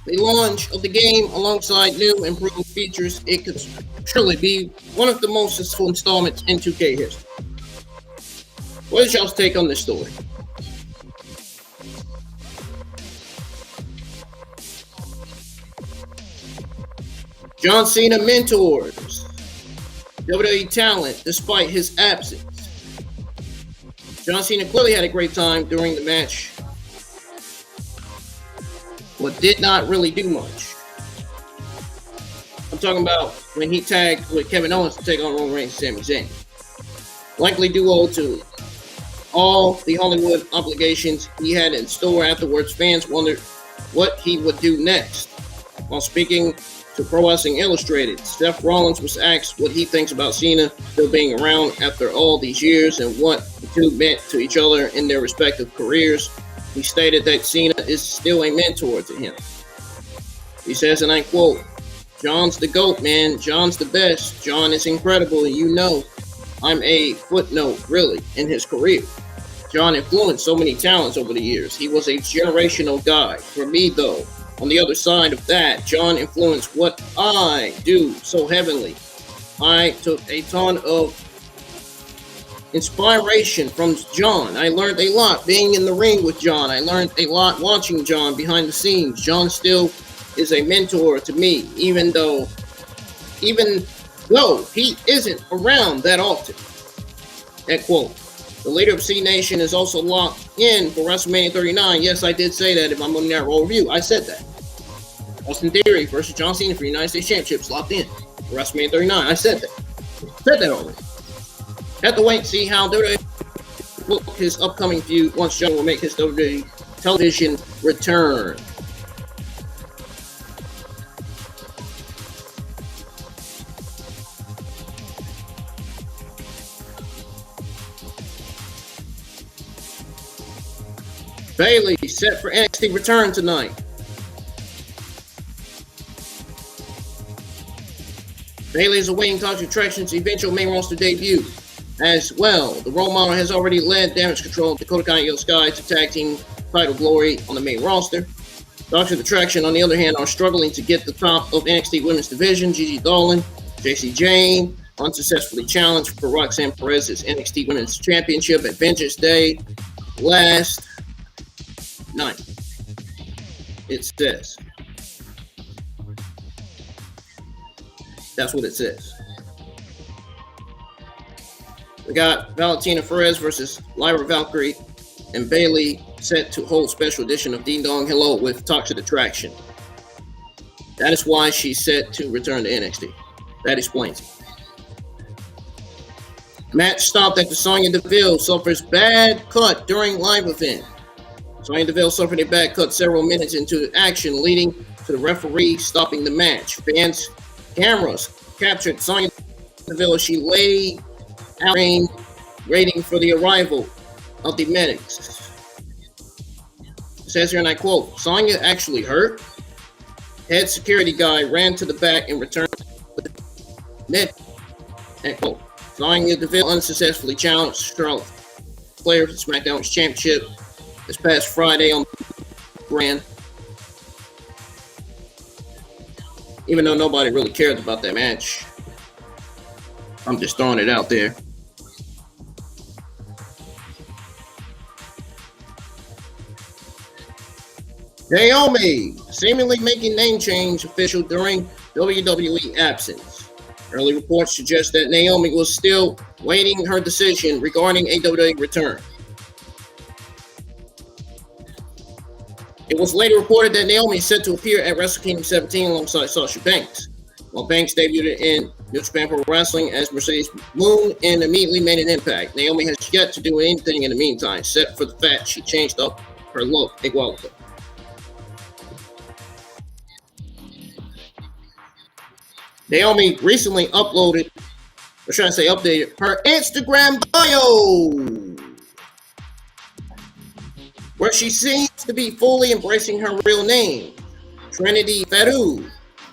the launch of the game alongside new improved features, it could truly be one of the most successful installments in 2K history. What is y'all's take on this story? John Cena mentors WWE talent despite his absence. John Cena clearly had a great time during the match, but did not really do much. I'm talking about when he tagged with Kevin Owens to take on Roman Reigns and Sami Zayn. Likely duo to all the Hollywood obligations he had in store afterwards. Fans wondered what he would do next. While speaking to Pro Wrestling Illustrated, Seth Rollins was asked what he thinks about Cena still being around after all these years and what the two meant to each other in their respective careers. He stated that Cena is still a mentor to him. He says, and I quote, "John's the GOAT, man. John's the best. John is incredible, and you know, I'm a footnote, really, in his career. John influenced so many talents over the years. He was a generational guy. For me, though, on the other side of that, John influenced what I do so heavily. I took a ton of inspiration from John. I learned a lot being in the ring with John. I learned a lot watching John behind the scenes. John still is a mentor to me, even though he isn't around that often." That quote. The leader of C Nation is also locked in for WrestleMania 39. Yes, I did say that in my Monday Night Raw review. I said that. Austin Theory versus John Cena for the United States Championship locked in for WrestleMania 39. I said that. Said that already. Have to wait and see how WWE book his upcoming feud once John will make his WWE television return. Bayley set for NXT return tonight. Bayley is awaiting Toxic Attraction's eventual main roster debut. As well, the role model has already led Damage Control, Dakota Kai, Io Sky to tag team title glory on the main roster. Toxic Attraction, on the other hand, are struggling to get the top of NXT Women's Division. Gigi Dolan, JC Jane, unsuccessfully challenged for Roxanne Perez's NXT Women's Championship at Vengeance Day last night. It says. That's what it says. We got Valentina Perez versus Lyra Valkyrie and Bayley set to hold special edition of Ding Dong Hello with Toxic Attraction. That is why she's set to return to NXT. That explains it. Match stopped after Sonya Deville suffers bad cut during live event. Sonya Deville suffered a bad cut several minutes into action, leading to the referee stopping the match. Fans' cameras captured Sonya Deville as she lay out waiting for the arrival of the medics. It says here, and I quote, "Sonya actually hurt. Head security guy ran to the back and returned with the med." End quote. Sonya Deville unsuccessfully challenged Charlotte Flair for the SmackDown Championship this past Friday on brand. Even though nobody really cared about that match, I'm just throwing it out there. Naomi seemingly making name change official during WWE absence. Early reports suggest that Naomi was still waiting her decision regarding a WWE return. It was later reported that Naomi is set to appear at Wrestle Kingdom 17 alongside Sasha Banks. While Banks debuted in New Japan Pro Wrestling as Mercedes Moon and immediately made an impact, Naomi has yet to do anything in the meantime, except for the fact she changed up her look a while ago. Naomi recently updated her Instagram bio, where she seems to be fully embracing her real name, Trinity Fatu.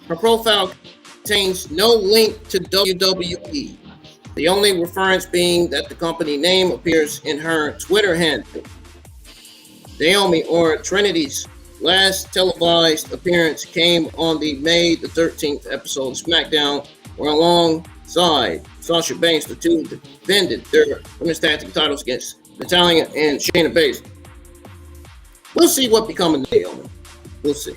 Her profile contains no link to WWE, the only reference being that the company name appears in her Twitter handle. Naomi, or Trinity's, last televised appearance came on the May the 13th episode of SmackDown, where alongside Sasha Banks, the two defended their women's tag team titles against Natalya and Shayna Baszler. We'll see what becomes of Naomi. We'll see.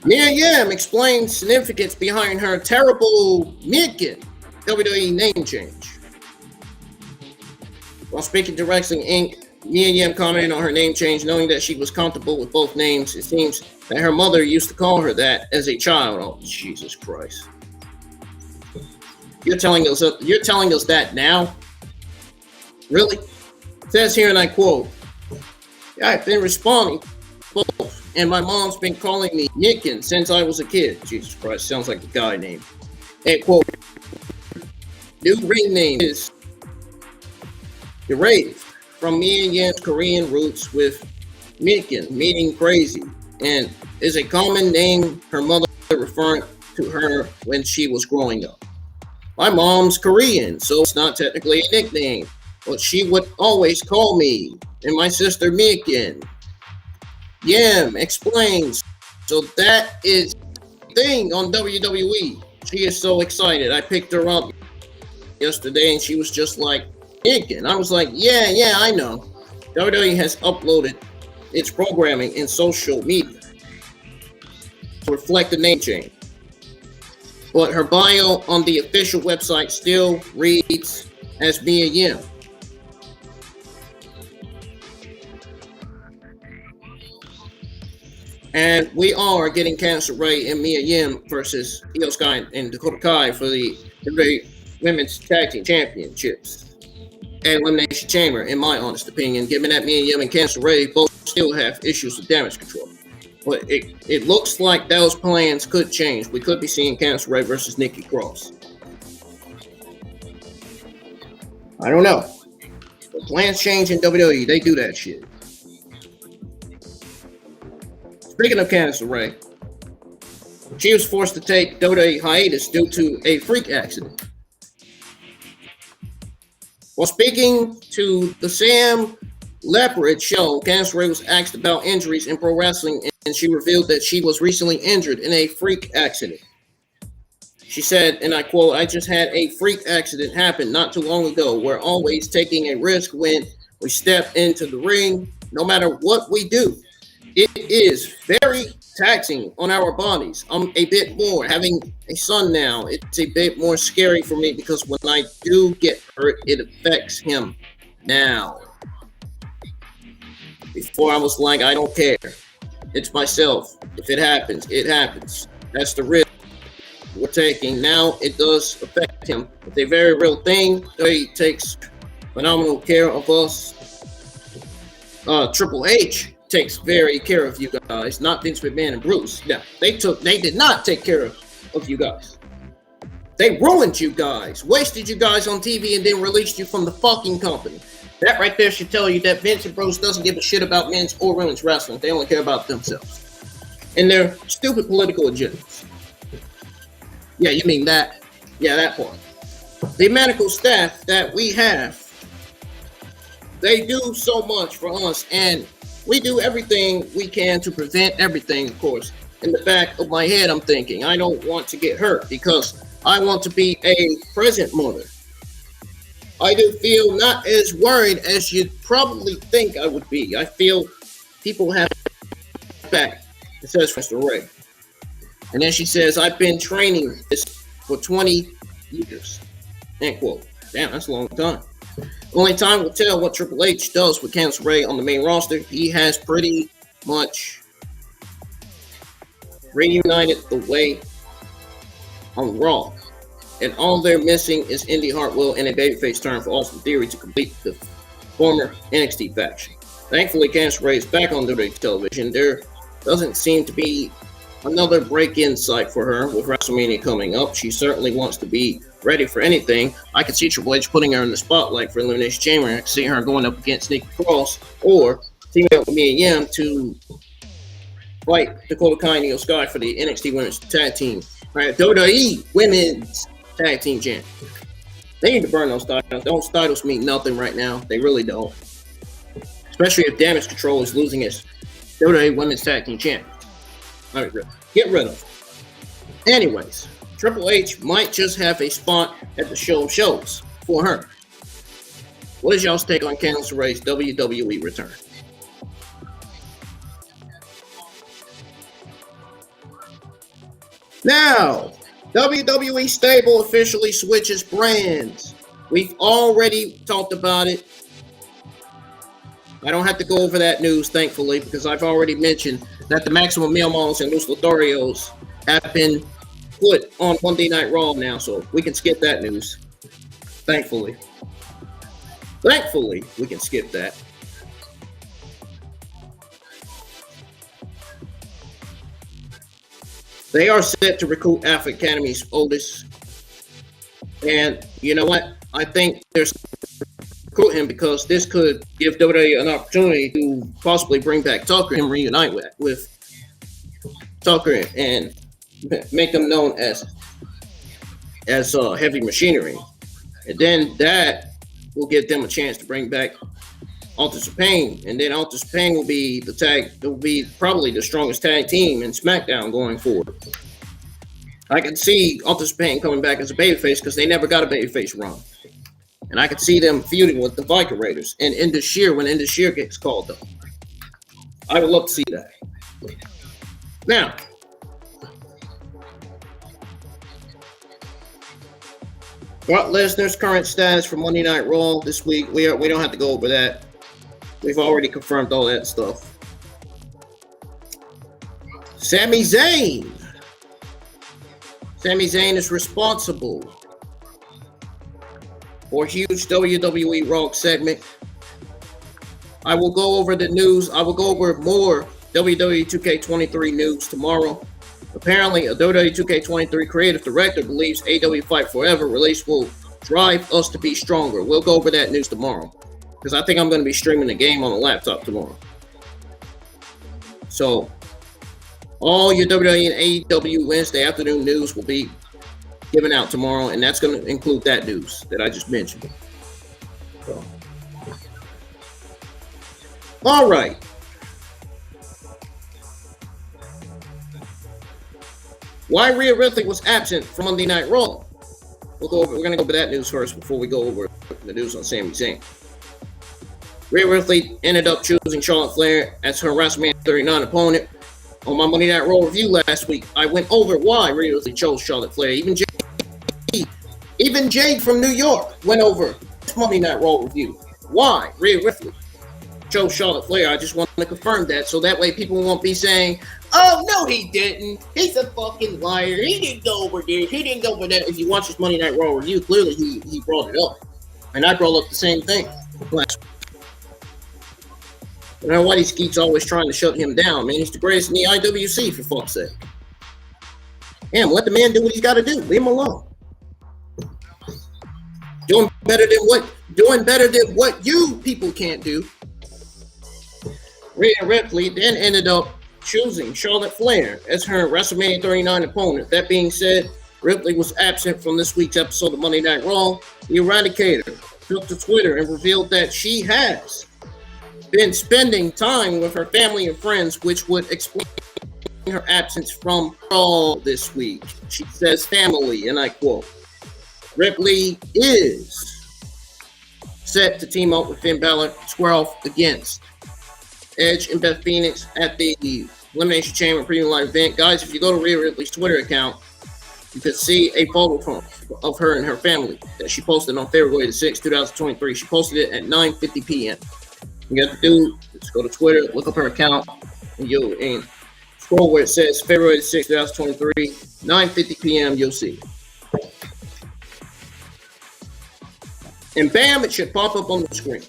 Mia Yim explains significance behind her terrible Michin WWE name change. While speaking to Wrestling Inc., Mia Yim commented on her name change, knowing that she was comfortable with both names. It seems that her mother used to call her that as a child. Oh, Jesus Christ! You're telling us that now? Really? It says here, and I quote, "I've been responding both. And my mom's been calling me Michin since I was a kid." Jesus Christ, sounds like a guy name. And quote, "New ring name is Derave, from Mia Yim's Korean roots, with Michin meaning crazy, and is a common name her mother referred to her when she was growing up. My mom's Korean, so it's not technically a nickname, but she would always call me and my sister Michin." Yim explains, so that is the thing on WWE. She is so excited. I picked her up yesterday and she was just like, Michin. I was like, yeah, I know. WWE has uploaded its programming in social media to reflect the name change. But her bio on the official website still reads as Mia Yim. And we are getting Candice LeRae and Mia Yim versus Io Sky and Dakota Kai for the Women's Tag Team Championships and Elimination Chamber, in my honest opinion, given that Mia Yim and Candice LeRae both still have issues with damage control. But it looks like those plans could change. We could be seeing Candice LeRae versus Nikki Cross. I don't know. But plans change in WWE. They do that shit. Speaking of Candice LeRae, she was forced to take WWE hiatus due to a freak accident. While speaking to the Sam Leopard show, Candice LeRae was asked about injuries in pro wrestling, and she revealed that she was recently injured in a freak accident. She said, and I quote, "I just had a freak accident happen not too long ago. We're always taking a risk when we step into the ring, no matter what we do. It is very taxing on our bodies. I'm a bit more. Having a son now, it's a bit more scary for me because when I do get hurt, it affects him now. Before I was like, I don't care. It's myself. If it happens, it happens. That's the risk we're taking. Now it does affect him. It's a very real thing. He takes phenomenal care of us. Triple H takes very care of you guys, not Vince McMahon and Bruce. Yeah, they did not take care of you guys. They ruined you guys, wasted you guys on TV, and then released you from the fucking company. That right there should tell you that Vince and Bruce doesn't give a shit about men's or women's wrestling. They only care about themselves and their stupid political agendas. Yeah, you mean that? Yeah, that part. The medical staff that we have, they do so much for us, and we do everything we can to prevent everything, of course. In the back of my head, I'm thinking, I don't want to get hurt because I want to be a present mother. I do feel not as worried as you'd probably think I would be. I feel people have back, it says Mr. Ray. And then she says, I've been training this for 20 years. End quote. Damn, that's a long time. Only time will tell what Triple H does with Candice LeRae on the main roster. He has pretty much reunited the way on Raw. And all they're missing is Indy Hartwell and a babyface turn for Austin Theory to complete the former NXT faction. Thankfully, Candice LeRae is back on WWE television. There doesn't seem to be another break-in site for her with WrestleMania coming up. She certainly wants to be ready for anything. I could see Triple H putting her in the spotlight for Elimination Chamber. I could see her going up against Nikki Cross or teaming up with Mia Yim to fight Dakota Kai and Io Sky for the NXT Women's Tag Team. Right, WWE Women's Tag Team Champion. They need to burn those titles. Those titles mean nothing right now. They really don't. Especially if Damage Control is losing its WWE Women's Tag Team Champion. All right, get rid of it. Anyways, Triple H might just have a spot at the show of shows for her. What is y'all's take on Candice LeRae's WWE return? Now, WWE stable officially switches brands. We've already talked about it. I don't have to go over that news, thankfully, because I've already mentioned that the Maximum Male Models and Los Lotharios have been put on Monday Night Raw now, so we can skip that news. Thankfully. Thankfully, we can skip that. They are set to recruit Alpha Academy's Otis. And you know what? I think there's recruit him because this could give WWE an opportunity to possibly bring back Tucker and reunite with Tucker and make them known as Heavy Machinery. And then that will give them a chance to bring back Altus of Pain, and then Altus of Pain will be probably the strongest tag team in SmackDown going forward. I can see Altus of Pain coming back as a babyface because they never got a babyface run. And I could see them feuding with the Viking Raiders and Indus Sher when Indus Sher gets called up. I would love to see that. Now, Brock Lesnar's current status for Monday Night Raw this week, we don't have to go over that. We've already confirmed all that stuff. Sami Zayn. Sami Zayn is responsible for a huge WWE Raw segment. I will go over the news. I will go over more WWE 2K23 news tomorrow. Apparently, a WWE 2K23 creative director believes AEW Fight Forever release will drive us to be stronger. We'll go over that news tomorrow because I think I'm going to be streaming the game on the laptop tomorrow. So, all your WWE and AEW Wednesday afternoon news will be given out tomorrow, and that's going to include that news that I just mentioned. So. All right. Why Rhea Ripley was absent from Monday Night Raw? We're going to go over that news first before we go over the news on Sami Zayn. Rhea Ripley ended up choosing Charlotte Flair as her WrestleMania 39 opponent. On my Monday Night Raw review last week, I went over why Rhea Ripley chose Charlotte Flair. Even Jade from New York went over this Monday Night Raw review. Why Rhea Ripley chose Charlotte Flair. I just want to confirm that so that way people won't be saying, oh, no, he didn't. He's a fucking liar. He didn't go over this. He didn't go over that. If you watch this Monday Night Raw review, clearly he brought it up. And I brought up the same thing last week. I don't know why these geeks always trying to shut him down, man. He's the greatest in the IWC, for fuck's sake. Damn, let the man do what he's got to do. Leave him alone. Doing better than what you people can't do. Rhea Ripley then ended up choosing Charlotte Flair as her WrestleMania 39 opponent. That being said, Ripley was absent from this week's episode of Monday Night Raw. The Eradicator took to Twitter and revealed that she has been spending time with her family and friends, which would explain her absence from Raw this week. She says family, and I quote, Ripley is set to team up with Finn Balor to square off against Edge and Beth Phoenix at the Elimination Chamber Premium Live event. Guys, if you go to Rhea Ripley's Twitter account, you can see a photo of her and her family that she posted on February the 6th, 2023. She posted it at 9:50 p.m. You got to do is go to Twitter, look up her account, and scroll where it says February the 6th, 2023, 9:50 p.m. You'll see. And bam, it should pop up on the screen.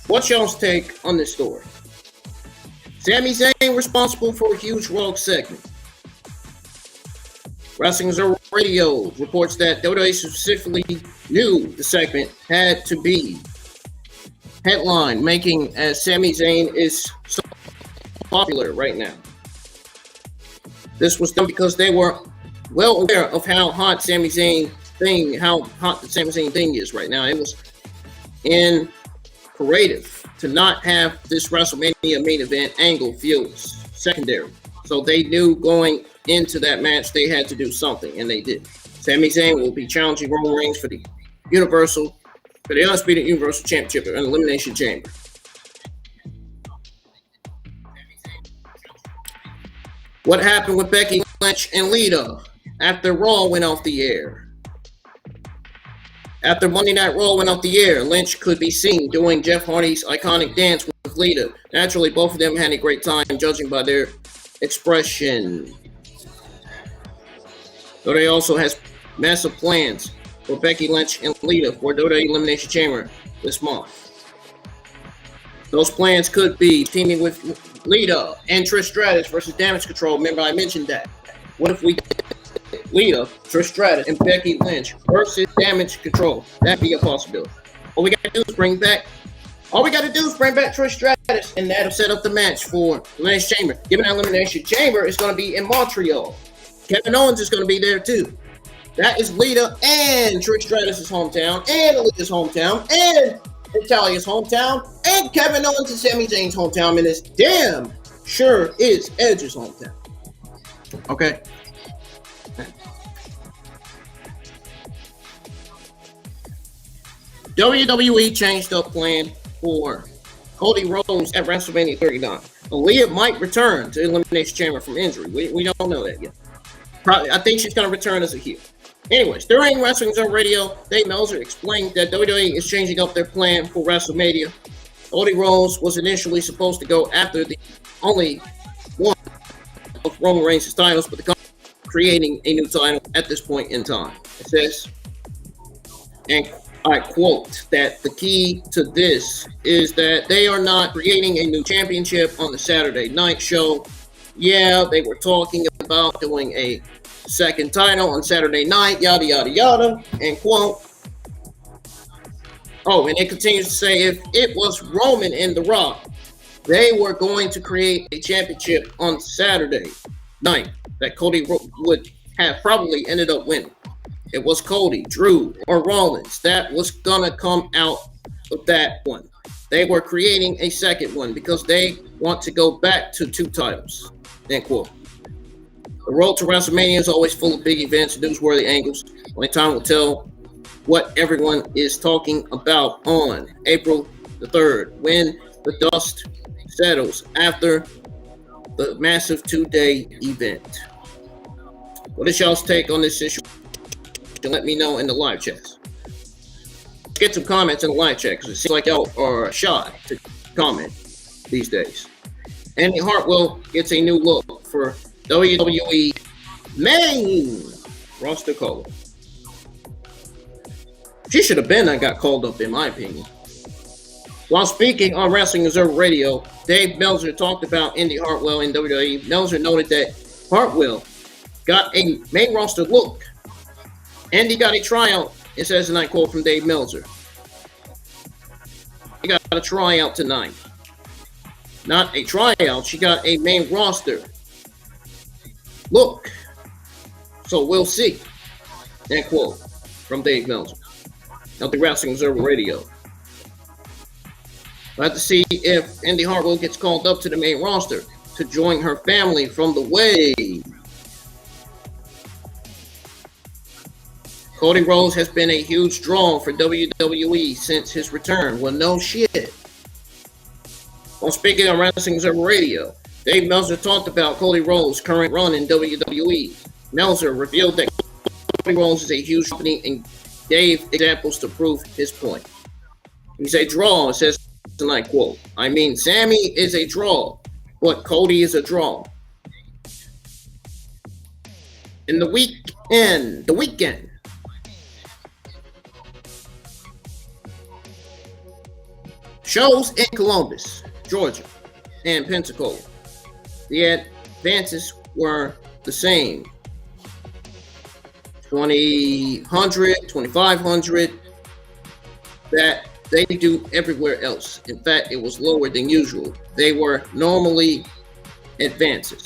What's y'all's take on this story? Sami Zayn responsible for a huge Raw segment. Wrestling Observer Radio reports that WWE specifically knew the segment had to be headline, making as Sami Zayn is so popular right now. This was done because they were well aware of how hot the Sami Zayn thing is right now. It was imperative to not have this WrestleMania main event angle feel secondary. So they knew going into that match they had to do something, and they did. Sami Zayn will be challenging Roman Reigns for the undisputed Universal Championship in Elimination Chamber. What happened with Becky Lynch and Lita after Raw went off the air? After Monday Night Raw went off the air, Lynch could be seen doing Jeff Hardy's iconic dance with Lita. Naturally, both of them had a great time, judging by their expression. WWE also has massive plans for Becky Lynch and Lita for WWE Elimination Chamber this month. Those plans could be teaming with Lita and Trish Stratus versus Damage Control. Remember, I mentioned that. What if we did Lita, Trish Stratus, and Becky Lynch versus Damage Control? That'd be a possibility. All we gotta do is bring back Trish Stratus, and that'll set up the match for Elimination Chamber. Given that Elimination Chamber is going to be in Montreal, Kevin Owens is going to be there too. That is Lita and Trish Stratus' hometown, and Alita's hometown, and Natalia's hometown, and Kevin Owens and Sami Zayn's hometown, and this damn sure is Edge's hometown. Okay. WWE changed up plan for Cody Rhodes at WrestleMania 39. Aaliyah might return to Elimination Chamber from injury. We don't know that yet. Probably, I think she's going to return as a heel. Anyways, during Wrestling Observer Radio, Dave Meltzer explained that WWE is changing up their plan for WrestleMania. Cody Rhodes was initially supposed to go after the only one of Roman Reigns' titles, but the company is creating a new title at this point in time. It says, and I quote, that the key to this is that they are not creating a new championship on the Saturday night show. Yeah, they were talking about doing a second title on Saturday night, yada, yada, yada, end quote. Oh, and it continues to say if it was Roman and The Rock, they were going to create a championship on Saturday night that Cody would have probably ended up winning. It was Cody, Drew, or Rollins that was gonna come out of that one. They were creating a second one because they want to go back to two titles. End quote. The road to WrestleMania is always full of big events, newsworthy angles. Only time will tell what everyone is talking about on April the 3rd, when the dust settles after the massive 2-day event. What is y'all's take on this issue? Let me know in the live chats. Get some comments in the live chat because it seems like y'all are shy to comment these days. Andy Hartwell gets a new look for WWE main roster call. She should have been got called up, in my opinion. While speaking on Wrestling Observer Radio, Dave Meltzer talked about Indy Hartwell in WWE. Meltzer noted that Hartwell got a main roster look. Andy got a tryout. It says, and I quote from Dave Meltzer, "She got a tryout tonight. Not a tryout. She got a main roster look. So we'll see." End quote from Dave Meltzer of the Wrestling Observer Radio. We'll have to see if Indy Hartwell gets called up to the main roster to join her family from the Wave. Cody Rhodes has been a huge draw for WWE since his return. Well, no shit. While speaking on Wrestling Observer Radio, Dave Meltzer talked about Cody Rhodes' current run in WWE. Meltzer revealed that Cody Rhodes is a huge company and gave examples to prove his point. He's a draw, it says, and I quote, "I mean, Sammy is a draw, but Cody is a draw." In the weekend, Shows in Columbus, Georgia, and Pensacola. The advances were the same. 2,000, 2,500 that they do everywhere else. In fact, it was lower than usual. They were normally advances.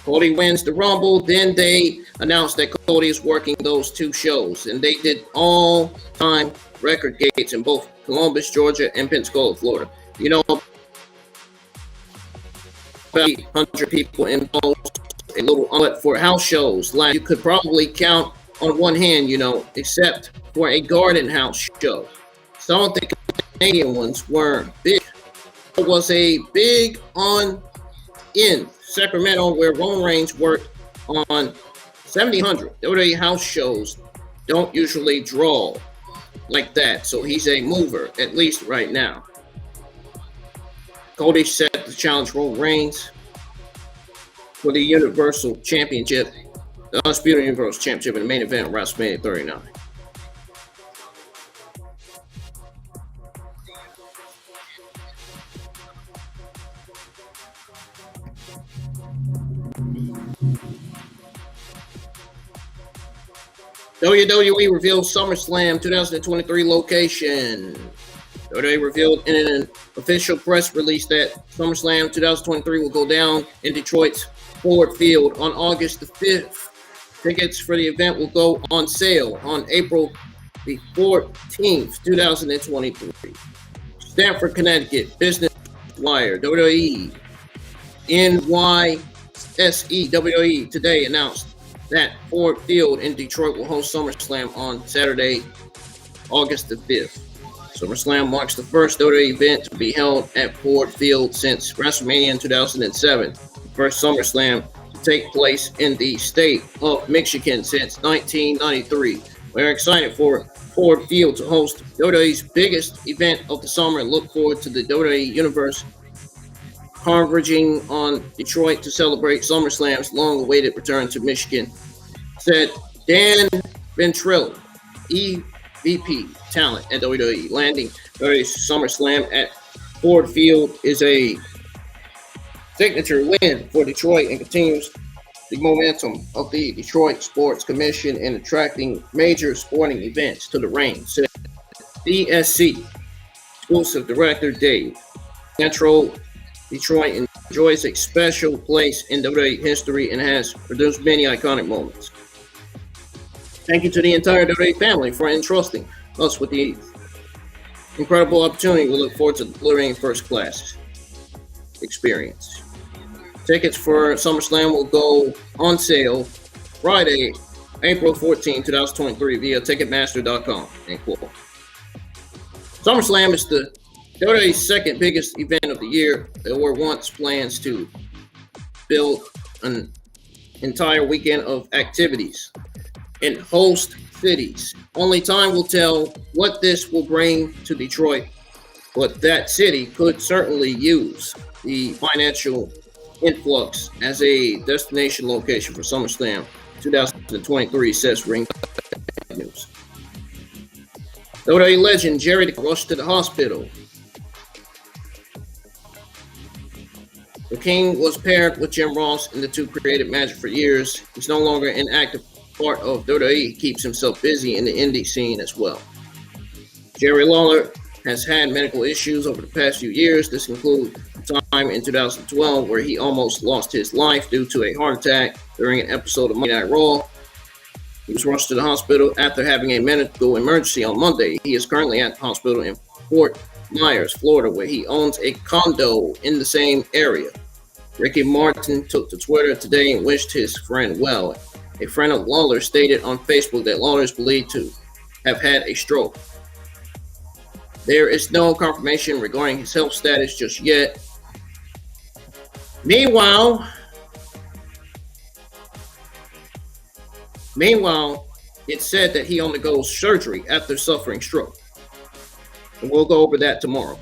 Cody wins the Rumble. Then they announced that Cody is working those two shows. And they did all-time record gates in both Columbus, Georgia, and Pensacola, Florida. You know, about 100 people involved. A little outlet for house shows. Like you could probably count on one hand, you know, except for a garden house show. Some of the Canadian ones were big. There was a big on in Sacramento where Roman Reigns worked on 1,700. WWE house shows don't usually draw like that, so he's a mover, at least right now. Cody set to challenge Roman Reigns for the Universal Championship, the Undisputed Universal Championship in the main event of WrestleMania 39. WWE revealed SummerSlam 2023 location. WWE revealed in an official press release that SummerSlam 2023 will go down in Detroit's Ford Field on August the 5th. Tickets for the event will go on sale on April the 14th, 2023. Stamford, Connecticut, Business Wire, WWE, NYSE, WWE today announced that Ford Field in Detroit will host SummerSlam on Saturday, August the 5th. SummerSlam marks the first WWE event to be held at Ford Field since WrestleMania in 2007. The first SummerSlam to take place in the state of Michigan since 1993. We're excited for Ford Field to host WWE's biggest event of the summer and look forward to the WWE Universe converging on Detroit to celebrate SummerSlam's long-awaited return to Michigan, said Dan Ventrella, EVP Talent at WWE. Landing WWE's SummerSlam at Ford Field is a signature win for Detroit and continues the momentum of the Detroit Sports Commission in attracting major sporting events to the ring, said DSC exclusive director Dave. Central Detroit enjoys a special place in WWE history and has produced many iconic moments. Thank you to the entire WWE family for entrusting us with the incredible opportunity. We look forward to delivering first-class experience. Tickets for SummerSlam will go on sale Friday, April 14, 2023 via Ticketmaster.com. SummerSlam is the WWE's second biggest event of the year. There were once plans to build an entire weekend of activities in host cities. Only time will tell what this will bring to Detroit, but that city could certainly use the financial influx as a destination location for SummerSlam 2023, says Ring News. WWE legend Jerry rushed to the hospital. The King was paired with Jim Ross, and the two created magic for years. He's no longer an active part of WWE. He keeps himself busy in the indie scene as well. Jerry Lawler has had medical issues over the past few years. This includes a time in 2012 where he almost lost his life due to a heart attack during an episode of Monday Night Raw. He was rushed to the hospital after having a medical emergency on Monday. He is currently at the hospital in Fort Myers, Florida, where he owns a condo in the same area. Ricky Martin took to Twitter today and wished his friend well. A friend of Lawler stated on Facebook that Lawler is believed to have had a stroke. There is no confirmation regarding his health status just yet. Meanwhile, it's said that he undergoes surgery after suffering stroke. And we'll go over that tomorrow.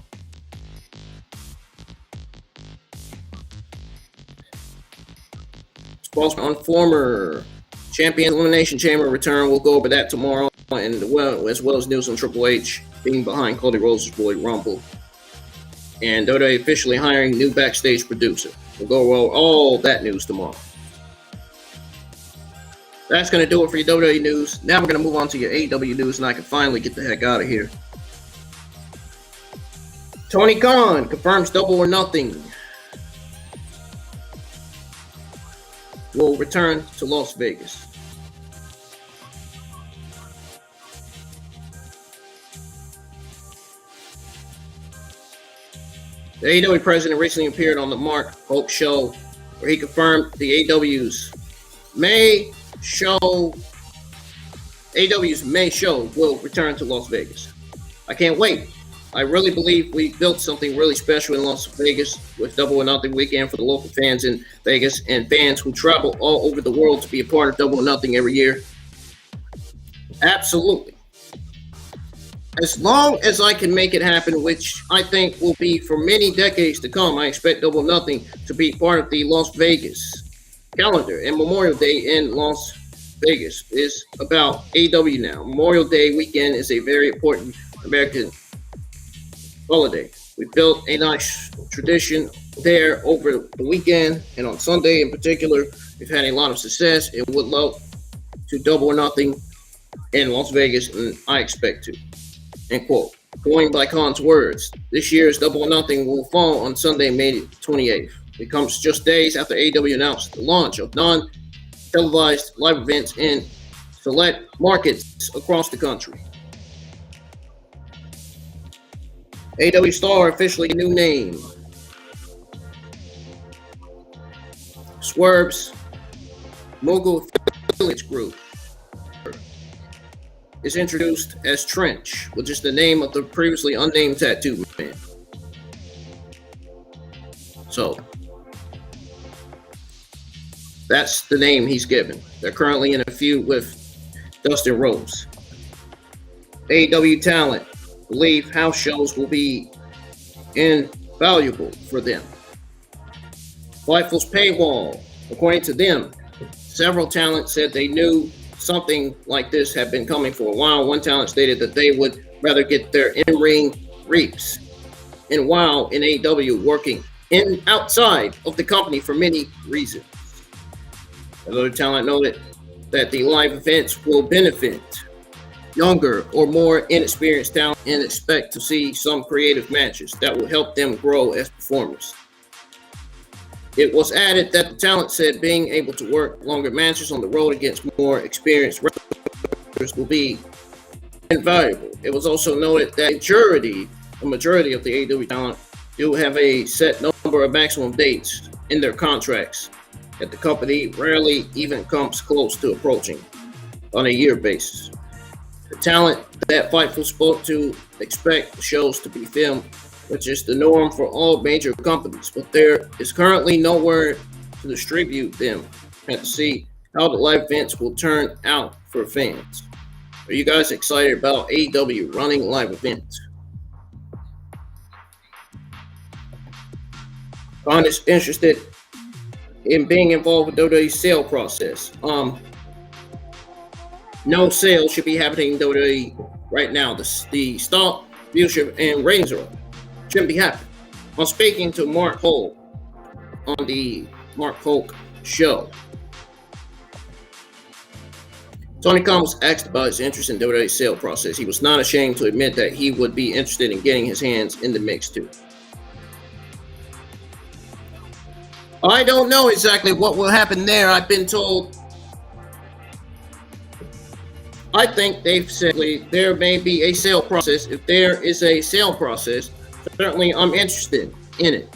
Spokesman on former champion Elimination Chamber return. We'll go over that tomorrow. and as well as news on Triple H being behind Cody Rhodes' Royal Rumble. And WWE officially hiring new backstage producer. We'll go over all that news tomorrow. That's going to do it for your WWE news. Now we're going to move on to your AEW news, and I can finally get the heck out of here. Tony Khan confirms Double or Nothing will return to Las Vegas. The AEW president recently appeared on the Mark Hope show, where he confirmed the AEW's May show will return to Las Vegas. I can't wait. I really believe we built something really special in Las Vegas with Double or Nothing weekend for the local fans in Vegas and fans who travel all over the world to be a part of Double or Nothing every year. Absolutely. As long as I can make it happen, which I think will be for many decades to come, I expect Double or Nothing to be part of the Las Vegas calendar. And Memorial Day in Las Vegas is about AEW now. Memorial Day weekend is a very important American holiday. We built a nice tradition there over the weekend, and on Sunday in particular, we've had a lot of success and would love to Double or Nothing in Las Vegas, and I expect to. End quote. Going by Khan's words, this year's Double or Nothing will fall on Sunday, May 28th. It comes just days after AEW announced the launch of non-televised live events in select markets across the country. AEW Star officially a new name. Swerve's Mogul Village Group is introduced as Trench, which is the name of the previously unnamed tattoo man. So, that's the name he's given. They're currently in a feud with Dustin Rhodes. AEW talent believe house shows will be invaluable for them. Fightful's paywall. According to them, several talent said they knew something like this had been coming for a while. One talent stated that they would rather get their in-ring reaps and while in AEW working outside of the company for many reasons. Another talent noted that the live events will benefit younger or more inexperienced talent and expect to see some creative matches that will help them grow as performers. It was added that the talent said being able to work longer matches on the road against more experienced wrestlers will be invaluable. It was also noted that a majority of the AEW talent do have a set number of maximum dates in their contracts that the company rarely even comes close to approaching on a year basis. The talent that Fightful spoke to expect shows to be filmed, which is the norm for all major companies, but there is currently nowhere to distribute them and to see how the live events will turn out for fans. Are you guys excited about AEW running live events? Khan is interested in being involved with WWE's sale process. No sale should be happening in WWE right now. The stock, viewership, and ratings are up. Shouldn't be happening. I'm speaking to Mark Holt on the Mark Holt show. Tony Khan was asked about his interest in WWE's sale process. He was not ashamed to admit that he would be interested in getting his hands in the mix too. I don't know exactly what will happen there. I've been told. I think they've said there may be a sale process. If there is a sale process, certainly I'm interested in it.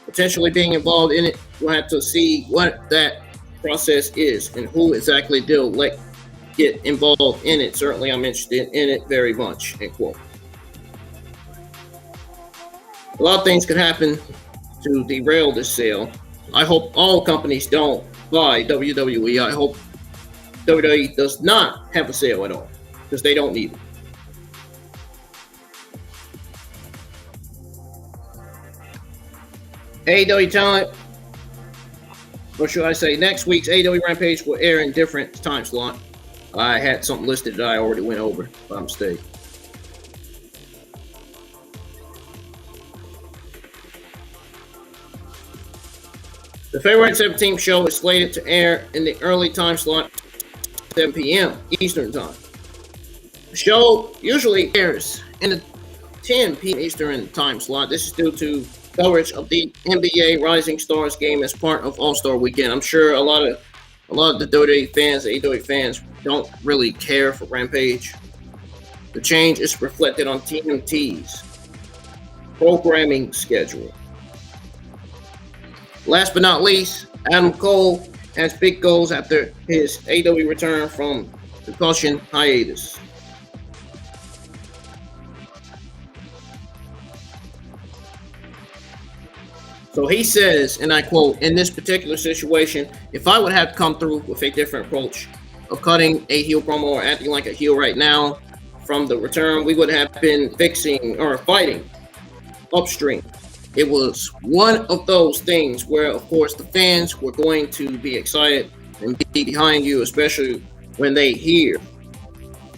Potentially being involved in it, we'll have to see what that process is and who exactly they'll let get involved in it. Certainly I'm interested in it very much, end quote. A lot of things could happen to derail this sale. I hope all companies don't buy WWE. I hope WWE does not have a sale at all because they don't need it. AEW talent, or should I say next week's AEW Rampage will air in different time slot. I had something listed that I already went over by mistake. The February 17th show is slated to air in the early time slot, 7 p.m. Eastern Time. The show usually airs in the 10 p.m. Eastern Time slot. This is due to coverage of the NBA Rising Stars game as part of All-Star Weekend. I'm sure a lot of the WWE fans, the AEW fans, don't really care for Rampage. The change is reflected on TNT's programming schedule. Last but not least, Adam Cole has big goals after his AEW return from concussion hiatus. So he says, and I quote, "In this particular situation, if I would have come through with a different approach of cutting a heel promo or acting like a heel right now from the return, we would have been fixing or fighting upstream. It was one of those things where, of course, the fans were going to be excited and be behind you, especially when they hear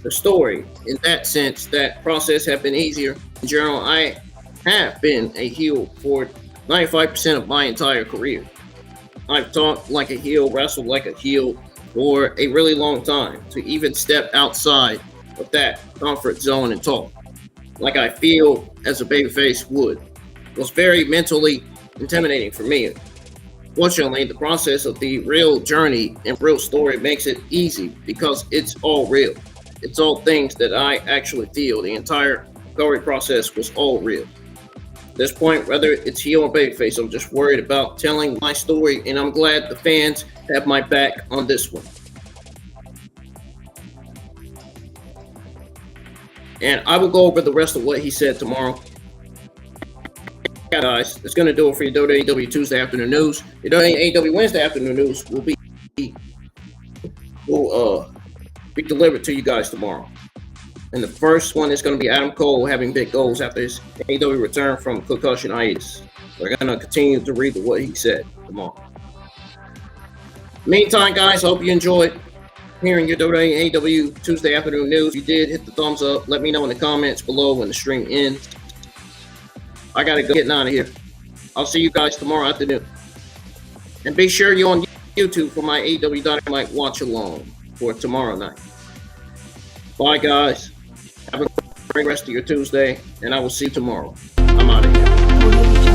the story. In that sense, that process have been easier. In general, I have been a heel for 95% of my entire career. I've talked like a heel, wrestled like a heel for a really long time. To even step outside of that comfort zone and talk like I feel as a babyface would was very mentally intimidating for me. Fortunately, the process of the real journey and real story makes it easy because it's all real. It's all things that I actually feel. The entire recovery process was all real. At this point, whether it's heel or babyface, I'm just worried about telling my story, and I'm glad the fans have my back on this one." And I will go over the rest of what he said tomorrow. Yeah, guys, that's going to do it for your WWE Tuesday afternoon news. Your AEW Wednesday afternoon news will be delivered to you guys tomorrow. And the first one is going to be Adam Cole having big goals after his AEW return from concussion hiatus. We're going to continue to read what he said tomorrow. Meantime, guys, I hope you enjoyed hearing your WWE AEW Tuesday afternoon news. If you did, hit the thumbs up. Let me know in the comments below when the stream ends. I got to go getting out of here. I'll see you guys tomorrow afternoon. And be sure you're on YouTube for my AEW Dynamite watch along for tomorrow night. Bye, guys. Have a great rest of your Tuesday, and I will see you tomorrow. I'm out of here.